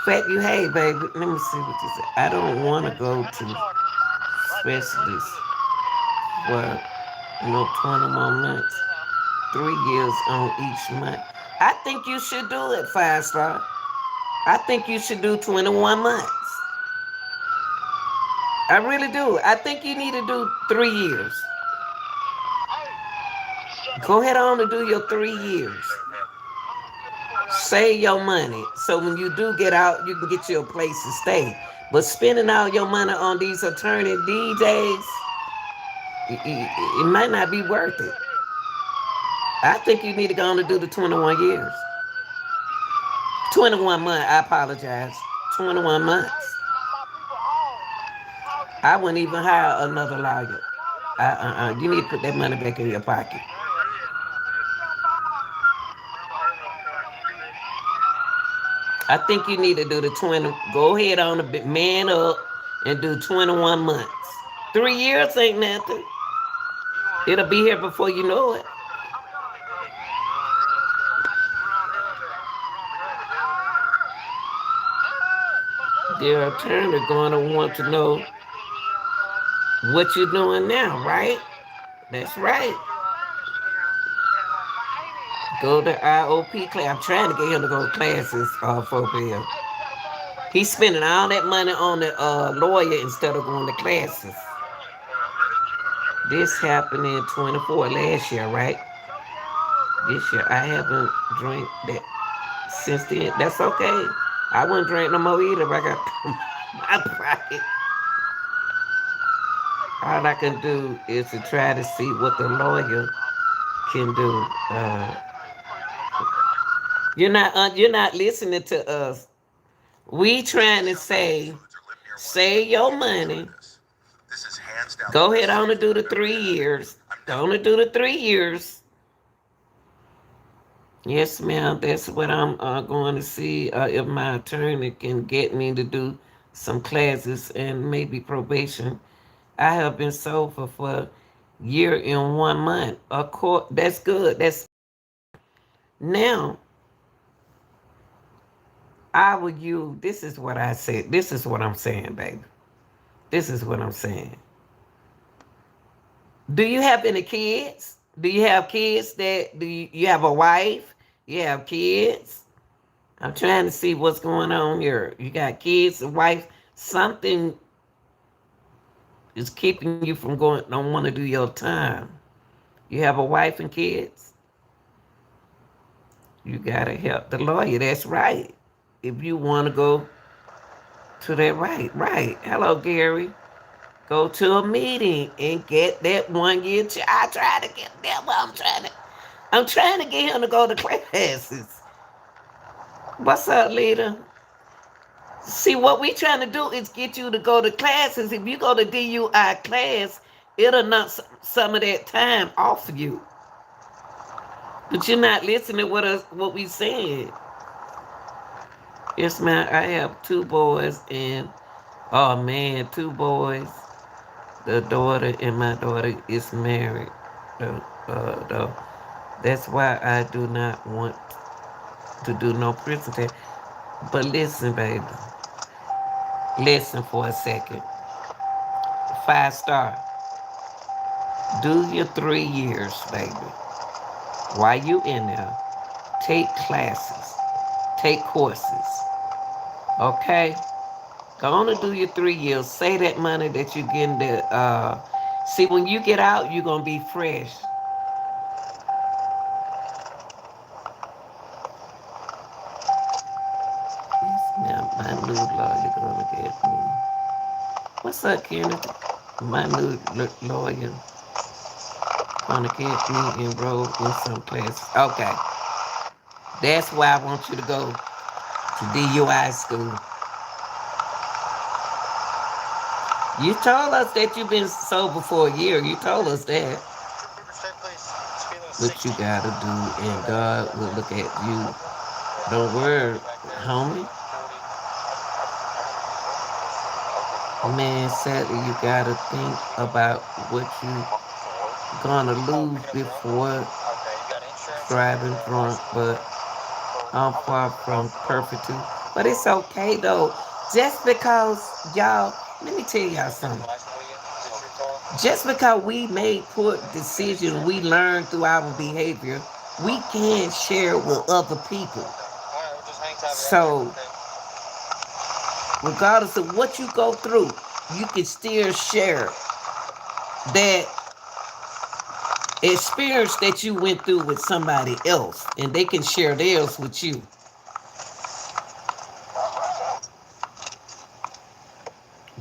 affect you. Hey baby, let me see what you say. I don't want to go to specialist for 20 more months, 3 years on each month. I think you should do it, 5-star. I think you should do 21 months. I really do. I think you need to do 3 years. Go ahead on and do your 3 years. Save your money so when you do get out, you can get you a place to stay. But spending all your money on these attorneys these days, it might not be worth it. I think you need to go on and do the 21 years. 21 months, I apologize. 21 months. I wouldn't even hire another lawyer. You need to put that money back in your pocket. I think you need to do the 20. Go ahead on a man up and do 21 months. 3 years ain't nothing. It'll be here before you know it. Their attorney going to want to know what you're doing now, right? That's right. Go to IOP class. I'm trying to get him to go to classes for Bill. He's spending all that money on the lawyer instead of going to classes. This happened in 24 last year, right? This year. I haven't drank that since then. That's okay. I wouldn't drink no more either if I got my pocket. All I can do is to try to see what the lawyer can do. You're not listening to us. We trying to say, save your money. Go ahead on and do the 3 years. Go on and do the 3 years. Yes, ma'am. That's what I'm going to see if my attorney can get me to do some classes and maybe probation. I have been sober for a year and 1 month. Of course, that's good. That's now. This is what I said. This is what I'm saying, baby. This is what I'm saying. Do you have any kids? Do you have kids you have a wife? You have kids? I'm trying to see what's going on here. You got kids, a wife, something is keeping you from don't want to do your time. You have a wife and kids? You gotta help the lawyer. That's right. If you want to go to that, right. Hello, Gary. Go to a meeting and get that 1 year. I try to get that. I'm trying to get him to go to classes. What's up, leader? See, what we trying to do is get you to go to classes. If you go to DUI class, it'll knock some of that time off of you. But you're not listening to what we saying. Yes, ma'am. I have 2 boys and, oh man, 2 boys. The daughter and my daughter is married. Though. That's why I do not want to do no prison time. But listen, baby. Listen for a second. 5-star. Do your 3 years, baby. While you in there, take classes. Take courses. Okay? Go on and do your 3 years. Save that money that you're getting to, see, when you get out, you're going to be fresh. Yes, now my new lawyer going to get me. What's up, Kenneth? My new lawyer going to get me enrolled in some classes. Okay. That's why I want you to go to DUI school. You told us that you've been sober for a year. You told us that. what you gotta do, and God will look at you. Don't worry, homie. Man, sadly, you gotta think about what you gonna lose before driving drunk, but I'm far from perfect too. But it's okay though. Just because y'all, let me tell y'all something. Just because we made poor decisions, we learn through our behavior, we can share with other people. So, regardless of what you go through, you can still share that experience that you went through with somebody else, and they can share theirs with you.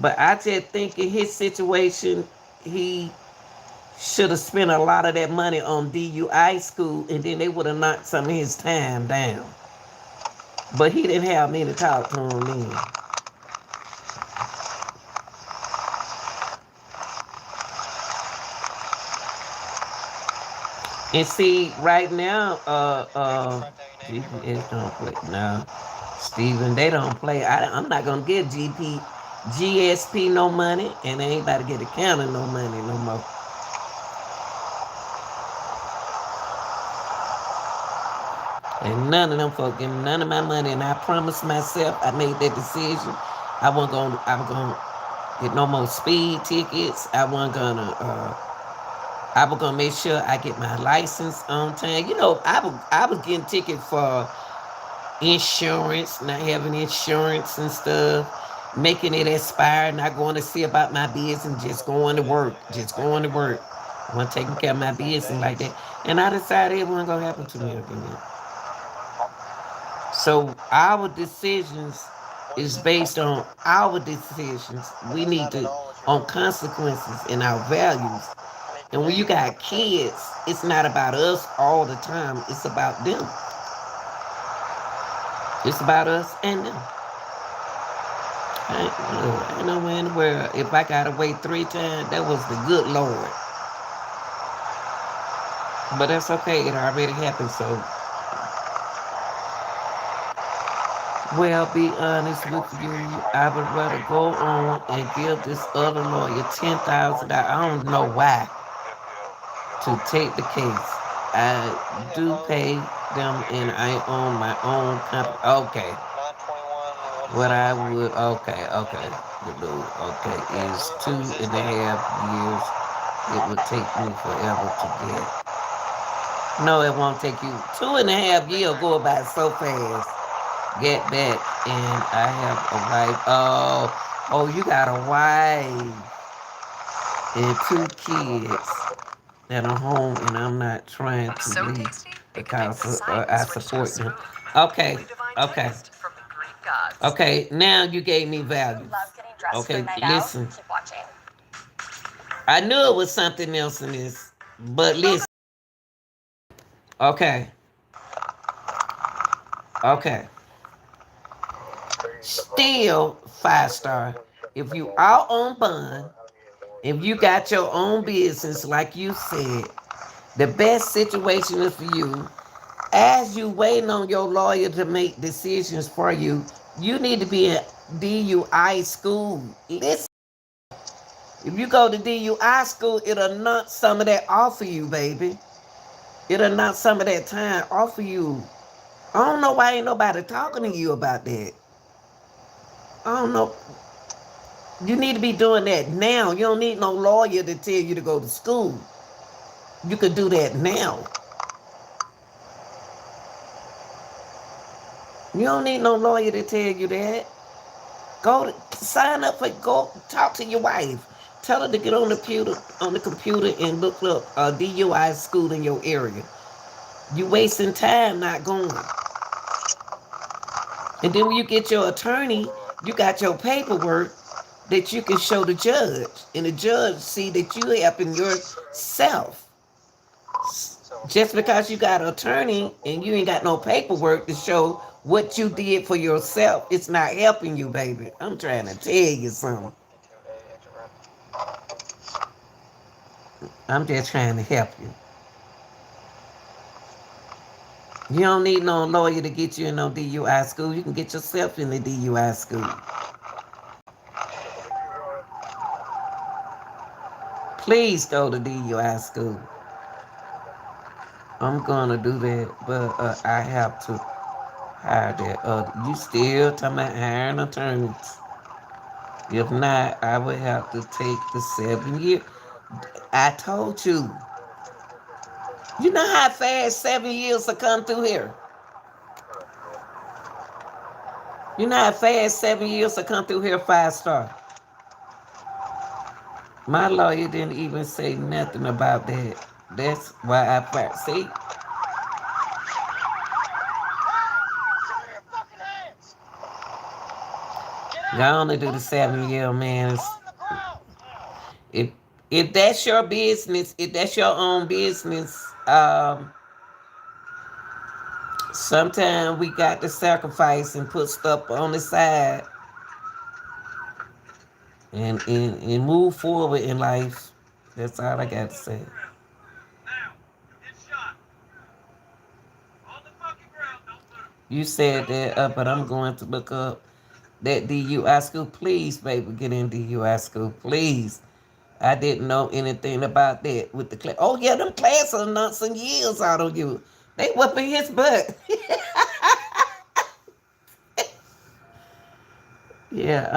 But I just think in his situation, he should have spent a lot of that money on DUI school, and then they would have knocked some of his time down. But he didn't have me to talk to him then. And see, right now, GPS don't play. No, Steven, they don't play. I'm not gonna give GSP no money, and they ain't about to get the county no money no more. And none of them folk give me none of my money, and I promised myself, I made that decision. I was gonna get no more speed tickets. I was gonna make sure I get my license on time. You know, I was getting tickets for insurance, not having insurance and stuff, making it expire, not going to see about my business, just going to work. I wasn't taking care of my business like that. And I decided it wasn't gonna happen to me again. So our decisions is based on our decisions. We need to on consequences and our values. And when you got kids, it's not about us all the time. It's about them. It's about us and them. I ain't nowhere in the world. If I gotta wait 3 times, that was the good Lord. But that's okay. It already happened. So, well, be honest with you. I would rather go on and give this other lawyer $10,000. I don't know why. To take the case. I do pay them and I own my own company. Okay. What I would, okay, is 2.5 years. It would take me forever to get. No, it won't take you. 2.5 years go by so fast. Get back, and I have a wife. Oh, you got a wife and 2 kids that are home, and I'm not trying to leave because I support them. Okay. Okay, now you gave me value. Okay, listen. I knew it was something else in this, but listen. Okay. Still 5-star. If you out on bond, if you got your own business, like you said, the best situation is for you. As you waiting on your lawyer to make decisions for you, you need to be in DUI school. Listen, if you go to DUI school, it'll knock some of that off of you, baby. It'll knock some of that time off of you. I don't know why ain't nobody talking to you about that. I don't know. You need to be doing that now. You don't need no lawyer to tell you to go to school. You could do that now. You don't need no lawyer to tell you that. Go talk to your wife. Tell her to get on the computer and look up a DUI school in your area. You wasting time not going. And then when you get your attorney, you got your paperwork that you can show the judge. And the judge see that you helping yourself. Just because you got an attorney and you ain't got no paperwork to show what you did for yourself, it's not helping you, baby. I'm trying to tell you something. I'm just trying to help you. You don't need no lawyer to get you in no DUI school. You can get yourself in the DUI school. Please go to DUI school. I'm gonna do that, but I have to hire that. You still talking about hiring attorneys? If not, I would have to take the 7 years. I told you. You know how fast 7 years to come through here? You know how fast 7 years to come through here 5-star? My lawyer didn't even say nothing about that. That's why I fight. See? Go on and do the 7 year, man. If that's your business, if that's your own business, sometimes we got to sacrifice and put stuff on the side and move forward in life. That's all I got to say. You said that, but I'm going to look up that DUI school. Please, baby, get in DUI school, please. I didn't know anything about that with the class. Oh, yeah, them classes are not some years out on you. They whooping his butt. Yeah,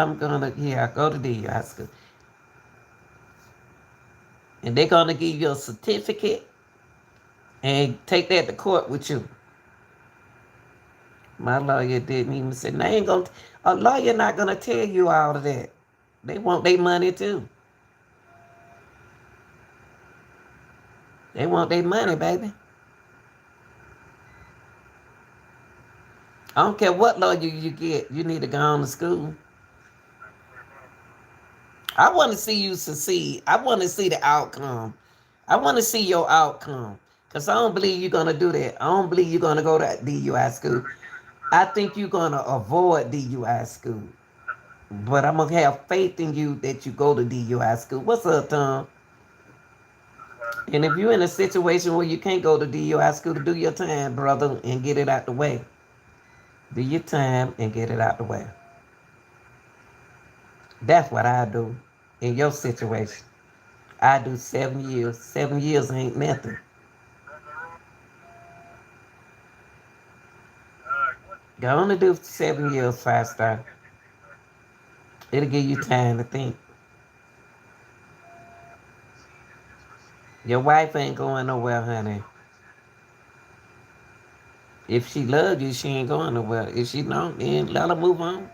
go to DUI school. And they're going to give you a certificate and take that to court with you. My lawyer didn't even say, a lawyer not going to tell you all of that. They want their money too. They want their money, baby. I don't care what lawyer you get. You need to go on to school. I want to see you succeed. I want to see the outcome. I want to see your outcome. Because I don't believe you're going to do that. I don't believe you're going to go to DUI school. I think you're going to avoid DUI school. But I'm going to have faith in you that you go to DUI school. What's up, Tom? And if you're in a situation where you can't go to DUI school, to do your time, brother, and get it out the way. Do your time and get it out the way. That's what I do in your situation. I do 7 years. 7 years ain't nothing. Go on to do 7 years 5-star. It'll give you time to think. Your wife ain't going nowhere, honey. If she loves you, she ain't going nowhere. If she don't, then let her move on.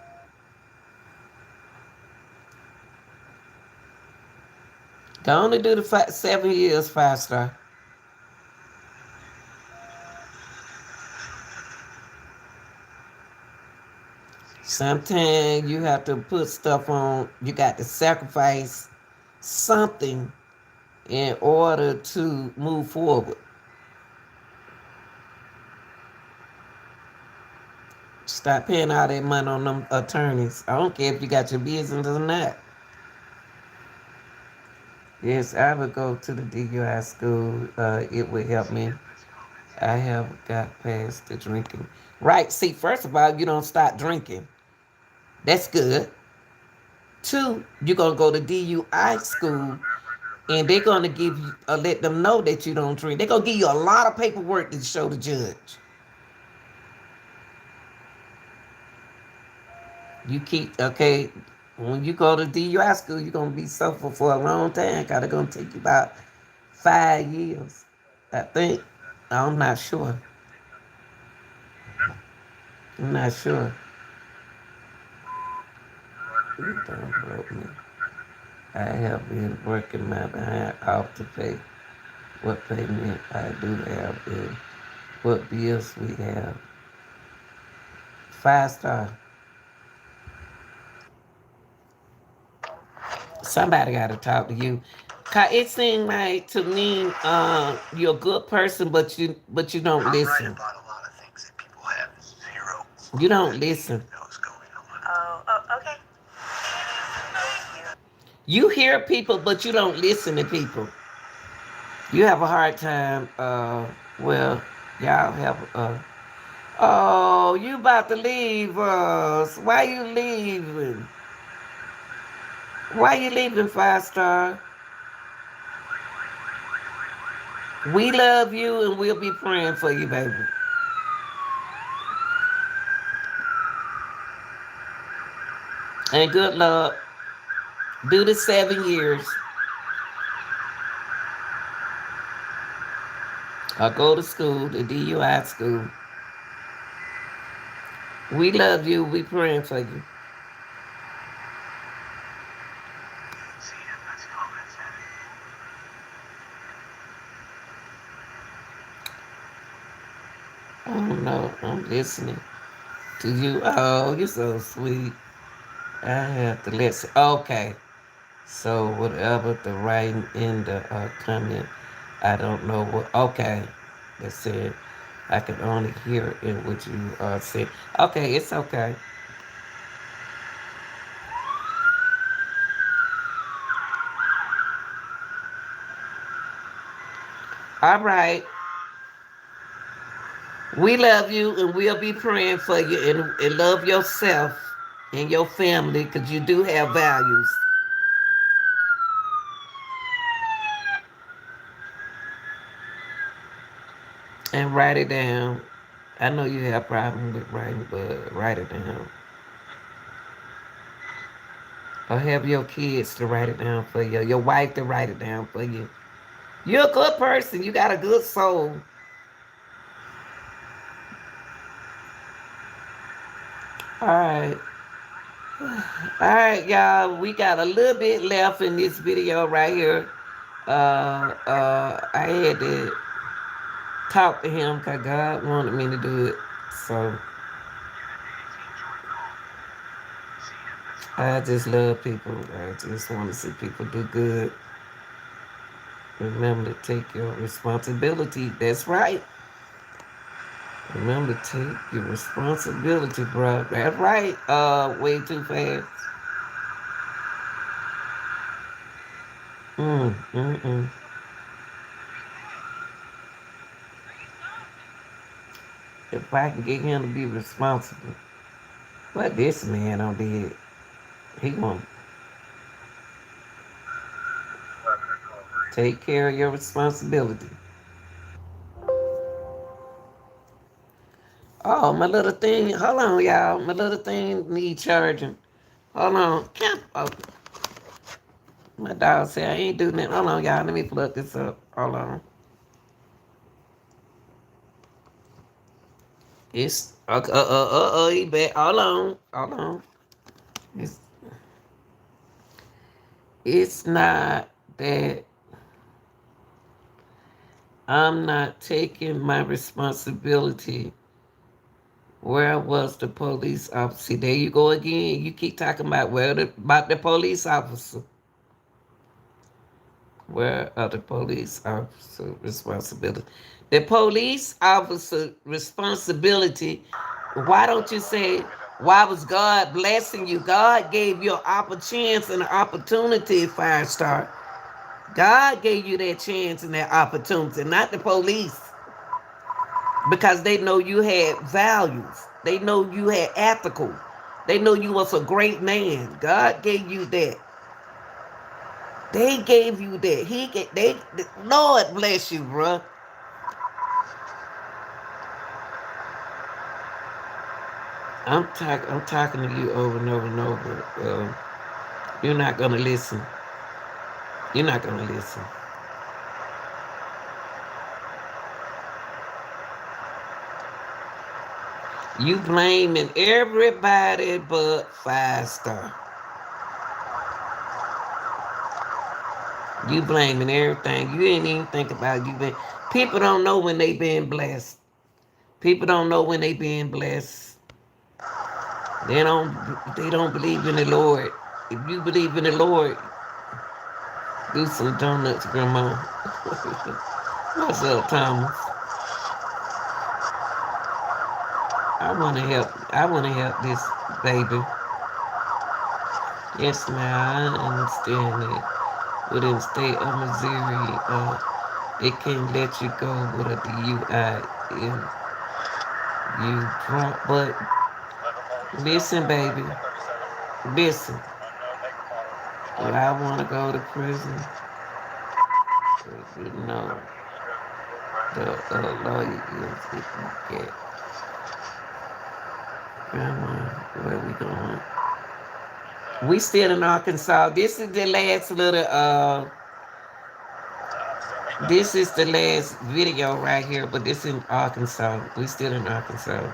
Go on to do the 7 years 5-star. Sometimes you have to put stuff on, you got to sacrifice something in order to move forward. Stop paying all that money on them attorneys. I don't care if you got your business or not. Yes, I would go to the DUI school. It would help me. I have got past the drinking. Right. See, first of all, you don't stop drinking. That's good. 2, you're going to go to DUI school, and they're going to give you, let them know that you don't drink. They're going to give you a lot of paperwork to show the judge. You keep, okay, when you go to DUI school, you're going to be suffering for a long time. Because it's going to take you about 5 years, I think. I'm not sure. I'm not sure. Don't broke me. I have been working my behind off to pay what payment I do have and what bills we have. 5-star. Somebody got to talk to you. It seems like to me, you're a good person, but you don't listen. I'm right about a lot of things that people have zero. You don't listen. Oh, okay. You hear people, but you don't listen to people. You have a hard time. Well, Y'all have oh, you about to leave us. Why you leaving? Why you leaving, 5 Star? We love you and we'll be praying for you, baby. And good luck. Do the 7 years. Or go to school, the DUI school. We love you. We praying for you. I don't know. I'm listening to you. Oh, you're so sweet. I have to listen. Okay. So whatever the writing in the comment, I don't know what. Okay. It said I can only hear in what you said. Okay, it's okay. All right. We love you and we'll be praying for you and love yourself and your family because you do have values. And write it down. I know you have problem with writing, but write it down. Or have your kids to write it down for you. Your wife to write it down for you. You're a good person. You got a good soul. All right. All right, y'all. We got a little bit left in this video right here. I had to talk to him because God wanted me to do it. So I just love people. I just want to see people do good. Remember to take your responsibility. That's right. Remember to take your responsibility, bro. That's right. Way too fast. If I can get him to be responsible. What this man on did. He gonna take care of your responsibility. Oh, my little thing. Hold on, y'all. My little thing need charging. Hold on. Oh. My dog said I ain't doing that. Hold on, y'all. Let me plug this up. Hold on. It's he back. Hold on. It's not that I'm not taking my responsibility. Where was the police officer? There you go again. You keep talking about about the police officer. Where are the police officer responsibility? The police officer responsibility. Why don't you say, why was God blessing you? God gave you an chance and an opportunity, 5 Star. God gave you that chance and that opportunity, not the police. Because they know you had values. They know you had ethical. They know you was a great man. God gave you that. They gave you that. Lord bless you, bruh. I'm talking to you over and over and over. You're not gonna listen. You're not gonna listen. You blaming everybody but 5 Star. You blaming everything. You didn't even think about you. People don't know when they being blessed. People don't know when they being blessed. They don't believe in the Lord. If you believe in the Lord, do some donuts, Grandma. What's up, Thomas? I want to help this baby. Yes, ma'am, I understand that. Within the state of Missouri, They can't let you go with a DUI if you drunk. But listen, baby. Listen. Do I want to go to prison? You know, the lawyer is if you get. Grandma, where we going? We still in Arkansas. This is the last little this is the last video right here, but this in Arkansas. We still in Arkansas.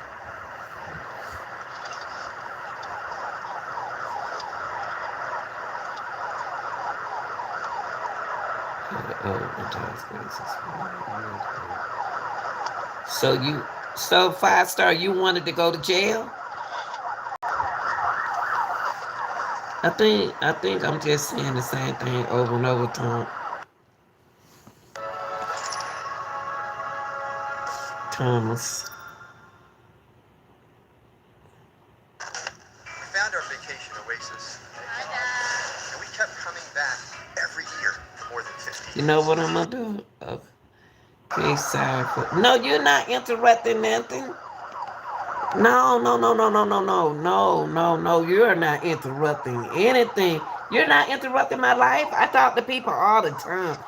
So 5 Star, you wanted to go to jail? I think I'm just saying the same thing over and over, Tom. Thomas. We found our vacation oasis, and we kept coming back every year for more than 50 years. You know what I'm gonna do? Okay, sorry for. No, you're not interrupting nothing. No. You're not interrupting anything. You're not interrupting my life. I talk to people all the time.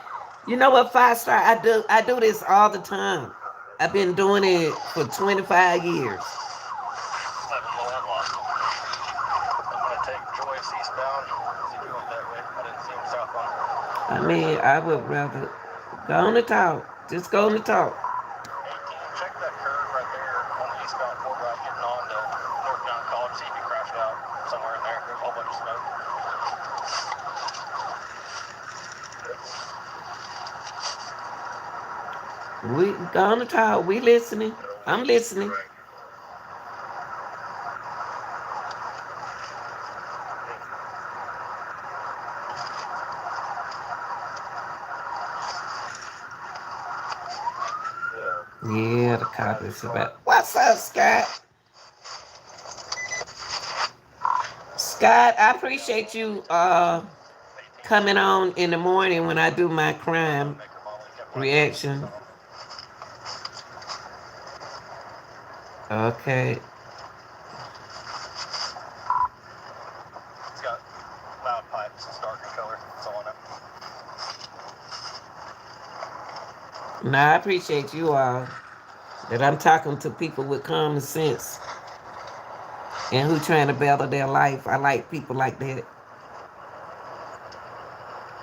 You know what, 5 Star? I do this all the time. I've been doing it for 25 years. I mean, I would rather go on and talk. Just go on and talk. Check that curve right there on the eastbound Fort Wright getting on to North Mountain College. See if you crashed out somewhere in there. There's a whole bunch of smoke. We go on and talk. We listening. I'm listening. Yeah, the cop is about. What's up, Scott? Scott, I appreciate you coming on in the morning when I do my crime reaction. Okay. It's got loud pipes. It's dark in color. That's all I know. Now, I appreciate you all that I'm talking to people with common sense and who trying to better their life. I like people like that.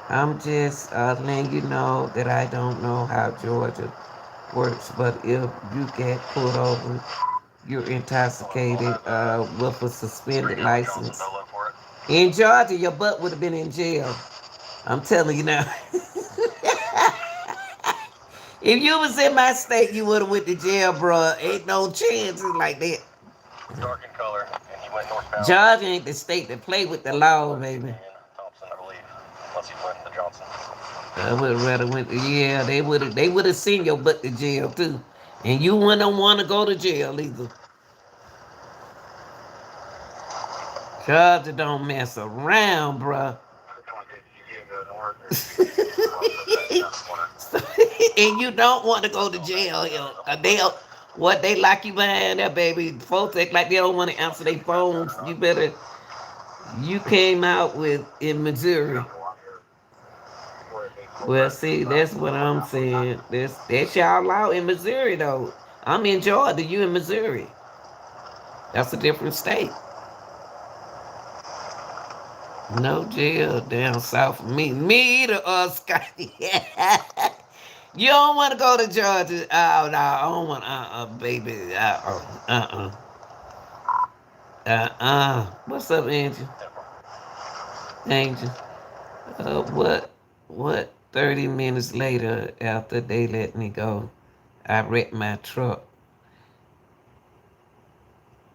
I'm just letting you know that I don't know how Georgia works, but if you get pulled over, you're intoxicated with a suspended license. In Georgia, your butt would have been in jail. I'm telling you now. If you was in my state, you would have went to jail, bro. Ain't no chances like that. Dark in color, and he went northbound. Georgia ain't the state that play with the law, baby. Thompson, I believe, unless he went to Johnson. I would have rather went to, yeah, they would have sent your butt to jail too. And you wouldn't want to go to jail either. Georgia don't mess around, bruh. And you don't want to go to jail. They lock you behind there, baby. Folks act like they don't want to answer their phones. You came out with in Missouri. Well, see, that's what I'm saying. That's y'all law in Missouri, though. I'm in Georgia. You in Missouri. That's a different state. No jail down south of me. Me either, Scotty. You don't want to go to Georgia. Oh, no, I don't want, baby. What's up, Angel? Angel. What? 30 minutes later, after they let me go, I wrecked my truck.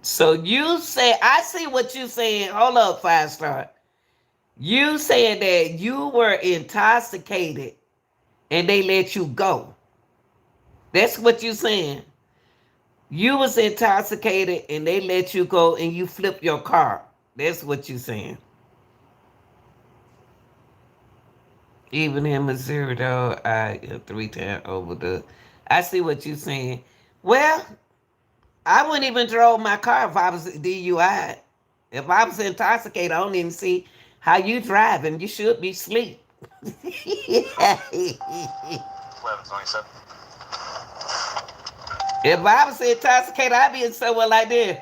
So you say, I see what you saying. Hold up, 5 Star. You said that you were intoxicated and they let you go. That's what you saying. You was intoxicated and they let you go and you flipped your car. That's what you saying. Even in Missouri, though, I 3 times over the. I see what you're saying. Well, I wouldn't even drove my car if I was DUI. If I was intoxicated, I don't even see how you driving. You should be asleep. 11:27. If I was intoxicated, I'd be in somewhere like this.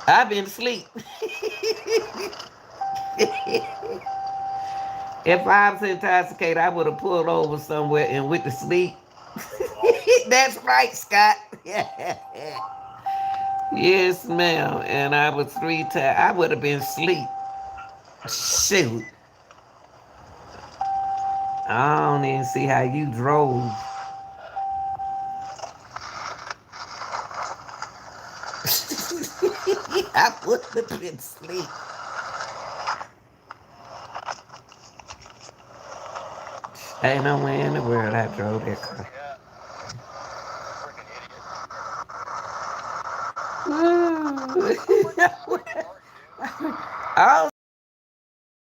I've been asleep. If I was intoxicated, I would have pulled over somewhere and went to sleep. That's right, Scott. Yes, ma'am. And I was 3 times. I would have been asleep. Shoot. I don't even see how you drove. I would have been asleep. Ain't no way in the world I drove that car. I was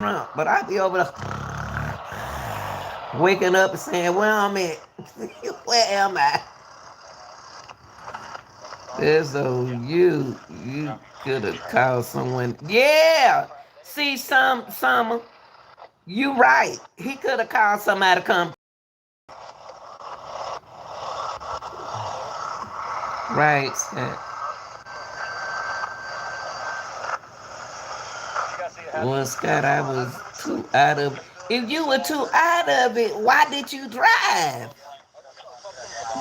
drunk, but I'd be over there waking up and saying, where I'm at? Where am I? So you could have called someone. Yeah. See, Summer, you right. He could have called somebody to come. Right, Scott. Well, Scott, I was too out of. If you were too out of it, why did you drive?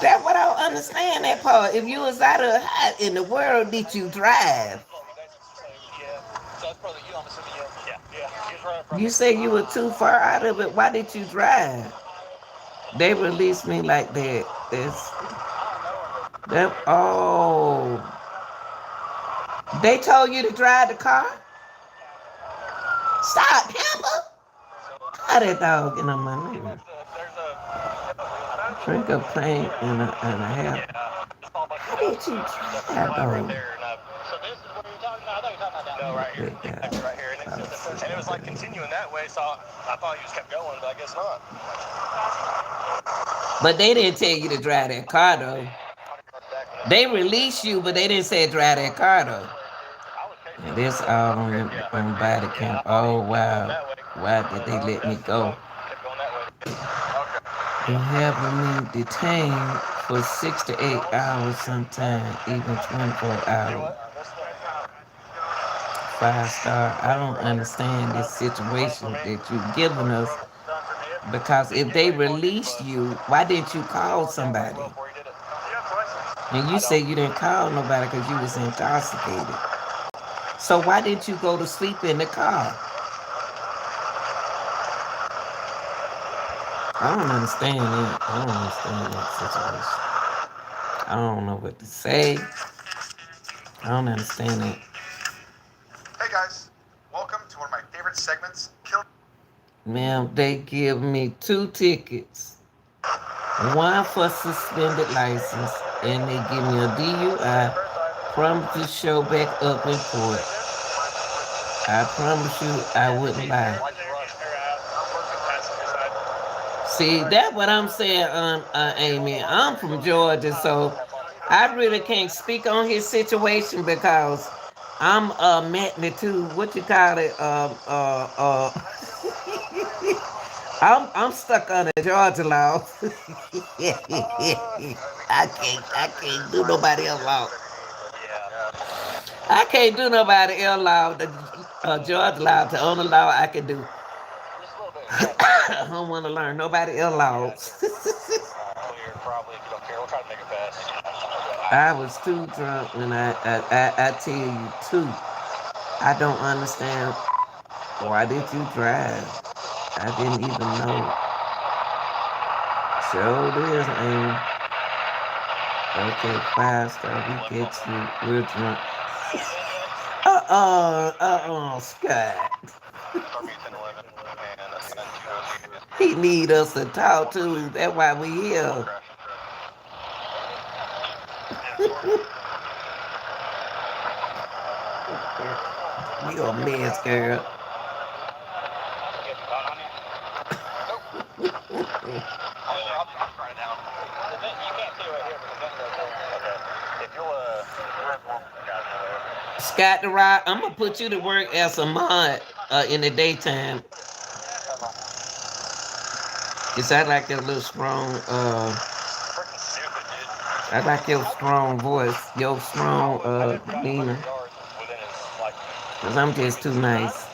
That's what I don't understand that part. If you was out of how in the world did you drive? You say you were too far out of it. Why did you drive? They released me like that. Oh. They told you to drive the car? Stop, Pamper. How that dog get on my name? Drink a pint and a half. How did you drive, dog? No, right here. Right here. And it was like continuing that way, so I thought you just kept going, but I guess not. But they didn't tell you to drive that car, though. They released you, but they didn't say drive that car, though. And this all on body cam. Oh, wow. Why did they let me go? They having me detained for 6 to 8 hours sometimes, even 24 hours. 5-star. I don't understand this situation that you're giving us. Because if they released you, why didn't you call somebody? And you say you didn't call nobody because you was intoxicated. So why didn't you go to sleep in the car? I don't understand that. I don't understand that situation. I don't know what to say. I don't understand it. Hey guys, welcome to one of my favorite segments, Kill. Ma'am, they give me 2 tickets. One for suspended license, and they give me a DUI. Promise to show back up in court. I promise you I wouldn't lie. See, that's what I'm saying, Amy. I'm from Georgia, so I really can't speak on his situation because I'm magnitude, what you call it, I'm stuck on the Georgia law. I can't do nobody else law. I can't do nobody else law. The Georgia law, the only law I can do. I don't want to learn nobody else laws. I was too drunk when I tell you too. I don't understand. Why did you drive? I didn't even know. Sure this, Amy. Okay, 5-star, we get you. We're drunk. Scott. He need us to talk to. That's why we here. You a mess, girl. Scott the Rock, I'm gonna put you to work as a mod in the daytime. Cause I like your little strong I like your strong voice, your strong demeanor. Cause I'm just too nice.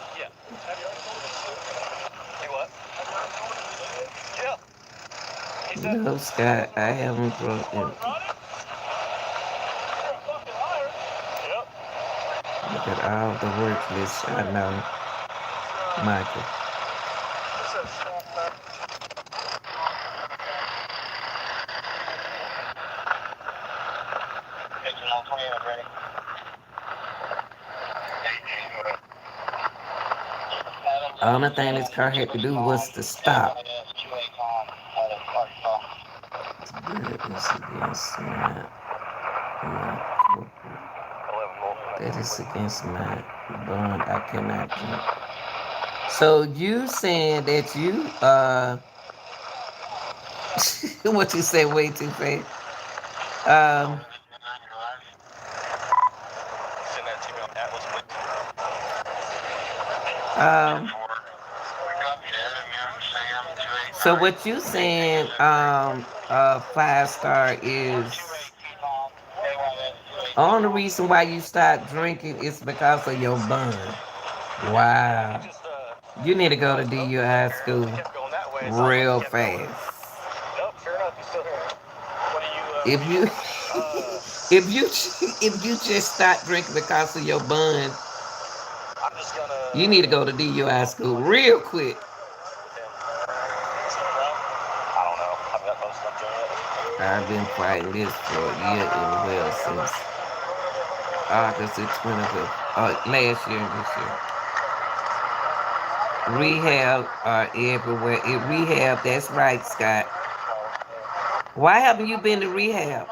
No, Scott, I haven't broken. Look at all the work list. I know, Michael. The only thing this car had to do was to stop. That is against my bond. I cannot drink. So you saying that you what you say way too fast? So what you saying 5-star is only reason why you start drinking is because of your bun. Wow. You need to go to DUI school real fast. If you just start drinking because of your bun, you need to go to DUI school real quick. I've been fighting this for a year and well since August the 25th, last year and this year. Rehab are everywhere. Rehab, that's right, Scott. Why haven't you been to rehab?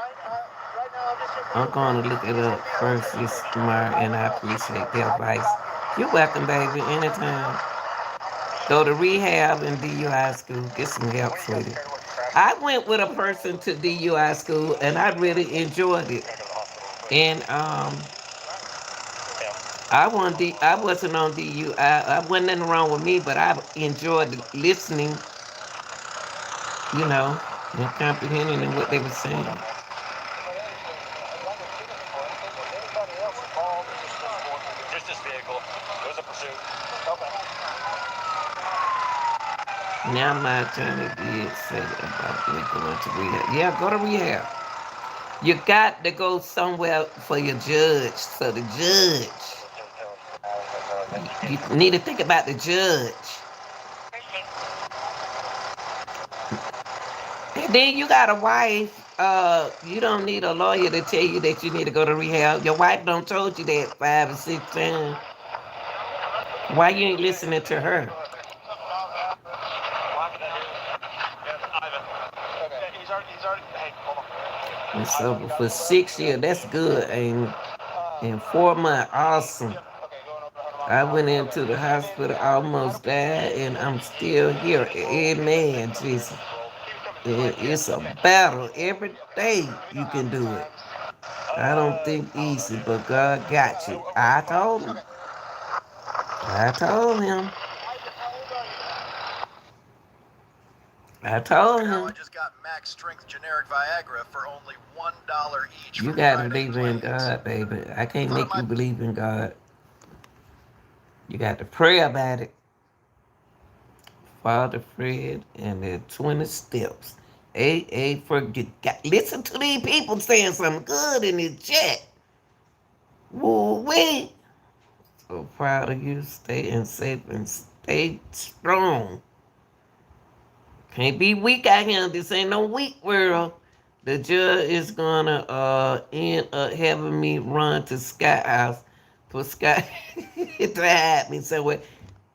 I'm going to look it up first this tomorrow, and I appreciate the advice. You're welcome, baby, anytime. Go to rehab and DUI school. Get some help, sweetie. I went with a person to DUI school, and I really enjoyed it. And I wasn't on DUI. I wasn't nothing wrong with me, but I enjoyed listening, you know, and comprehending what they were saying. Now my attorney did say about me going to rehab. Yeah, go to rehab. You got to go somewhere for your judge. So the judge, you need to think about the judge. And then you got a wife. You don't need a lawyer to tell you that you need to go to rehab. Your wife don't told you that 5 or 6 times. Why you ain't listening to her? And so for 6 years, that's good. And in 4 months, awesome. I went into the hospital, almost died, and I'm still here. Amen, Jesus. It's a battle. Every day you can do it. I don't think easy, but God got you. I told him. I told him. I told him. I just got max strength generic Viagra for only $1 each. You gotta believe in God, baby. I can't make you believe in God. You got to pray about it. Father Fred and the 20 steps. Listen to these people saying something good in the chat. Woo-wee. So proud of you. Staying safe and stay strong. Can't be weak out here. This ain't no weak world. The judge is gonna end up having me run to Scott house for Scott to hide me somewhere.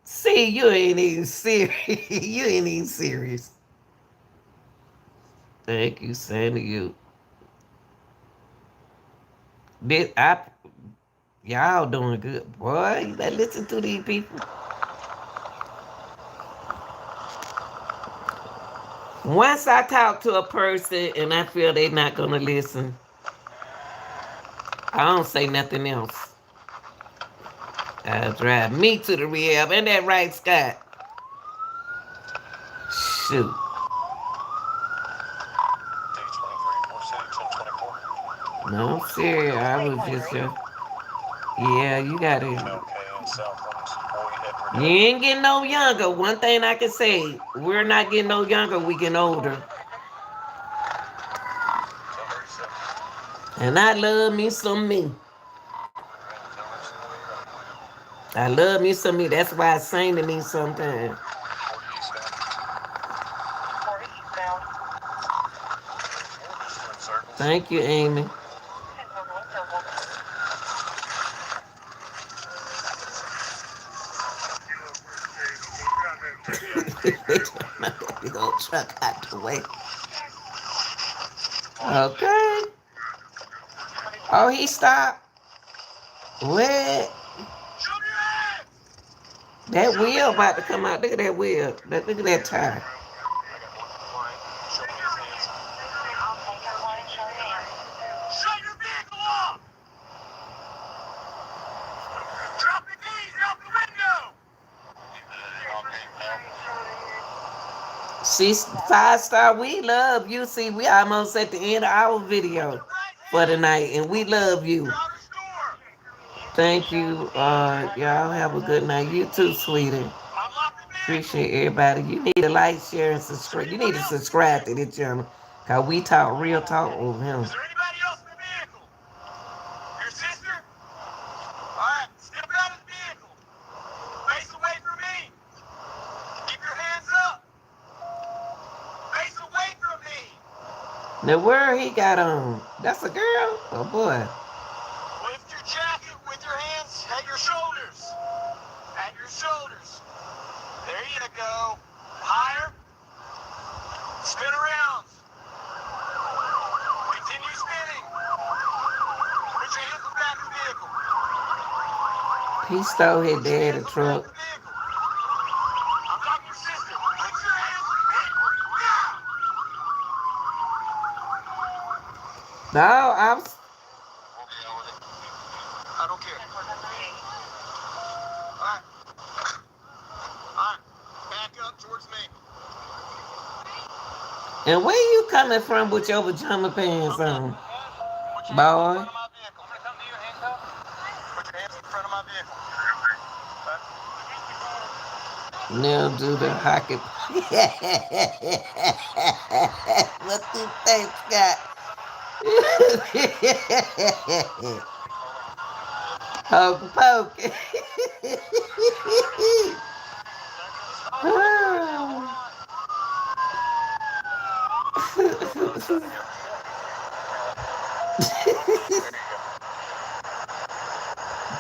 See, you ain't even serious. You ain't even serious. Thank you, Sandy. Y'all doing good, boy. You better listen to these people. Once I talk to a person and I feel they're not gonna listen, I don't say nothing else. I'll drive me to the rehab. Ain't that right, Scott? Shoot. No, I'm serious. I was just, yeah, you gotta. You ain't getting no younger. One thing I can say, we're not getting no younger, we getting older. And I love me some me. I love me some me. That's why I sing to me sometimes. Thank you, Amy. We gonna truck out the way. Okay. Oh, he stopped. What? That wheel about to come out. Look at that wheel. Look at that tire. See, 5-star, we love you. See, we almost at the end of our video for tonight, and we love you. Thank you. Y'all have a good night. You too, sweetie. Appreciate everybody. You need to like, share, and subscribe. You need to subscribe to this channel, because we talk real talk over him. Is there anybody else in the vehicle? Your sister? Alright, step out of the vehicle. Face away from me. Keep your hands up. Face away from me. Now, where he got on? That's a girl? Oh, boy. Lift your jacket with your hands at your shoulders. At your shoulders. There you go. Higher. Spin around. Continue spinning. Put your hands on the back of the vehicle. He stole his dad's truck. I'm talking to your sister. Put your hands on the vehicle. No, I'm. I don't care. Alright. Alright. Back up towards me. And where you coming from with your pajama pants on? Boy. Put your hands in front of my vehicle. Now do the hockey. What you think, Scott? Poke, poke.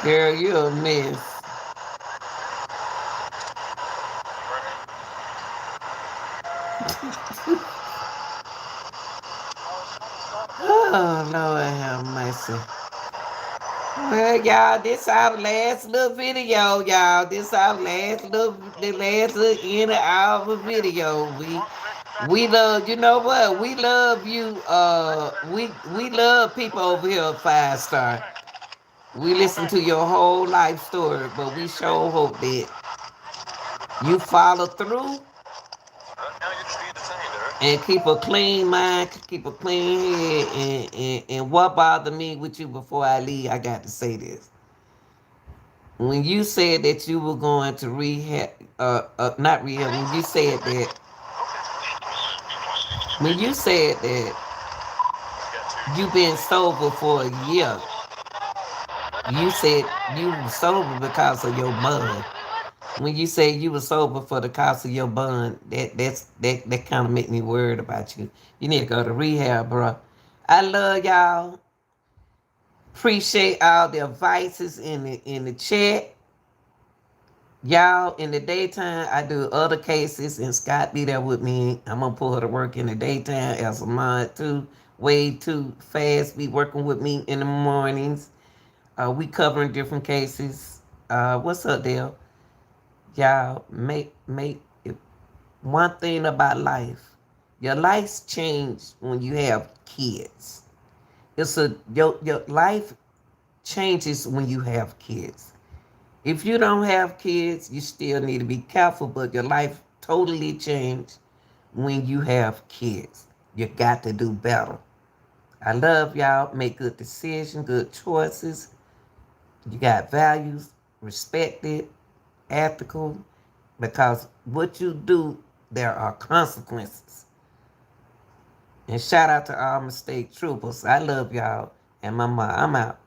Girl, you a mess. Oh, Lord have mercy. Well, y'all, this our last little video, y'all. This our the last little end of our video. We love, you know what? We love you. We love people over here at 5-star. We listen to your whole life story, but we sure hope that you follow through and keep a clean mind, keep a clean head, and what bothered me with you before I leave, I got to say this. When you said that you were going to rehab, not rehab, when you said that you've been sober for a year, you said you were sober because of your bond. When you say you were sober for the cost of your bond, that kind of make me worried about you. You need to go to rehab, bro. I love y'all. Appreciate all the advices in the chat. Y'all, in the daytime, I do other cases, and Scott be there with me. I'm gonna pull her to work in the daytime as a mod too. Way too fast. Be working with me in the mornings. We covering different cases. What's up, Dale? Y'all, make one thing about life. Your life's changed when you have kids. Your life changes when you have kids. If you don't have kids, you still need to be careful, but your life totally changed when you have kids. You got to do better. I love y'all. Make good decisions, good choices. You got values, respect it, ethical, because what you do, there are consequences. And shout out to all my state troopers. I love y'all. And Mama, I'm out.